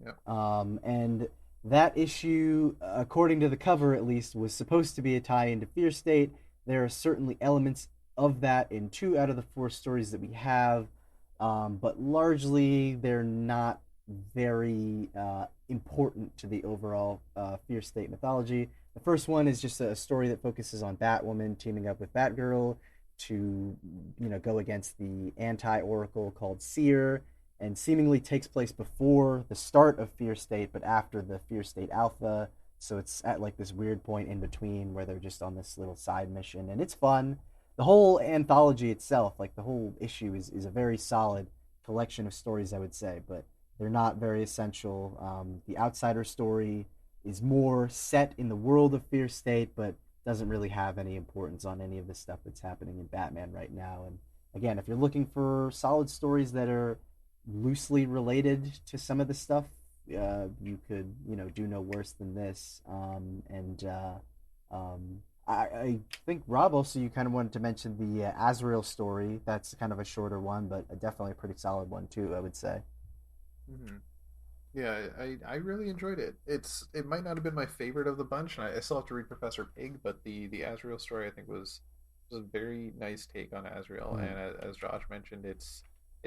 Speaker 3: Yep.
Speaker 2: And that issue, according to the cover at least, was supposed to be a tie into Fear State. There are certainly elements of that in 2 out of the 4 stories that we have, but largely they're not very important to the overall Fear State mythology. The first one is just a story that focuses on Batwoman teaming up with Batgirl to, go against the anti-Oracle called Seer, and seemingly takes place before the start of Fear State, but after the Fear State Alpha. So it's at like this weird point in between where they're just on this little side mission, and it's fun. The whole anthology itself, like the whole issue, is a very solid collection of stories, I would say, but they're not very essential. The Outsider story is more set in the world of Fear State, but doesn't really have any importance on any of the stuff that's happening in Batman right now. And again, if you're looking for solid stories that are loosely related to some of the stuff, you could, do no worse than this. I think, Rob, also you kind of wanted to mention the Azrael story. That's kind of a shorter one, but definitely a pretty solid one too, I would say.
Speaker 3: Mm-hmm. Yeah, I really enjoyed it. It might not have been my favorite of the bunch, and I still have to read Professor Pig, but the Azrael story I think was a very nice take on Azrael.
Speaker 2: Mm.
Speaker 3: And as Josh mentioned, it's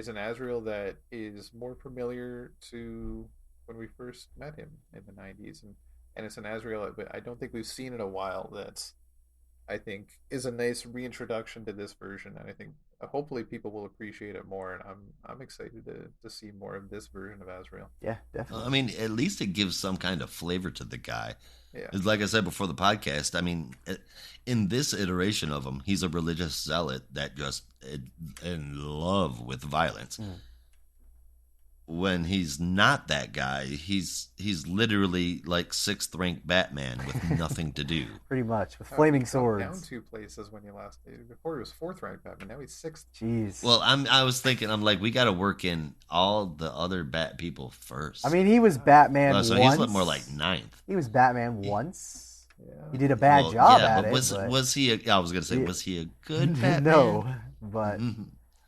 Speaker 3: an Azrael that is more familiar to when we first met him in the 90s, and it's an Azrael I don't think we've seen in a while. That's, I think, is a nice reintroduction to this version, and I think hopefully people will appreciate it more. And I'm excited to see more of this version of Azrael.
Speaker 2: Yeah, definitely.
Speaker 4: I mean, at least it gives some kind of flavor to the guy.
Speaker 3: Yeah.
Speaker 4: It's like I said before the podcast, I mean, in this iteration of him, he's a religious zealot that just in love with violence.
Speaker 2: Mm.
Speaker 4: When he's not that guy, he's literally like 6th ranked Batman with nothing to do.
Speaker 2: Pretty much, with flaming
Speaker 3: Down
Speaker 2: swords.
Speaker 3: 2 places when you last dated. Before he was 4th ranked Batman, now he's 6th.
Speaker 2: Jeez.
Speaker 4: Well, I was thinking, I'm like, we got to work in all the other Bat people first.
Speaker 2: I mean, he was Batman once.
Speaker 4: So he's more like 9th.
Speaker 2: He was Batman once.
Speaker 3: Yeah.
Speaker 2: He did a bad job at it.
Speaker 4: Was he? I was gonna say, was he a good Batman?
Speaker 2: No, but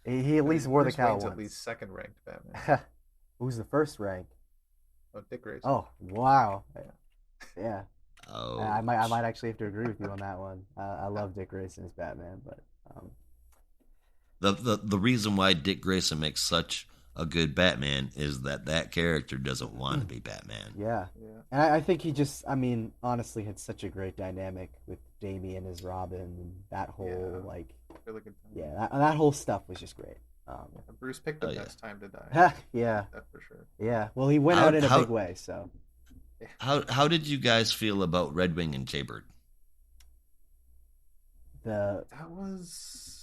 Speaker 2: he at least wore the
Speaker 3: Bruce
Speaker 2: cowl
Speaker 3: Wayne's
Speaker 2: once.
Speaker 3: at least 2nd ranked Batman.
Speaker 2: Who's the 1st rank?
Speaker 3: Oh, Dick Grayson.
Speaker 2: Oh, wow. Yeah.
Speaker 4: Oh,
Speaker 2: I might actually have to agree with you on that one. I love Dick Grayson as Batman, but
Speaker 4: the reason why Dick Grayson makes such a good Batman is that character doesn't want to be Batman.
Speaker 2: yeah. And I think he just, I mean, honestly had such a great dynamic with Damian as Robin, and that whole
Speaker 3: Really good time.
Speaker 2: yeah, that whole stuff was just great.
Speaker 3: Bruce picked the best time to die.
Speaker 2: Yeah.
Speaker 3: That's for sure.
Speaker 2: Yeah. Well, he went out in a big way, so.
Speaker 4: How did you guys feel about Red Wing and Jaybird?
Speaker 3: That was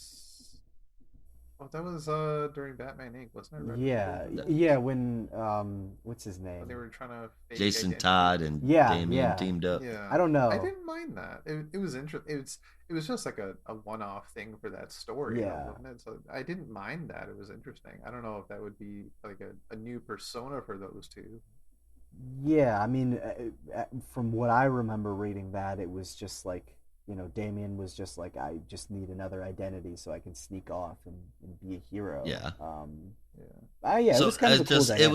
Speaker 3: during Batman Inc., wasn't it?
Speaker 2: Yeah. When what's his name?
Speaker 3: When they were trying to fake
Speaker 4: Jason
Speaker 3: identity.
Speaker 4: Todd and Damian teamed up.
Speaker 3: Yeah,
Speaker 2: I don't know.
Speaker 3: I didn't mind that. It was interesting. It was just like a one-off thing for that story.
Speaker 2: Yeah.
Speaker 3: Wasn't it? So I didn't mind that. It was interesting. I don't know if that would be like a new persona for those two.
Speaker 2: Yeah, I mean, from what I remember reading that, it was just like, Damian was just like, I just need another identity so I can sneak off and be a hero.
Speaker 4: Yeah.
Speaker 2: It was kind of a cool dynamic.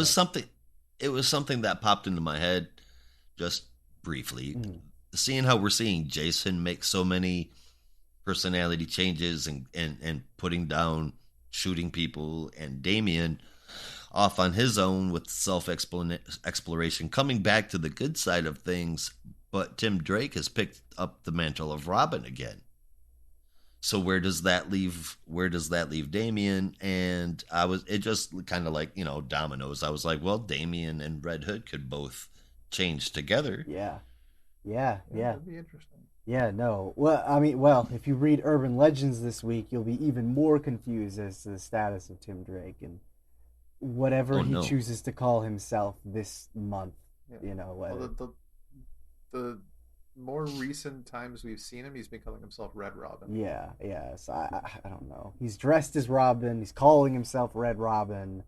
Speaker 4: It was something that popped into my head just briefly. Seeing how we're seeing Jason make so many personality changes and putting down shooting people, and Damian off on his own with self-exploration, coming back to the good side of things, but Tim Drake has picked up the mantle of Robin again. So where does that leave Damian? And it just kind of like, dominoes. I was like, well, Damian and Red Hood could both change together.
Speaker 2: Yeah.
Speaker 3: That'd be interesting.
Speaker 2: Yeah, no. Well, if you read Urban Legends this week, you'll be even more confused as to the status of Tim Drake and whatever he chooses to call himself this month.
Speaker 3: Yeah. Well, more recent times we've seen him, he's been calling himself Red Robin.
Speaker 2: Yeah. So I don't know. He's dressed as Robin. He's calling himself Red Robin.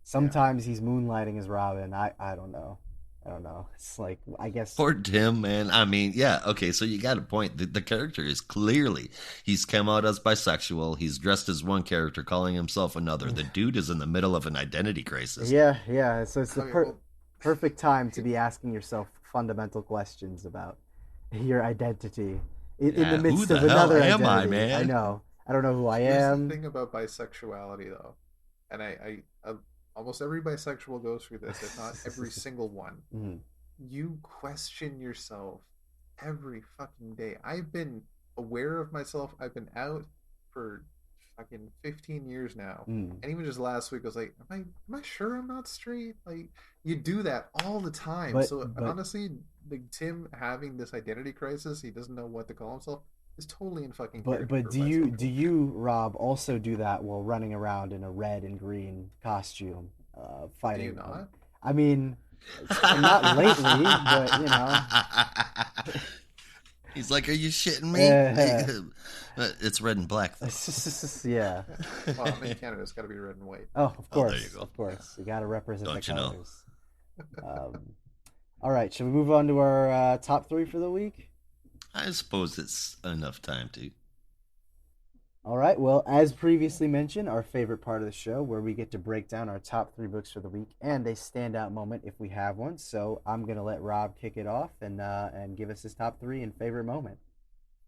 Speaker 2: Sometimes he's moonlighting as Robin. I don't know. I don't know. It's like, I guess.
Speaker 4: Poor Tim, man. I mean, yeah, okay, so you got a point. The character is clearly, he's come out as bisexual. He's dressed as one character, calling himself another. The dude is in the middle of an identity crisis.
Speaker 2: Yeah. So it's the
Speaker 3: Okay, well,
Speaker 2: perfect time to be asking yourself fundamental questions about your identity in
Speaker 4: Yeah,
Speaker 2: the midst
Speaker 4: who the
Speaker 2: of another
Speaker 4: hell am I,
Speaker 2: identity.
Speaker 4: man?
Speaker 2: I know. I don't know who I
Speaker 3: here's
Speaker 2: am.
Speaker 3: the thing about bisexuality, though, and I almost every bisexual goes through this, if not every single one.
Speaker 2: Mhm.
Speaker 3: You question yourself every fucking day. I've been aware of myself. I've been out for fucking 15 years now.
Speaker 2: Mm.
Speaker 3: And even just last week I was like, am I sure I'm not straight? Like, you do that all the time.
Speaker 2: But
Speaker 3: honestly, like, Tim having this identity crisis, he doesn't know what to call himself, is totally in fucking character
Speaker 2: But
Speaker 3: for
Speaker 2: do you
Speaker 3: bisexual.
Speaker 2: Rob, also do that while running around in a red and green costume,
Speaker 3: Do
Speaker 2: fighting?
Speaker 3: you not?
Speaker 2: I mean, not lately, but you know.
Speaker 4: He's like, are you shitting me? It's red and black, though.
Speaker 2: Yeah.
Speaker 3: Well, I'm in Canada, it's got to be red and white.
Speaker 2: Oh, of course.
Speaker 4: there you go.
Speaker 2: Of course. You got to represent
Speaker 4: Don't
Speaker 2: the
Speaker 4: you know?
Speaker 2: colors. All right. Shall we move on to our top three for the week?
Speaker 4: I suppose it's enough time to.
Speaker 2: All right. Well, as previously mentioned, our favorite part of the show where we get to break down our top three books for the week and a standout moment if we have one. So I'm going to let Rob kick it off and give us his top three and favorite moment.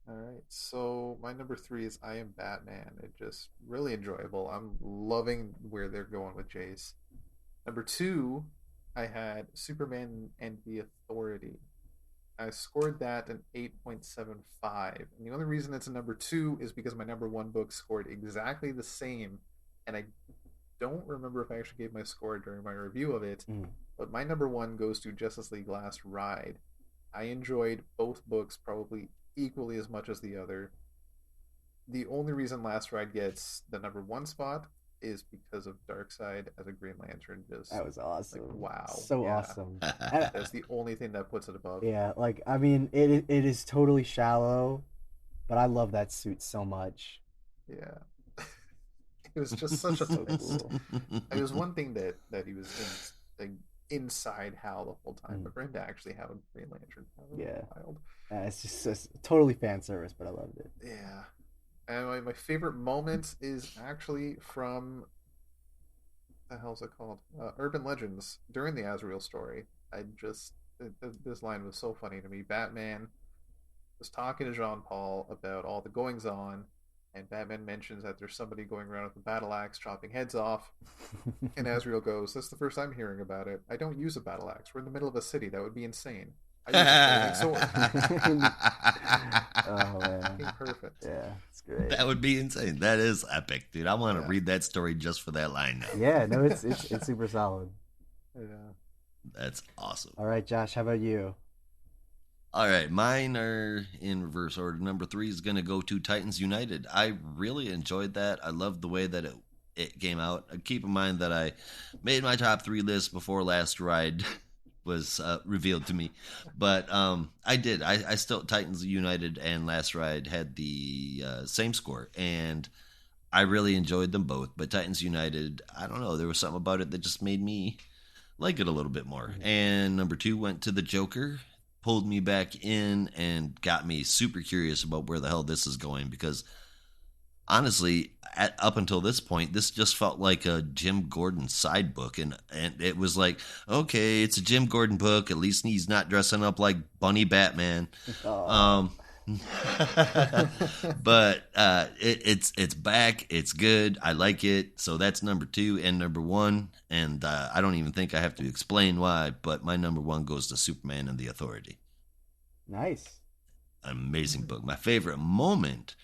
Speaker 3: All right, so my number three is I Am Batman. It just really enjoyable. I'm loving where they're going with Jace. Number two, I had Superman and the Authority. I scored that an 8.75. And the only reason it's a number two is because my number one book scored exactly the same. And I don't remember if I actually gave my score during my review of it. But my number one goes to Justice League Last Ride. I enjoyed both books probably equally as much as the other. The only reason Last Ride gets the number one spot is because of Darkseid as a Green Lantern. Just
Speaker 2: That was awesome.
Speaker 3: like, wow.
Speaker 2: So
Speaker 3: Yeah.
Speaker 2: awesome.
Speaker 3: That's the only thing that puts it above.
Speaker 2: Yeah, like, I mean, it is totally shallow, but I love that suit so much.
Speaker 3: Yeah. It was just such a
Speaker 2: So
Speaker 3: twist.
Speaker 2: cool.
Speaker 3: It was one thing that he was inside Hal the whole time, but for him to actually have a Green Lantern, that was
Speaker 2: Yeah.
Speaker 3: wild.
Speaker 2: It's totally fan service, but I loved it.
Speaker 3: Yeah. And my favorite moment is actually from, what the hell's it called? Urban Legends during the Azrael story. This line was so funny to me. Batman was talking to Jean Paul about all the goings on, and Batman mentions that there's somebody going around with a battle axe chopping heads off. And Azrael goes, "That's the first I'm hearing about it. I don't use a battle axe. We're in the middle of a city. That would be insane. I use a flaming sword."
Speaker 2: Oh man,
Speaker 3: Fucking perfect.
Speaker 2: yeah, it's great.
Speaker 4: That would be insane. That is epic, dude. I want to
Speaker 3: Yeah.
Speaker 4: read that story just for that line now.
Speaker 2: Yeah, no, it's super solid.
Speaker 3: Yeah.
Speaker 4: That's awesome.
Speaker 2: All right, Josh, how about you?
Speaker 4: All right, mine are in reverse order. Number three is going to go to Titans United. I really enjoyed that. I loved the way that it came out. Keep in mind that I made my top three list before Last Ride was revealed to me. But I did. I still, Titans United and Last Ride had the same score. And I really enjoyed them both. But Titans United, I don't know. There was something about it that just made me like it a little bit more. And number two went to the Joker. Pulled me back in and got me super curious about where the hell this is going, because honestly, up until this point, this just felt like a Jim Gordon side book, and it was like, okay, it's a Jim Gordon book. At least he's not dressing up like Bunny Batman.
Speaker 2: Oh.
Speaker 4: But it's back. It's good. I like it. So that's number two and number one. And I don't even think I have to explain why, but my number one goes to Superman and the Authority.
Speaker 2: Nice.
Speaker 4: An amazing book. My favorite moment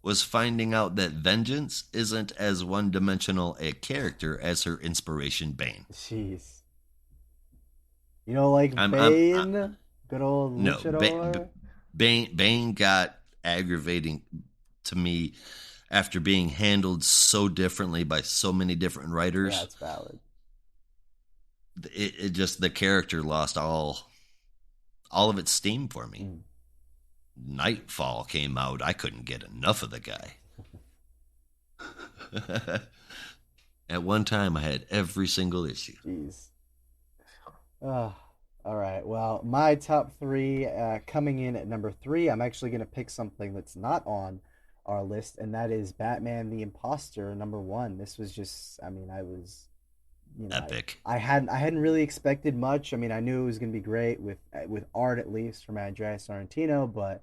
Speaker 4: was finding out that Vengeance isn't as one-dimensional a character as her inspiration, Bane.
Speaker 2: Jeez. You know, like
Speaker 4: I'm-
Speaker 2: Bane, good old
Speaker 4: No,
Speaker 2: luchador.
Speaker 4: Bane got aggravating to me after being handled so differently by so many different writers.
Speaker 2: Yeah, it's valid.
Speaker 4: It just, the character lost all of its steam for me. Nightfall came out, I couldn't get enough of the guy. At one time, I had every single issue.
Speaker 2: Jeez. All right. Well, my top three, coming in at number three, I'm actually going to pick something that's not on our list, and that is Batman the Imposter, number one. This was just, I mean, I was,
Speaker 4: Epic.
Speaker 2: I hadn't really expected much. I mean, I knew it was going to be great with art, at least from Andreas Sorrentino, but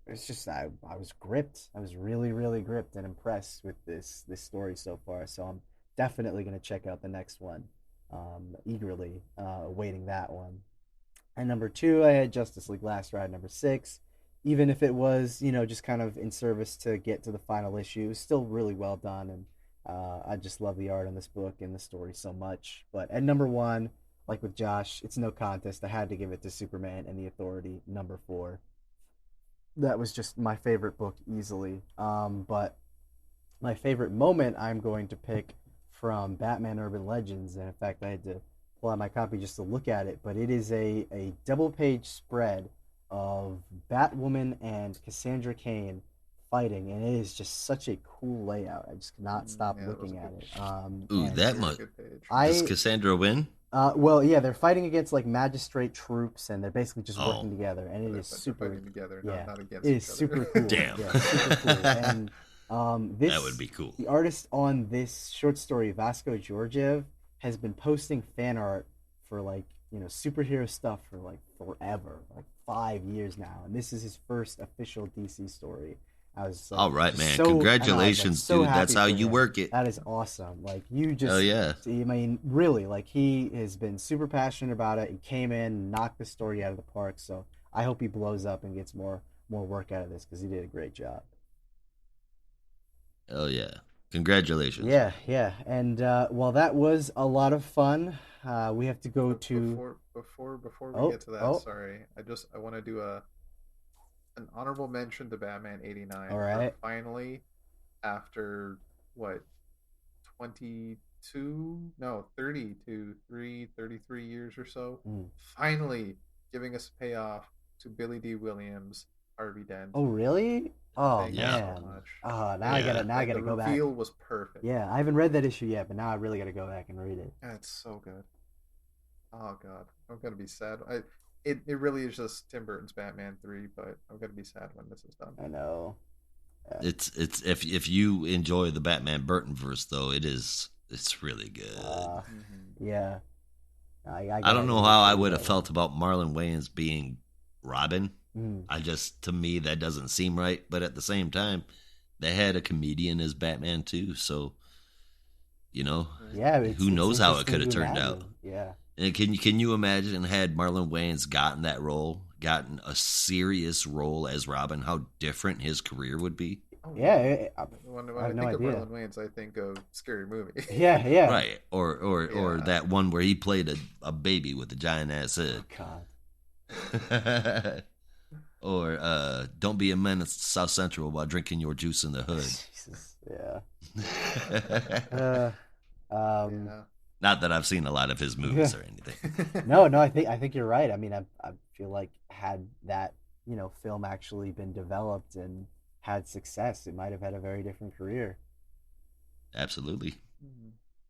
Speaker 2: it's just I was gripped. I was really, really gripped and impressed with this story so far. So I'm definitely going to check out the next one. Eagerly awaiting that one. And number two, I had Justice League Last Ride, number 6. Even if it was, just kind of in service to get to the final issue, it was still really well done. And I just love the art in this book and the story so much. But at number one, like with Josh, it's no contest. I had to give it to Superman and the Authority, number 4. That was just my favorite book easily. But my favorite moment I'm going to pick from Batman Urban Legends, and in fact I had to pull out my copy just to look at it, but it is a double-page spread of Batwoman and Cassandra Cain fighting, and it is just such a cool layout. I just could not stop looking at it.
Speaker 4: Ooh, that much.
Speaker 2: I,
Speaker 4: Does Cassandra win?
Speaker 2: Well, yeah, they're fighting against like magistrate troops, and they're basically just working together, and it is super.
Speaker 3: Fighting together,
Speaker 2: yeah,
Speaker 3: not against
Speaker 2: it is
Speaker 3: each other.
Speaker 2: super cool.
Speaker 4: Damn.
Speaker 2: Yeah, super cool. And
Speaker 4: that would be cool.
Speaker 2: The artist on this short story, Vasco Georgiev, has been posting fan art for like superhero stuff for like forever, like 5 years now, and this is his first official DC story. I was like,
Speaker 4: all right, man.
Speaker 2: so,
Speaker 4: Congratulations,
Speaker 2: so
Speaker 4: dude. That's how you
Speaker 2: him.
Speaker 4: work it.
Speaker 2: That is awesome. Like you just,
Speaker 4: oh yeah.
Speaker 2: I mean, really, like he has been super passionate about it. He came in, knocked the story out of the park. So I hope he blows up and gets more work out of this because he did a great job.
Speaker 4: Oh yeah. Congratulations.
Speaker 2: Yeah. And while that was a lot of fun, we have to go to
Speaker 3: before we get to that. Sorry, I want to do an honorable mention to Batman 89.
Speaker 2: All right.
Speaker 3: Finally, after what 30 to 33 years or so, finally giving us a payoff to Billy D. Williams, Harvey Dent.
Speaker 2: Oh really? Oh
Speaker 3: Thank
Speaker 2: man!
Speaker 3: you so much.
Speaker 2: Oh, now I gotta go back.
Speaker 3: The reveal was perfect.
Speaker 2: Yeah, I haven't read that issue yet, but now I really gotta go back and read it.
Speaker 3: It's so good. Oh god, I'm gonna be sad. It really is just Tim Burton's Batman 3, but I'm gonna be sad when this is done.
Speaker 2: I know.
Speaker 4: It's if you enjoy the Batman Burton verse though, it's really good.
Speaker 2: Yeah.
Speaker 4: I don't know how I would have felt about Marlon Wayans being Robin. To me, that doesn't seem right. But at the same time, they had a comedian as Batman too, so who knows how it could have turned out?
Speaker 2: Yeah.
Speaker 4: And can you imagine had Marlon Wayans gotten a serious role as Robin, how different his career would be?
Speaker 3: Yeah, when I think of Marlon Wayans, I think of Scary Movie.
Speaker 2: Yeah.
Speaker 4: Right, or that one where he played a baby with a giant ass head.
Speaker 2: Oh,
Speaker 4: God. Or don't be a menace to South Central while drinking your juice in the hood.
Speaker 2: Jesus. Yeah.
Speaker 4: Not that I've seen a lot of his movies or anything.
Speaker 2: No, I think you're right. I mean, I feel like had that film actually been developed and had success, it might have had a very different career.
Speaker 4: Absolutely.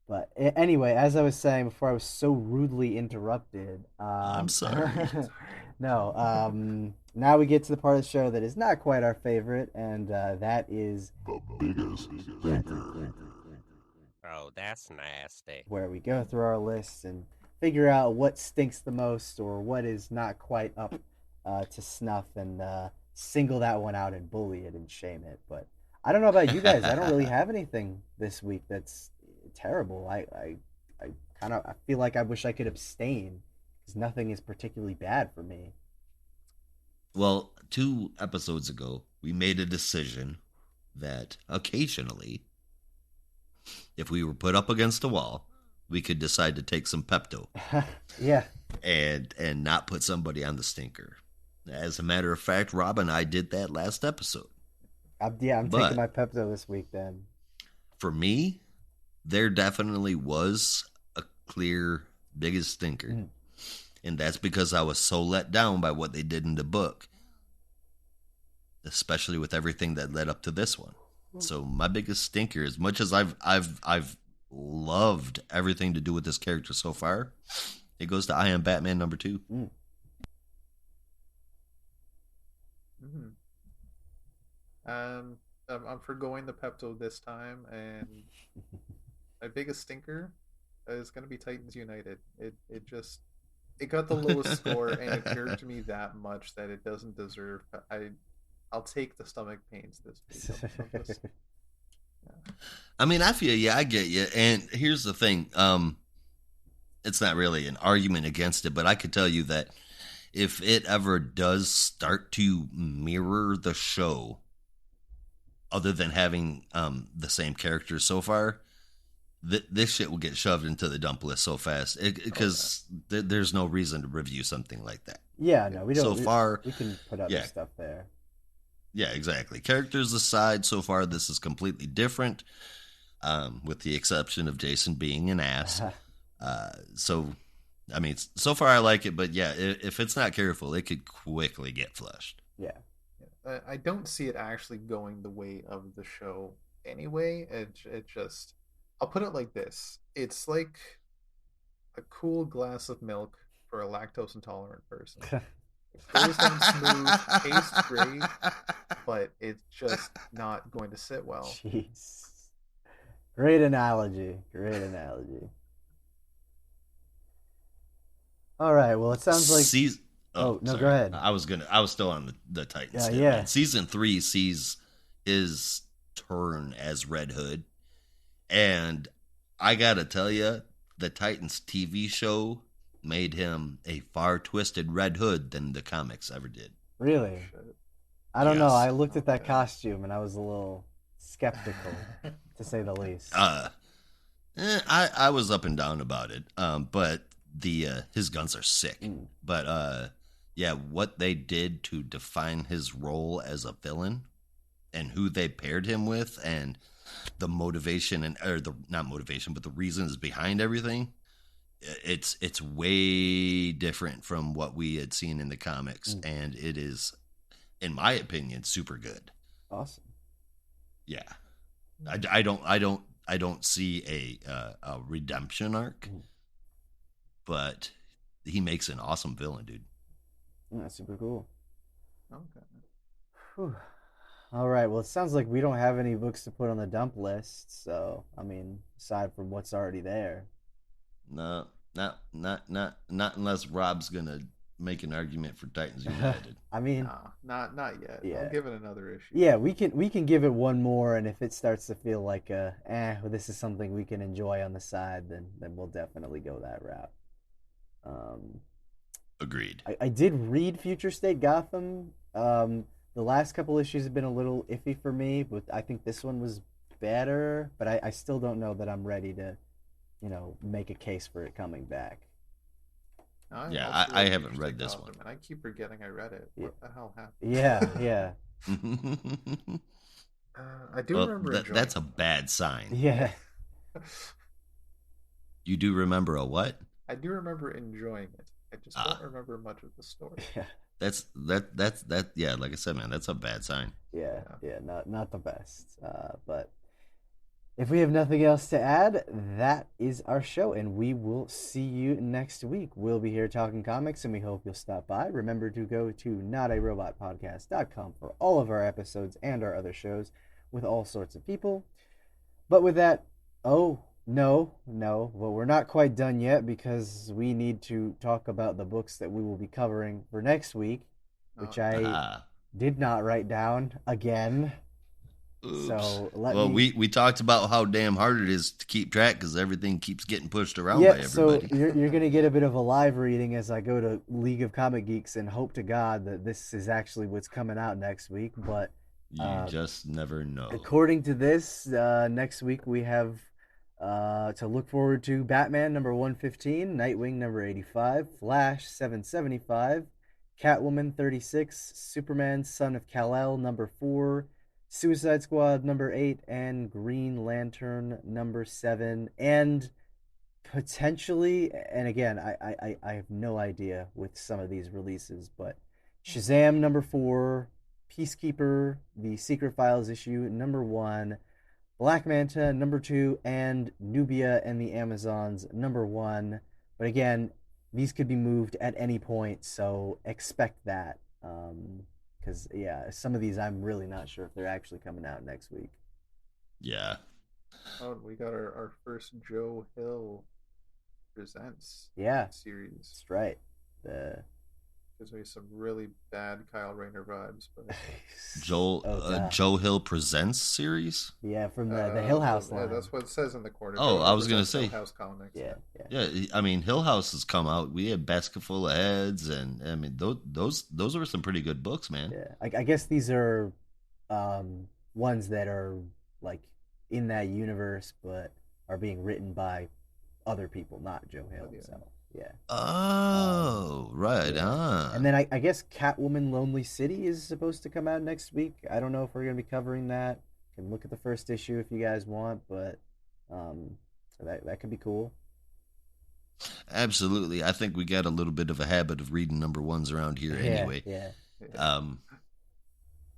Speaker 2: But anyway, as I was saying before, I was so rudely interrupted.
Speaker 4: I'm sorry.
Speaker 2: No. Now we get to the part of the show that is not quite our favorite, and that is
Speaker 6: the biggest stinker.
Speaker 7: Oh, that's nasty.
Speaker 2: Where we go through our lists and figure out what stinks the most or what is not quite up to snuff, and single that one out and bully it and shame it. But I don't know about you guys. I don't really have anything this week that's terrible. I feel like I wish I could abstain because nothing is particularly bad for me.
Speaker 4: Well, 2 episodes ago, we made a decision that occasionally, if we were put up against a wall, we could decide to take some Pepto.
Speaker 2: Yeah.
Speaker 4: And not put somebody on the stinker. As a matter of fact, Rob and I did that last episode.
Speaker 2: I'm taking my Pepto this week then.
Speaker 4: For me, there definitely was a clear biggest stinker. And that's because I was so let down by what they did in the book. especially with everything that led up to this one. So my biggest stinker, as much as I've loved everything to do with this character so far, it goes to I Am Batman #2.
Speaker 2: Mm.
Speaker 3: I'm forgoing the Pepto this time, and my biggest stinker is going to be Titans United. It got the lowest score, and it irked me that much that it doesn't deserve. I'll take the stomach pains this week.
Speaker 4: I mean, I feel you. I get you. And here's the thing. It's not really an argument against it, but I could tell you that if it ever does start to mirror the show, other than having the same characters so far, this shit will get shoved into the dump list so fast because there's no reason to review something like that.
Speaker 2: Yeah, no, we don't.
Speaker 4: So far,
Speaker 2: we can put other stuff there.
Speaker 4: Yeah, exactly. Characters aside, so far this is completely different, with the exception of Jason being an ass. So, I mean, so far I like it, but yeah, if it's not careful, it could quickly get flushed.
Speaker 2: Yeah.
Speaker 3: I don't see it actually going the way of the show anyway. It just, I'll put it like this. It's like a cool glass of milk for a lactose intolerant person. It goes down smooth, tastes great, but it's just not going to sit well.
Speaker 2: Jeez. Great analogy. All right. Well, it sounds like
Speaker 4: Oh,
Speaker 2: no,
Speaker 4: sorry.
Speaker 2: go ahead.
Speaker 4: I was still on the Titans.
Speaker 2: Yeah.
Speaker 4: Man. Season 3 sees his turn as Red Hood, and I gotta tell you, the Titans TV show made him a far twisted Red Hood than the comics ever did.
Speaker 2: Really? I don't know. I looked at that costume and I was a little skeptical, to say the least.
Speaker 4: I was up and down about it, but his guns are sick. But yeah, what they did to define his role as a villain and who they paired him with and the motivation not motivation, but the reasons behind everything, it's way different from what we had seen in the comics, and it is, in my opinion, super good.
Speaker 2: Awesome.
Speaker 4: Yeah, I don't see a redemption arc, but he makes an awesome villain, dude.
Speaker 2: That's super cool.
Speaker 3: Okay.
Speaker 2: Whew. All right. Well, it sounds like we don't have any books to put on the dump list. So, I mean, aside from what's already there.
Speaker 4: No, not unless Rob's gonna make an argument for Titans United.
Speaker 2: I mean,
Speaker 3: not yet.
Speaker 2: Yeah.
Speaker 3: I'll give it another issue.
Speaker 2: Yeah, we can give it one more, and if it starts to feel like this is something we can enjoy on the side, then we'll definitely go that route.
Speaker 4: Agreed.
Speaker 2: I did read Future State Gotham. The last couple issues have been a little iffy for me, but I think this one was better. But I still don't know that I'm ready to, make a case for it coming back.
Speaker 4: I haven't read this one.
Speaker 3: And I keep forgetting I read it. What the hell happened?
Speaker 2: Yeah.
Speaker 3: I do remember enjoying
Speaker 4: that's a bad sign.
Speaker 2: Yeah.
Speaker 4: You do remember a what?
Speaker 3: I do remember enjoying it. I just don't remember much of the story.
Speaker 2: Yeah.
Speaker 4: That's yeah, like I said, man, that's a bad sign.
Speaker 2: Yeah, not the best. But if we have nothing else to add, that is our show, and we will see you next week. We'll be here talking comics, and we hope you'll stop by. Remember to go to notarobotpodcast.com for all of our episodes and our other shows with all sorts of people. But with that, well, we're not quite done yet because we need to talk about the books that we will be covering for next week, which I did not write down again.
Speaker 4: Oops.
Speaker 2: So
Speaker 4: we talked about how damn hard it is to keep track because everything keeps getting pushed around by everybody.
Speaker 2: So you're going to get a bit of a live reading as I go to League of Comic Geeks and hope to God that this is actually what's coming out next week. But
Speaker 4: you just never know.
Speaker 2: According to this, next week we have to look forward to Batman number 115, Nightwing number 85, Flash 775, Catwoman 36, Superman Son of Kal-El number 4, Suicide Squad number 8, and Green Lantern number 7, and potentially, and again, I have no idea with some of these releases, but Shazam number 4, Peacekeeper, the Secret Files issue #1, Black Manta #2, and Nubia and the Amazons #1. But again, these could be moved at any point, so expect that. Because, some of these I'm really not sure if they're actually coming out next week.
Speaker 4: Yeah.
Speaker 3: Oh, we got our first Joe Hill Presents series.
Speaker 2: That's right.
Speaker 3: Gives me some really bad Kyle Rayner vibes, but
Speaker 4: Joe Hill Presents series.
Speaker 2: Yeah, from the Hill House line.
Speaker 3: Yeah, that's what it says in the corner.
Speaker 4: Oh,
Speaker 3: Joe
Speaker 4: I was gonna say
Speaker 3: Hill House Comics.
Speaker 2: Yeah.
Speaker 4: I mean, Hill House has come out. We had Basket Full of Heads, and I mean those were some pretty good books, man.
Speaker 2: Yeah, I guess these are ones that are like in that universe, but are being written by other people, not Joe Hill.
Speaker 3: Yeah.
Speaker 2: So yeah.
Speaker 4: Oh, right.
Speaker 2: Yeah. And then I guess Catwoman Lonely City is supposed to come out next week. I don't know if we're going to be covering that. You can look at the first issue if you guys want, but that could be cool.
Speaker 4: Absolutely. I think we got a little bit of a habit of reading #1s around here anyway.
Speaker 2: Yeah.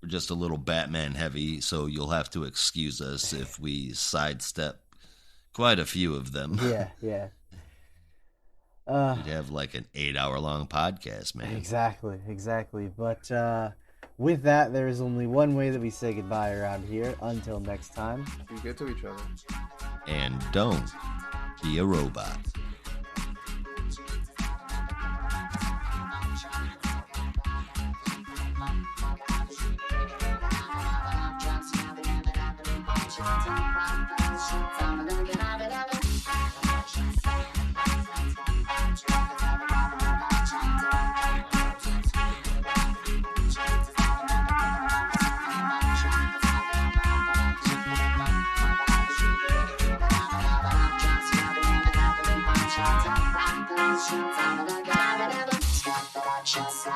Speaker 4: We're just a little Batman heavy, so you'll have to excuse us if we sidestep quite a few of them.
Speaker 2: Yeah.
Speaker 4: We'd have like an 8-hour-long podcast, man.
Speaker 2: Exactly. But with that, there is only one way that we say goodbye around here. Until next time.
Speaker 3: Be good to each other.
Speaker 4: And don't be a robot.
Speaker 8: Just